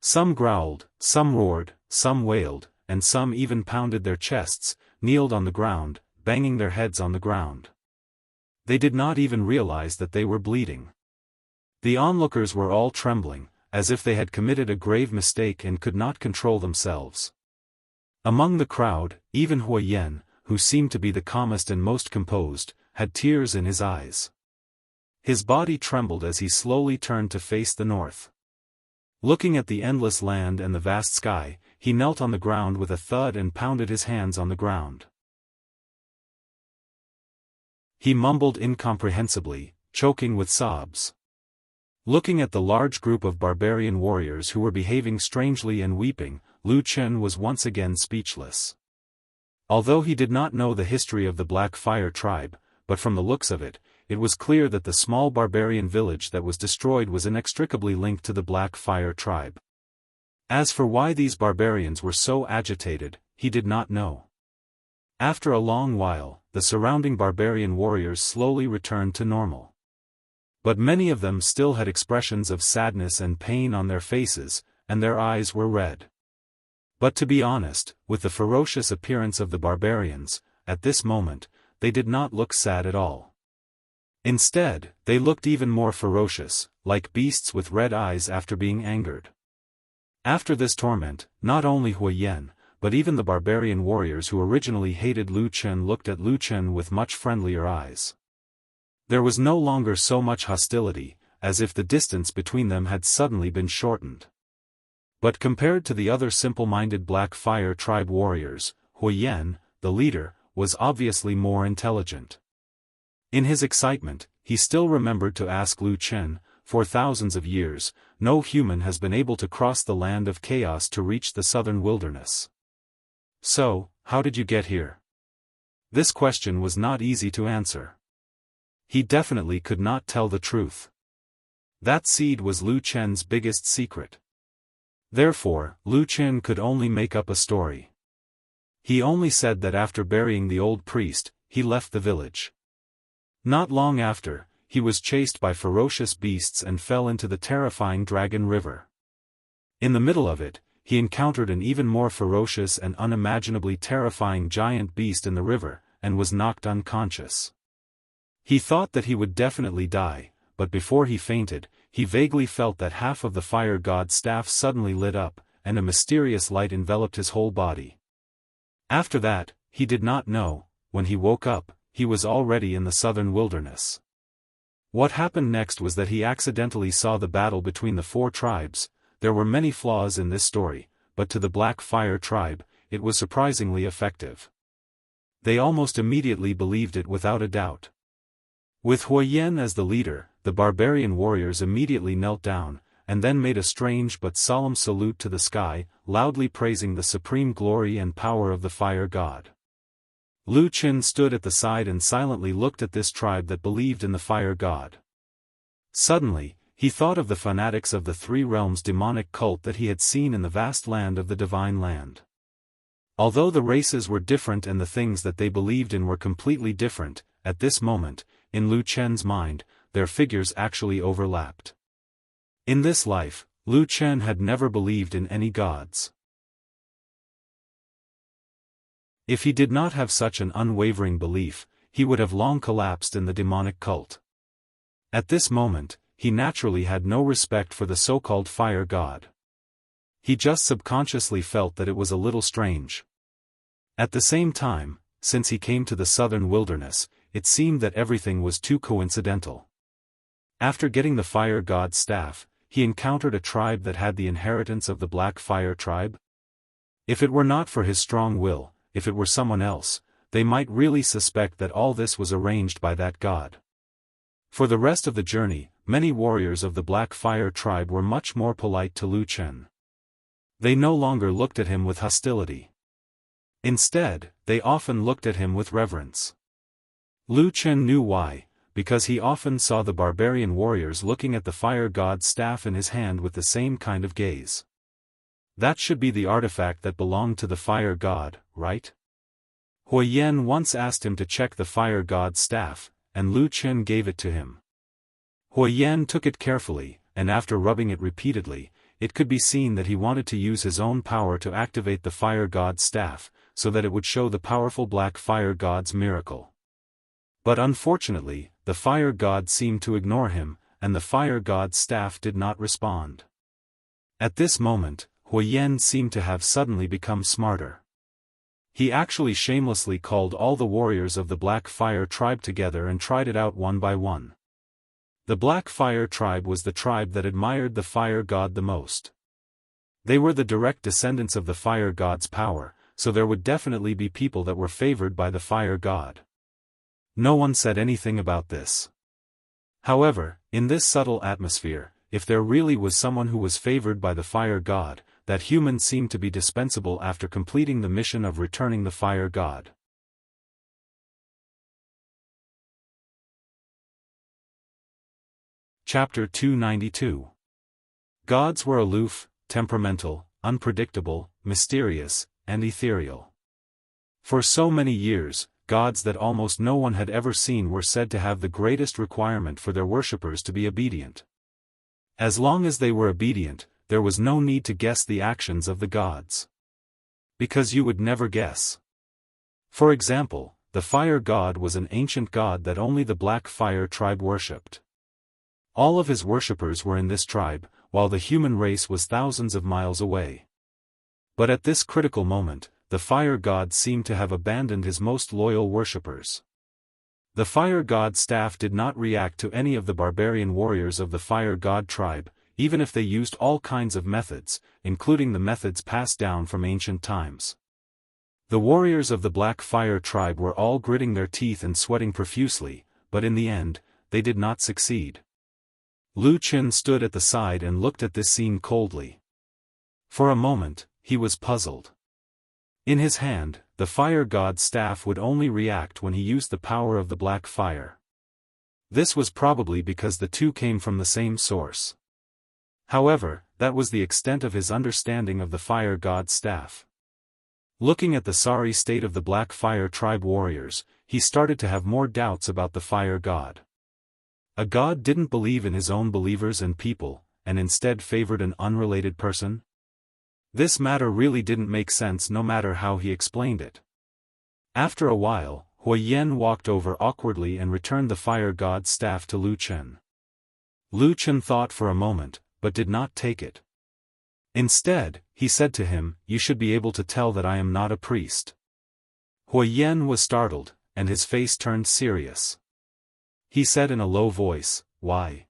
Some growled, some roared, some wailed, and some even pounded their chests, kneeled on the ground, banging their heads on the ground. They did not even realize that they were bleeding. The onlookers were all trembling, as if they had committed a grave mistake and could not control themselves. Among the crowd, even Hua Yan, who seemed to be the calmest and most composed, had tears in his eyes. His body trembled as he slowly turned to face the north. Looking at the endless land and the vast sky, he knelt on the ground with a thud and pounded his hands on the ground. He mumbled incomprehensibly, choking with sobs. Looking at the large group of barbarian warriors who were behaving strangely and weeping, Lu Chen was once again speechless. Although he did not know the history of the Black Fire tribe, but from the looks of it, it was clear that the small barbarian village that was destroyed was inextricably linked to the Black Fire tribe. As for why these barbarians were so agitated, he did not know. After a long while, the surrounding barbarian warriors slowly returned to normal. But many of them still had expressions of sadness and pain on their faces, and their eyes were red. But to be honest, with the ferocious appearance of the barbarians, at this moment, they did not look sad at all. Instead, they looked even more ferocious, like beasts with red eyes after being angered. After this torment, not only Hua Yan, but even the barbarian warriors who originally hated Lu Chen looked at Lu Chen with much friendlier eyes. There was no longer so much hostility, as if the distance between them had suddenly been shortened. But compared to the other simple-minded Black Fire tribe warriors, Hua Yan, the leader, was obviously more intelligent. In his excitement, he still remembered to ask Lu Chen, for thousands of years, no human has been able to cross the land of chaos to reach the southern wilderness. So, how did you get here? This question was not easy to answer. He definitely could not tell the truth. That seed was Lu Chen's biggest secret. Therefore, Lu Chen could only make up a story. He only said that after burying the old priest, he left the village. Not long after, he was chased by ferocious beasts and fell into the terrifying Dragon River. In the middle of it, he encountered an even more ferocious and unimaginably terrifying giant beast in the river, and was knocked unconscious. He thought that he would definitely die, but before he fainted, he vaguely felt that half of the fire god's staff suddenly lit up, and a mysterious light enveloped his whole body. After that, he did not know, when he woke up, he was already in the southern wilderness. What happened next was that he accidentally saw the battle between the four tribes. There were many flaws in this story, but to the Black Fire tribe, it was surprisingly effective. They almost immediately believed it without a doubt. With Hua Yan as the leader, the barbarian warriors immediately knelt down, and then made a strange but solemn salute to the sky, loudly praising the supreme glory and power of the fire god. Lu Chen stood at the side and silently looked at this tribe that believed in the fire god. Suddenly, he thought of the fanatics of the Three Realms demonic cult that he had seen in the vast land of the Divine Land. Although the races were different and the things that they believed in were completely different, at this moment, in Lu Chen's mind, their figures actually overlapped. In this life, Lu Chen had never believed in any gods. If he did not have such an unwavering belief, he would have long collapsed in the demonic cult. At this moment, he naturally had no respect for the so-called fire god. He just subconsciously felt that it was a little strange. At the same time, since he came to the southern wilderness, it seemed that everything was too coincidental. After getting the fire god's staff, he encountered a tribe that had the inheritance of the Black Fire tribe. If it were not for his strong will, if it were someone else, they might really suspect that all this was arranged by that god. For the rest of the journey, many warriors of the Black Fire tribe were much more polite to Lu Chen. They no longer looked at him with hostility. Instead, they often looked at him with reverence. Lu Chen knew why, because he often saw the barbarian warriors looking at the fire god's staff in his hand with the same kind of gaze. That should be the artifact that belonged to the fire god, right? Huiyan once asked him to check the fire god's staff, and Lu Chen gave it to him. Huiyan took it carefully, and after rubbing it repeatedly, it could be seen that he wanted to use his own power to activate the fire god's staff, so that it would show the powerful black fire god's miracle. But unfortunately, the fire god seemed to ignore him, and the fire god's staff did not respond. At this moment, Huiyan seemed to have suddenly become smarter. He actually shamelessly called all the warriors of the Black Fire tribe together and tried it out one by one. The Black Fire tribe was the tribe that admired the fire god the most. They were the direct descendants of the fire god's power, so there would definitely be people that were favored by the fire god. No one said anything about this. However, in this subtle atmosphere, if there really was someone who was favored by the fire god, that human seemed to be dispensable after completing the mission of returning the fire god. Chapter 292. Gods were aloof, temperamental, unpredictable, mysterious, and ethereal. For so many years, gods that almost no one had ever seen were said to have the greatest requirement for their worshippers to be obedient. As long as they were obedient, there was no need to guess the actions of the gods. Because you would never guess. For example, the fire god was an ancient god that only the Black Fire tribe worshipped. All of his worshippers were in this tribe, while the human race was thousands of miles away. But at this critical moment, the fire god seemed to have abandoned his most loyal worshippers. The fire god's staff did not react to any of the barbarian warriors of the fire god tribe, even if they used all kinds of methods, including the methods passed down from ancient times. The warriors of the Black Fire tribe were all gritting their teeth and sweating profusely, but in the end, they did not succeed. Lu Chen stood at the side and looked at this scene coldly. For a moment, he was puzzled. In his hand, the fire god's staff would only react when he used the power of the Black Fire. This was probably because the two came from the same source. However, that was the extent of his understanding of the fire god's staff. Looking at the sorry state of the Black Fire tribe warriors, he started to have more doubts about the fire god. A god didn't believe in his own believers and people, and instead favored an unrelated person? This matter really didn't make sense no matter how he explained it. After a while, Huiyan walked over awkwardly and returned the fire god's staff to Lu Chen. Lu Chen thought for a moment, but did not take it. Instead, he said to him, "You should be able to tell that I am not a priest." Huiyan was startled, and his face turned serious. He said in a low voice, "Why?"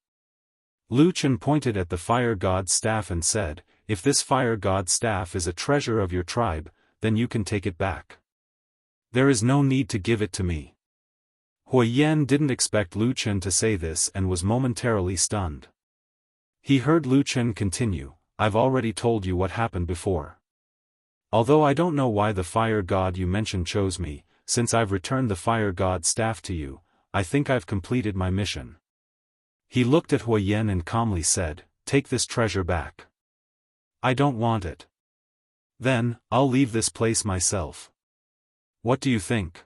Lu Chen pointed at the fire god's staff and said, "If this fire god's staff is a treasure of your tribe, then you can take it back. There is no need to give it to me." Huiyan didn't expect Lu Chen to say this and was momentarily stunned. He heard Lu Chen continue, "I've already told you what happened before. Although I don't know why the fire god you mentioned chose me, since I've returned the fire god's staff to you, I think I've completed my mission." He looked at Huiyan and calmly said, "Take this treasure back." "I don't want it." "Then, I'll leave this place myself." "What do you think?"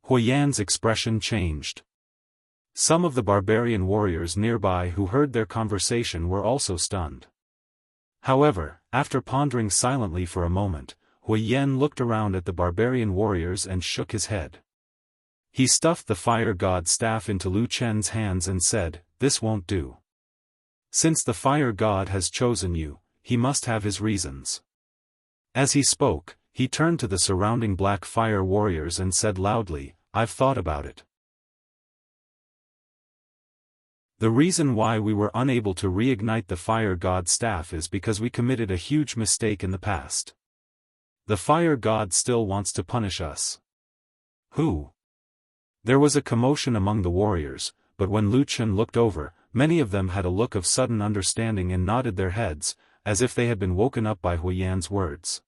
Huiyan's expression changed. Some of the barbarian warriors nearby who heard their conversation were also stunned. However, after pondering silently for a moment, Huiyan looked around at the barbarian warriors and shook his head. He stuffed the fire god's staff into Lu Chen's hands and said, "This won't do. Since the fire god has chosen you, he must have his reasons." As he spoke, he turned to the surrounding Black Fire warriors and said loudly, "I've thought about it. The reason why we were unable to reignite the fire god's staff is because we committed a huge mistake in the past. The fire god still wants to punish us." "Who?" There was a commotion among the warriors, but when Lu Chen looked over, many of them had a look of sudden understanding and nodded their heads, as if they had been woken up by Huiyan's words.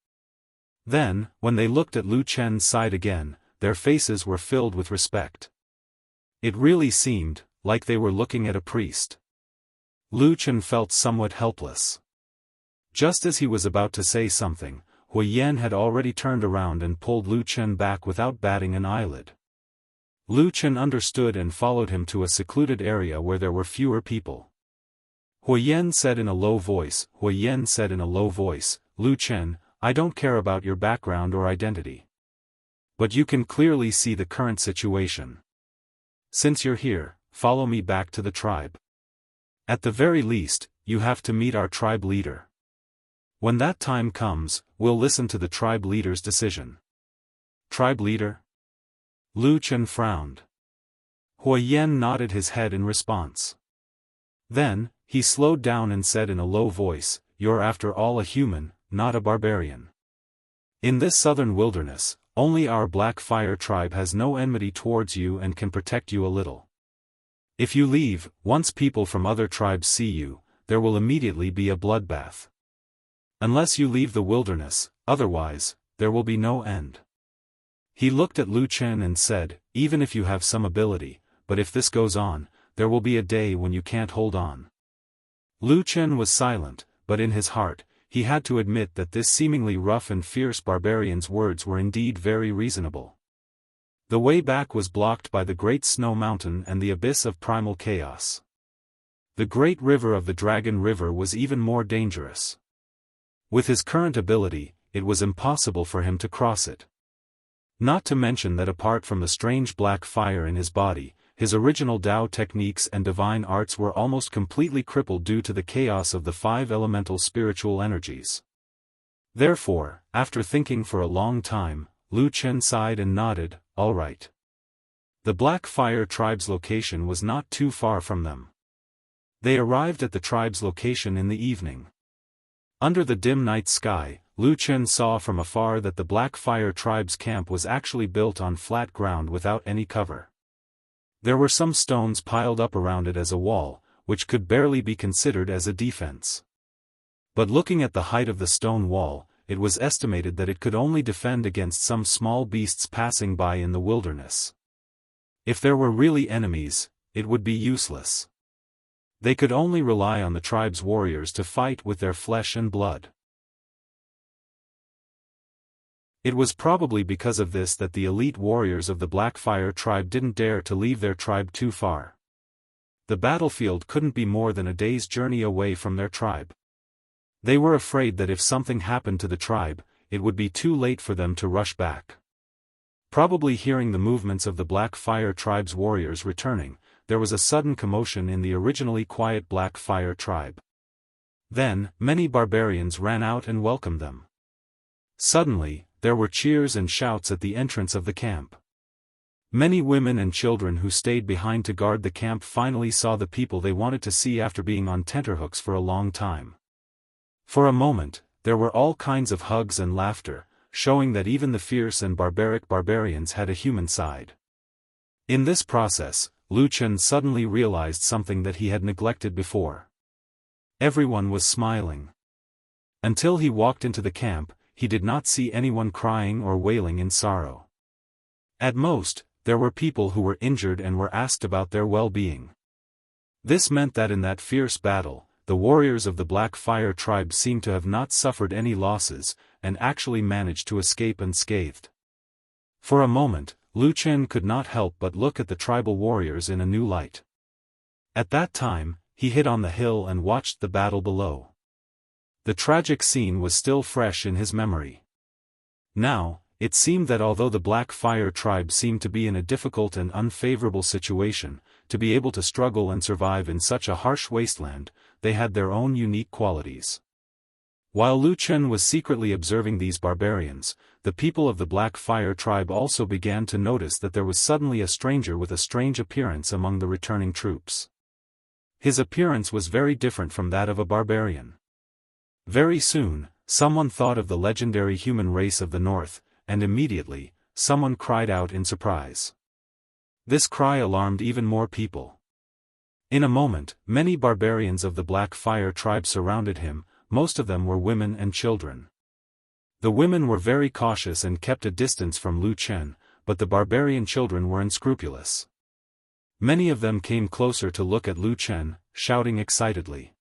Then, when they looked at Lu Chen's side again, their faces were filled with respect. It really seemed like they were looking at a priest. Lu Chen felt somewhat helpless. Just as he was about to say something, Hui Yan had already turned around and pulled Lu Chen back without batting an eyelid. Lu Chen understood and followed him to a secluded area where there were fewer people. Hui Yan said in a low voice, Lu Chen, I don't care about your background or identity. But you can clearly see the current situation. Since you're here, follow me back to the tribe. At the very least, you have to meet our tribe leader. When that time comes, we'll listen to the tribe leader's decision. Tribe leader? Lu Chen frowned. Hui Yan nodded his head in response. Then, he slowed down and said in a low voice, You're after all a human, not a barbarian. In this southern wilderness, only our Black Fire tribe has no enmity towards you and can protect you a little. If you leave, once people from other tribes see you, there will immediately be a bloodbath. Unless you leave the wilderness, otherwise, there will be no end. He looked at Lu Chen and said, Even if you have some ability, but if this goes on, there will be a day when you can't hold on. Lu Chen was silent, but in his heart, he had to admit that this seemingly rough and fierce barbarian's words were indeed very reasonable. The way back was blocked by the great snow mountain and the abyss of primal chaos. The great river of the Dragon River was even more dangerous. With his current ability, it was impossible for him to cross it. Not to mention that apart from the strange black fire in his body, his original Dao techniques and divine arts were almost completely crippled due to the chaos of the 5 elemental spiritual energies. Therefore, after thinking for a long time, Lu Chen sighed and nodded, all right. The Black Fire tribe's location was not too far from them. They arrived at the tribe's location in the evening. Under the dim night sky, Lu Chen saw from afar that the Black Fire tribe's camp was actually built on flat ground without any cover. There were some stones piled up around it as a wall, which could barely be considered as a defense. But looking at the height of the stone wall, it was estimated that it could only defend against some small beasts passing by in the wilderness. If there were really enemies, it would be useless. They could only rely on the tribe's warriors to fight with their flesh and blood. It was probably because of this that the elite warriors of the Black Fire tribe didn't dare to leave their tribe too far. The battlefield couldn't be more than a day's journey away from their tribe. They were afraid that if something happened to the tribe, it would be too late for them to rush back. Probably hearing the movements of the Black Fire tribe's warriors returning, there was a sudden commotion in the originally quiet Black Fire tribe. Then, many barbarians ran out and welcomed them. Suddenly, there were cheers and shouts at the entrance of the camp. Many women and children who stayed behind to guard the camp finally saw the people they wanted to see after being on tenterhooks for a long time. For a moment, there were all kinds of hugs and laughter, showing that even the fierce and barbaric barbarians had a human side. In this process, Lu Chen suddenly realized something that he had neglected before. Everyone was smiling. Until he walked into the camp, he did not see anyone crying or wailing in sorrow. At most, there were people who were injured and were asked about their well-being. This meant that in that fierce battle, the warriors of the Black Fire tribe seemed to have not suffered any losses, and actually managed to escape unscathed. For a moment, Lu Chen could not help but look at the tribal warriors in a new light. At that time, he hid on the hill and watched the battle below. The tragic scene was still fresh in his memory. Now, it seemed that although the Black Fire tribe seemed to be in a difficult and unfavorable situation, to be able to struggle and survive in such a harsh wasteland, they had their own unique qualities. While Lu Chen was secretly observing these barbarians, the people of the Black Fire tribe also began to notice that there was suddenly a stranger with a strange appearance among the returning troops. His appearance was very different from that of a barbarian. Very soon, someone thought of the legendary human race of the north, and immediately, someone cried out in surprise. This cry alarmed even more people. In a moment, many barbarians of the Black Fire tribe surrounded him. Most of them were women and children. The women were very cautious and kept a distance from Lu Chen, but the barbarian children were unscrupulous. Many of them came closer to look at Lu Chen, shouting excitedly.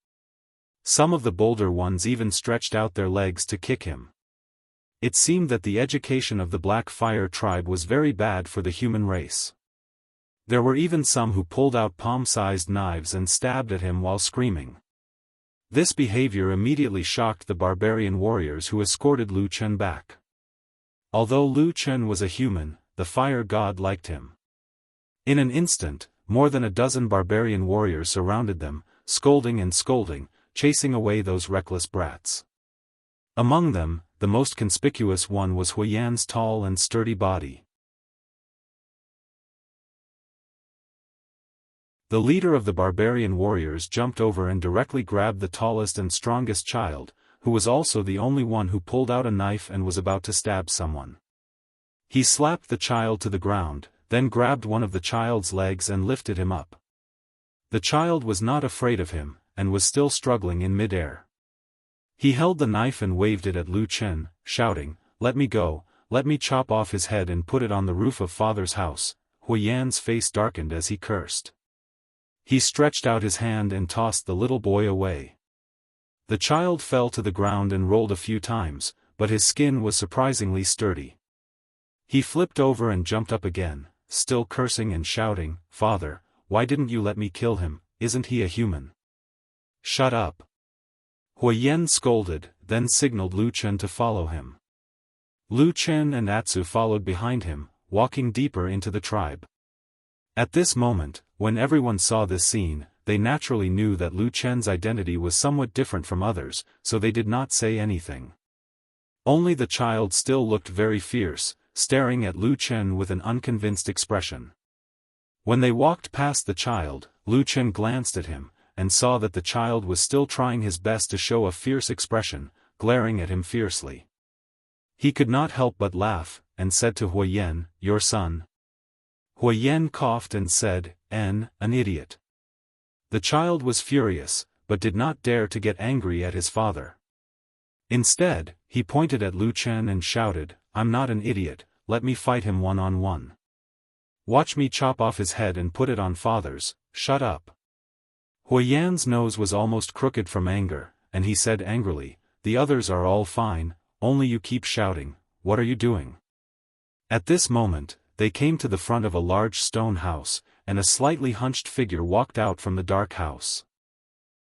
Some of the bolder ones even stretched out their legs to kick him. It seemed that the education of the Black Fire tribe was very bad for the human race. There were even some who pulled out palm-sized knives and stabbed at him while screaming. This behavior immediately shocked the barbarian warriors who escorted Lu Chen back. Although Lu Chen was a human, the fire god liked him. In an instant, more than a dozen barbarian warriors surrounded them, scolding and scolding, chasing away those reckless brats. Among them, the most conspicuous one was Huiyan's tall and sturdy body. The leader of the barbarian warriors jumped over and directly grabbed the tallest and strongest child, who was also the only one who pulled out a knife and was about to stab someone. He slapped the child to the ground, then grabbed one of the child's legs and lifted him up. The child was not afraid of him, and was still struggling in mid-air. He held the knife and waved it at Lu Chen, shouting, "Let me go, let me chop off his head and put it on the roof of father's house." Huiyan's face darkened as he cursed. He stretched out his hand and tossed the little boy away. The child fell to the ground and rolled a few times, but his skin was surprisingly sturdy. He flipped over and jumped up again, still cursing and shouting, "Father, why didn't you let me kill him? Isn't he a human?" "Shut up!" Huiyan scolded, then signaled Lu Chen to follow him. Lu Chen and Atsu followed behind him, walking deeper into the tribe. At this moment, when everyone saw this scene, they naturally knew that Lu Chen's identity was somewhat different from others, so they did not say anything. Only the child still looked very fierce, staring at Lu Chen with an unconvinced expression. When they walked past the child, Lu Chen glanced at him, and saw that the child was still trying his best to show a fierce expression, glaring at him fiercely. He could not help but laugh, and said to Huiyan, "Your son?" Huiyan coughed and said, an idiot." The child was furious, but did not dare to get angry at his father. Instead, he pointed at Lu Chen and shouted, "I'm not an idiot, let me fight him one-on-one. Watch me chop off his head and put it on father's, shut up." Huiyan's nose was almost crooked from anger, and he said angrily, "The others are all fine, only you keep shouting, what are you doing?" At this moment, they came to the front of a large stone house, and a slightly hunched figure walked out from the dark house.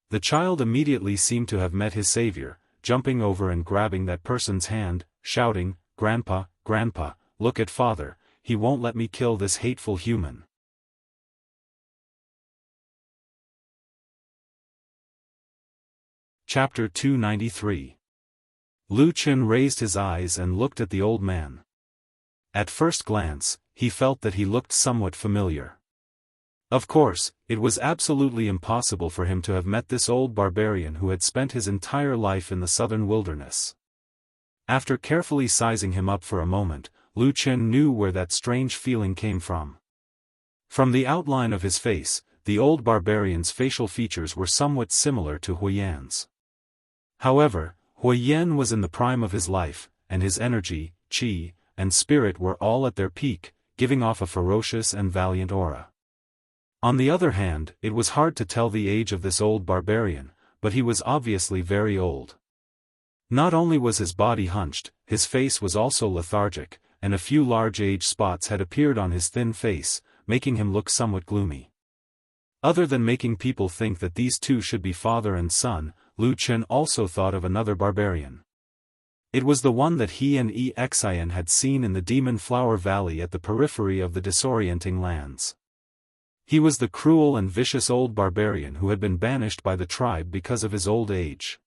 The child immediately seemed to have met his savior, jumping over and grabbing that person's hand, shouting, "Grandpa, Grandpa, look at father, he won't let me kill this hateful human." Chapter 293. Lu Chen raised his eyes and looked at the old man. At first glance, he felt that he looked somewhat familiar. Of course, it was absolutely impossible for him to have met this old barbarian who had spent his entire life in the southern wilderness. After carefully sizing him up for a moment, Lu Chen knew where that strange feeling came from. From the outline of his face, the old barbarian's facial features were somewhat similar to Huiyan's. However, Huiyan was in the prime of his life, and his energy, qi, and spirit were all at their peak, giving off a ferocious and valiant aura. On the other hand, it was hard to tell the age of this old barbarian, but he was obviously very old. Not only was his body hunched, his face was also lethargic, and a few large age spots had appeared on his thin face, making him look somewhat gloomy. Other than making people think that these two should be father and son, Lu Chen also thought of another barbarian. It was the one that he and Xian had seen in the Demon Flower Valley at the periphery of the disorienting lands. He was the cruel and vicious old barbarian who had been banished by the tribe because of his old age.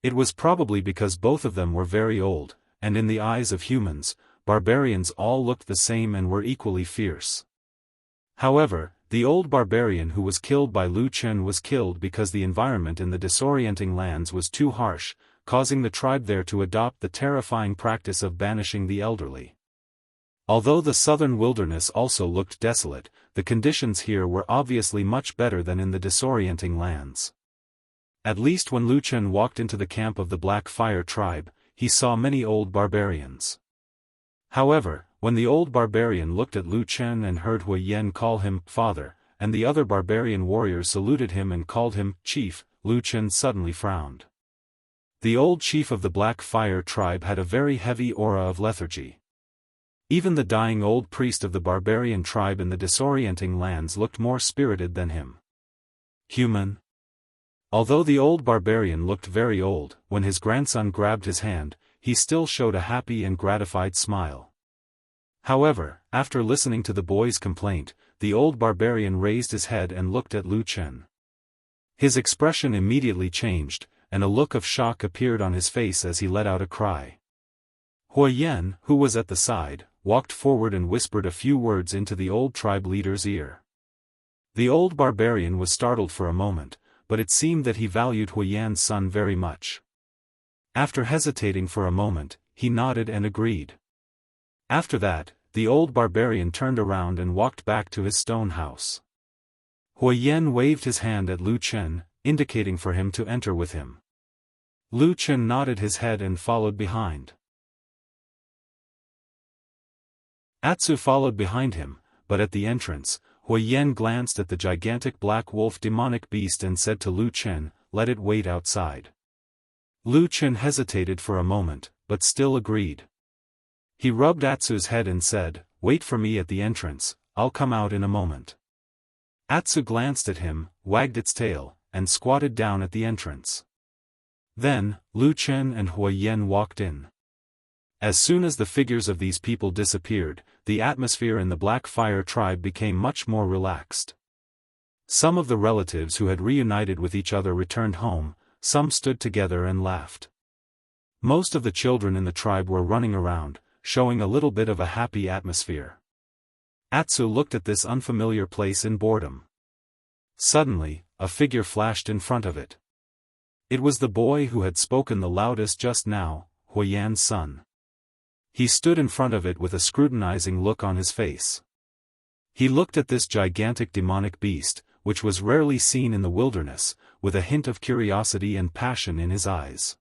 It was probably because both of them were very old, and in the eyes of humans, barbarians all looked the same and were equally fierce. However, the old barbarian who was killed by Lu Chen was killed because the environment in the disorienting lands was too harsh, causing the tribe there to adopt the terrifying practice of banishing the elderly. Although the southern wilderness also looked desolate, the conditions here were obviously much better than in the disorienting lands. At least when Lu Chen walked into the camp of the Black Fire tribe, he saw many old barbarians. However, when the old barbarian looked at Lu Chen and heard Huiyan call him father, and the other barbarian warriors saluted him and called him chief, Lu Chen suddenly frowned. The old chief of the Black Fire tribe had a very heavy aura of lethargy. Even the dying old priest of the barbarian tribe in the disorienting lands looked more spirited than him. Human. Although the old barbarian looked very old, when his grandson grabbed his hand, he still showed a happy and gratified smile. However, after listening to the boy's complaint, the old barbarian raised his head and looked at Lu Chen. His expression immediately changed, and a look of shock appeared on his face as he let out a cry. Hui Yan, who was at the side, walked forward and whispered a few words into the old tribe leader's ear. The old barbarian was startled for a moment, but it seemed that he valued Hui Yan's son very much. After hesitating for a moment, he nodded and agreed. After that, the old barbarian turned around and walked back to his stone house. Hui Yan waved his hand at Lu Chen, indicating for him to enter with him. Lu Chen nodded his head and followed behind. Atsu followed behind him, but at the entrance, Hui Yan glanced at the gigantic black wolf demonic beast and said to Lu Chen, "Let it wait outside." Lu Chen hesitated for a moment, but still agreed. He rubbed Atsu's head and said, "Wait for me at the entrance, I'll come out in a moment." Atsu glanced at him, wagged its tail, and squatted down at the entrance. Then, Lu Chen and Hui Yan walked in. As soon as the figures of these people disappeared, the atmosphere in the Black Fire tribe became much more relaxed. Some of the relatives who had reunited with each other returned home, some stood together and laughed. Most of the children in the tribe were running around, showing a little bit of a happy atmosphere. Atsu looked at this unfamiliar place in boredom. Suddenly, a figure flashed in front of it. It was the boy who had spoken the loudest just now, Hui Yan's son. He stood in front of it with a scrutinizing look on his face. He looked at this gigantic demonic beast, which was rarely seen in the wilderness, with a hint of curiosity and passion in his eyes.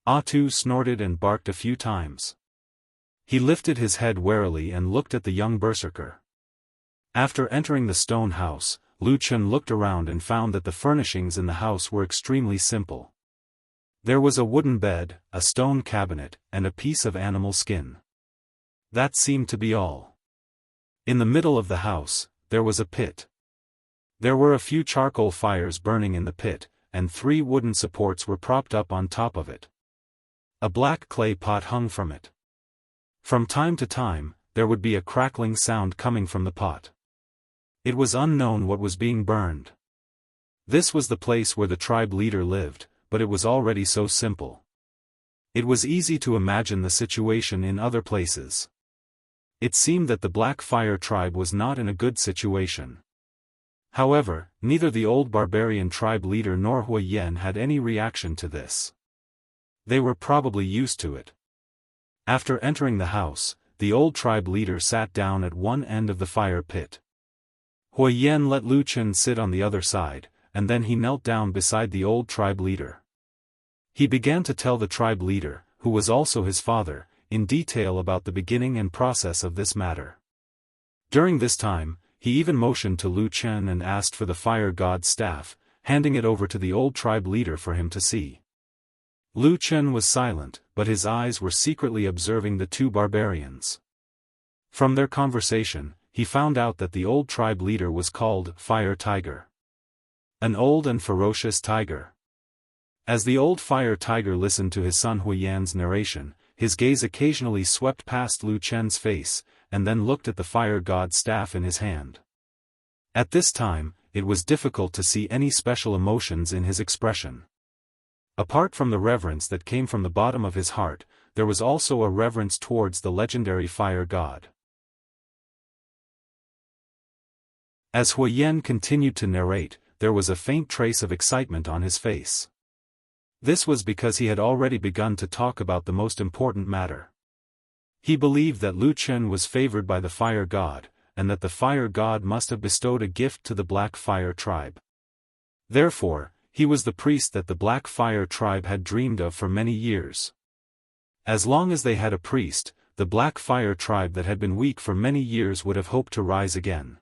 Atu snorted and barked a few times. He lifted his head warily and looked at the young berserker. After entering the stone house, Lu Chen looked around and found that the furnishings in the house were extremely simple. There was a wooden bed, a stone cabinet, and a piece of animal skin. That seemed to be all. In the middle of the house, there was a pit. There were a few charcoal fires burning in the pit, and 3 wooden supports were propped up on top of it. A black clay pot hung from it. From time to time, there would be a crackling sound coming from the pot. It was unknown what was being burned. This was the place where the tribe leader lived, but it was already so simple. It was easy to imagine the situation in other places. It seemed that the Black Fire tribe was not in a good situation. However, neither the old barbarian tribe leader nor Hui Yan had any reaction to this. They were probably used to it. After entering the house, the old tribe leader sat down at one end of the fire pit. Hui Yan let Lu Chen sit on the other side, and then he knelt down beside the old tribe leader. He began to tell the tribe leader, who was also his father, in detail about the beginning and process of this matter. During this time, he even motioned to Lu Chen and asked for the fire god's staff, handing it over to the old tribe leader for him to see. Lu Chen was silent, but his eyes were secretly observing the 2 barbarians. From their conversation, he found out that the old tribe leader was called Fire Tiger. An old and ferocious tiger. As the old fire tiger listened to his son Hui Yan's narration, his gaze occasionally swept past Lu Chen's face, and then looked at the fire god's staff in his hand. At this time, it was difficult to see any special emotions in his expression. Apart from the reverence that came from the bottom of his heart, there was also a reverence towards the legendary fire god. As Hui Yan continued to narrate, there was a faint trace of excitement on his face. This was because he had already begun to talk about the most important matter. He believed that Lu Chen was favored by the fire god, and that the fire god must have bestowed a gift to the Black Fire tribe. Therefore, he was the priest that the Black Fire tribe had dreamed of for many years. As long as they had a priest, the Black Fire tribe that had been weak for many years would have hoped to rise again.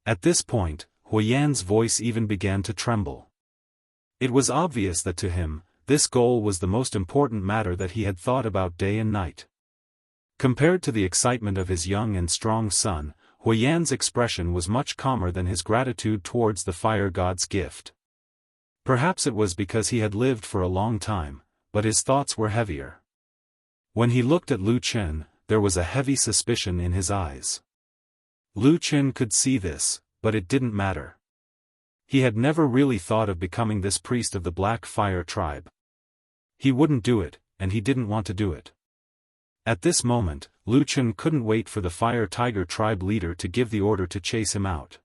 At this point, Hui Yan's voice even began to tremble. It was obvious that to him, this goal was the most important matter that he had thought about day and night. Compared to the excitement of his young and strong son, Huiyan's expression was much calmer than his gratitude towards the fire god's gift. Perhaps it was because he had lived for a long time, but his thoughts were heavier. When he looked at Lu Chen, there was a heavy suspicion in his eyes. Lu Chen could see this, but it didn't matter. He had never really thought of becoming this priest of the Black Fire tribe. He wouldn't do it, and he didn't want to do it. At this moment, Lu Chen couldn't wait for the Fire Tiger tribe leader to give the order to chase him out.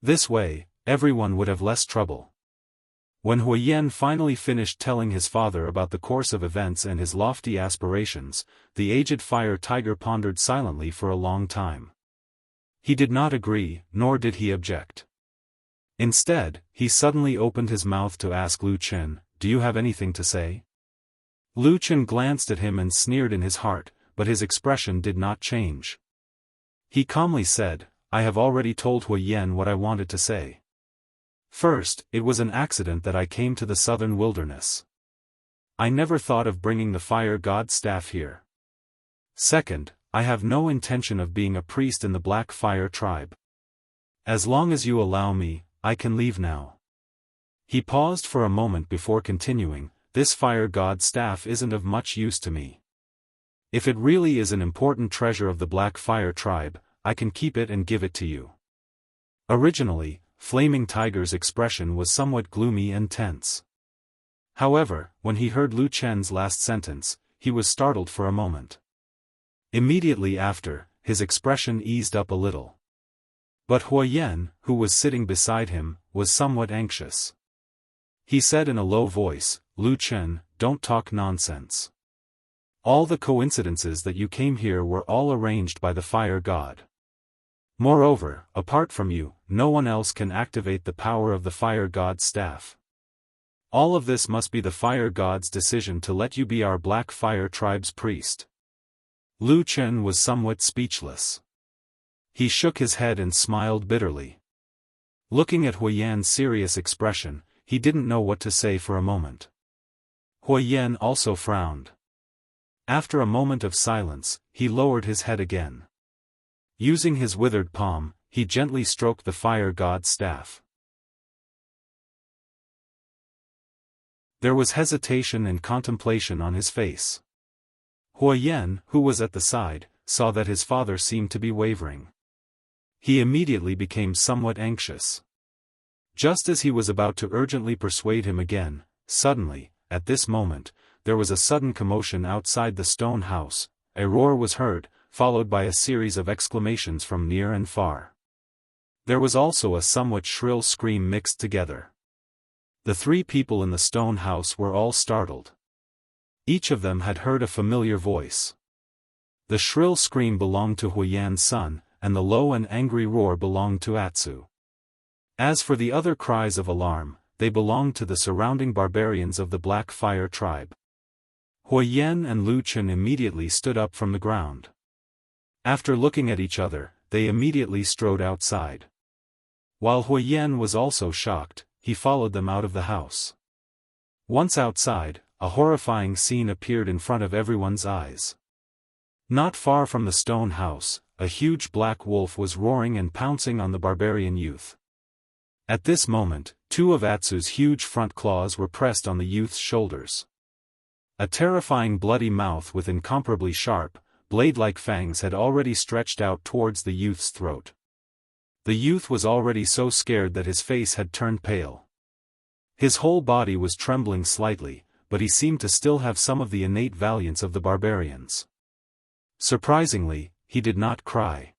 This way, everyone would have less trouble. When Huiyan finally finished telling his father about the course of events and his lofty aspirations, the aged Fire Tiger pondered silently for a long time. He did not agree, nor did he object. Instead, he suddenly opened his mouth to ask Lu Chen, "Do you have anything to say?" Lu Chen glanced at him and sneered in his heart, but his expression did not change. He calmly said, "I have already told Huiyan what I wanted to say. First, it was an accident that I came to the southern wilderness. I never thought of bringing the fire god's staff here. Second, I have no intention of being a priest in the Black Fire tribe. As long as you allow me, I can leave now." He paused for a moment before continuing, "This fire god's staff isn't of much use to me. If it really is an important treasure of the Black Fire tribe, I can keep it and give it to you." Originally, Flaming Tiger's expression was somewhat gloomy and tense. However, when he heard Lu Chen's last sentence, he was startled for a moment. Immediately after, his expression eased up a little. But Huiyan, who was sitting beside him, was somewhat anxious. He said in a low voice, "Lu Chen, don't talk nonsense. All the coincidences that you came here were all arranged by the fire god. Moreover, apart from you, no one else can activate the power of the fire god's staff. All of this must be the fire god's decision to let you be our Black Fire tribe's priest." Lu Chen was somewhat speechless. He shook his head and smiled bitterly. Looking at Huiyan's serious expression, he didn't know what to say for a moment. Huiyan also frowned. After a moment of silence, he lowered his head again. Using his withered palm, he gently stroked the fire god's staff. There was hesitation and contemplation on his face. Huiyan, who was at the side, saw that his father seemed to be wavering. He immediately became somewhat anxious. Just as he was about to urgently persuade him again, suddenly, at this moment, there was a sudden commotion outside the stone house. A roar was heard, followed by a series of exclamations from near and far. There was also a somewhat shrill scream mixed together. The three people in the stone house were all startled. Each of them had heard a familiar voice. The shrill scream belonged to Huiyan's son, and the low and angry roar belonged to Atsu. As for the other cries of alarm, they belonged to the surrounding barbarians of the Black Fire tribe. Huiyan and Lu Chen immediately stood up from the ground. After looking at each other, they immediately strode outside. While Huiyan was also shocked, he followed them out of the house. Once outside, a horrifying scene appeared in front of everyone's eyes. Not far from the stone house, a huge black wolf was roaring and pouncing on the barbarian youth. At this moment, two of Atsu's huge front claws were pressed on the youth's shoulders. A terrifying bloody mouth with incomparably sharp, blade-like fangs had already stretched out towards the youth's throat. The youth was already so scared that his face had turned pale. His whole body was trembling slightly, but he seemed to still have some of the innate valiance of the barbarians. Surprisingly, he did not cry.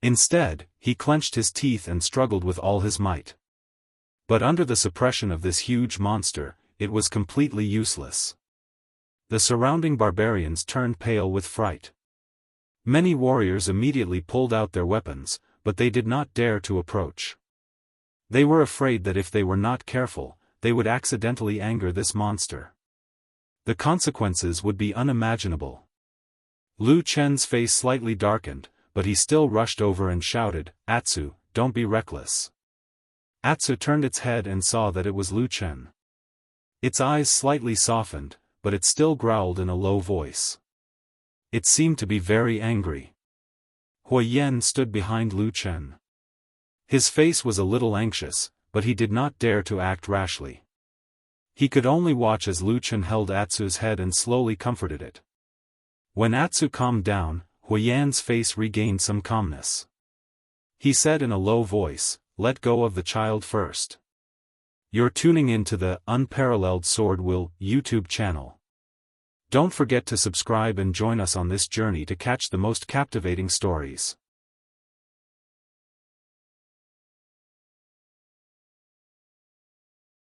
Instead, he clenched his teeth and struggled with all his might. But under the suppression of this huge monster, it was completely useless. The surrounding barbarians turned pale with fright. Many warriors immediately pulled out their weapons, but they did not dare to approach. They were afraid that if they were not careful, they would accidentally anger this monster. The consequences would be unimaginable. Lu Chen's face slightly darkened, but he still rushed over and shouted, "Atsu, don't be reckless." Atsu turned its head and saw that it was Lu Chen. Its eyes slightly softened, but it still growled in a low voice. It seemed to be very angry. Hui Yan stood behind Lu Chen. His face was a little anxious, but he did not dare to act rashly. He could only watch as Lu Chen held Atsu's head and slowly comforted it. When Atsu calmed down, Hui Yan's face regained some calmness. He said in a low voice, "Let go of the child first." You're tuning in to the Unparalleled Sword Will YouTube channel. Don't forget to subscribe and join us on this journey to catch the most captivating stories.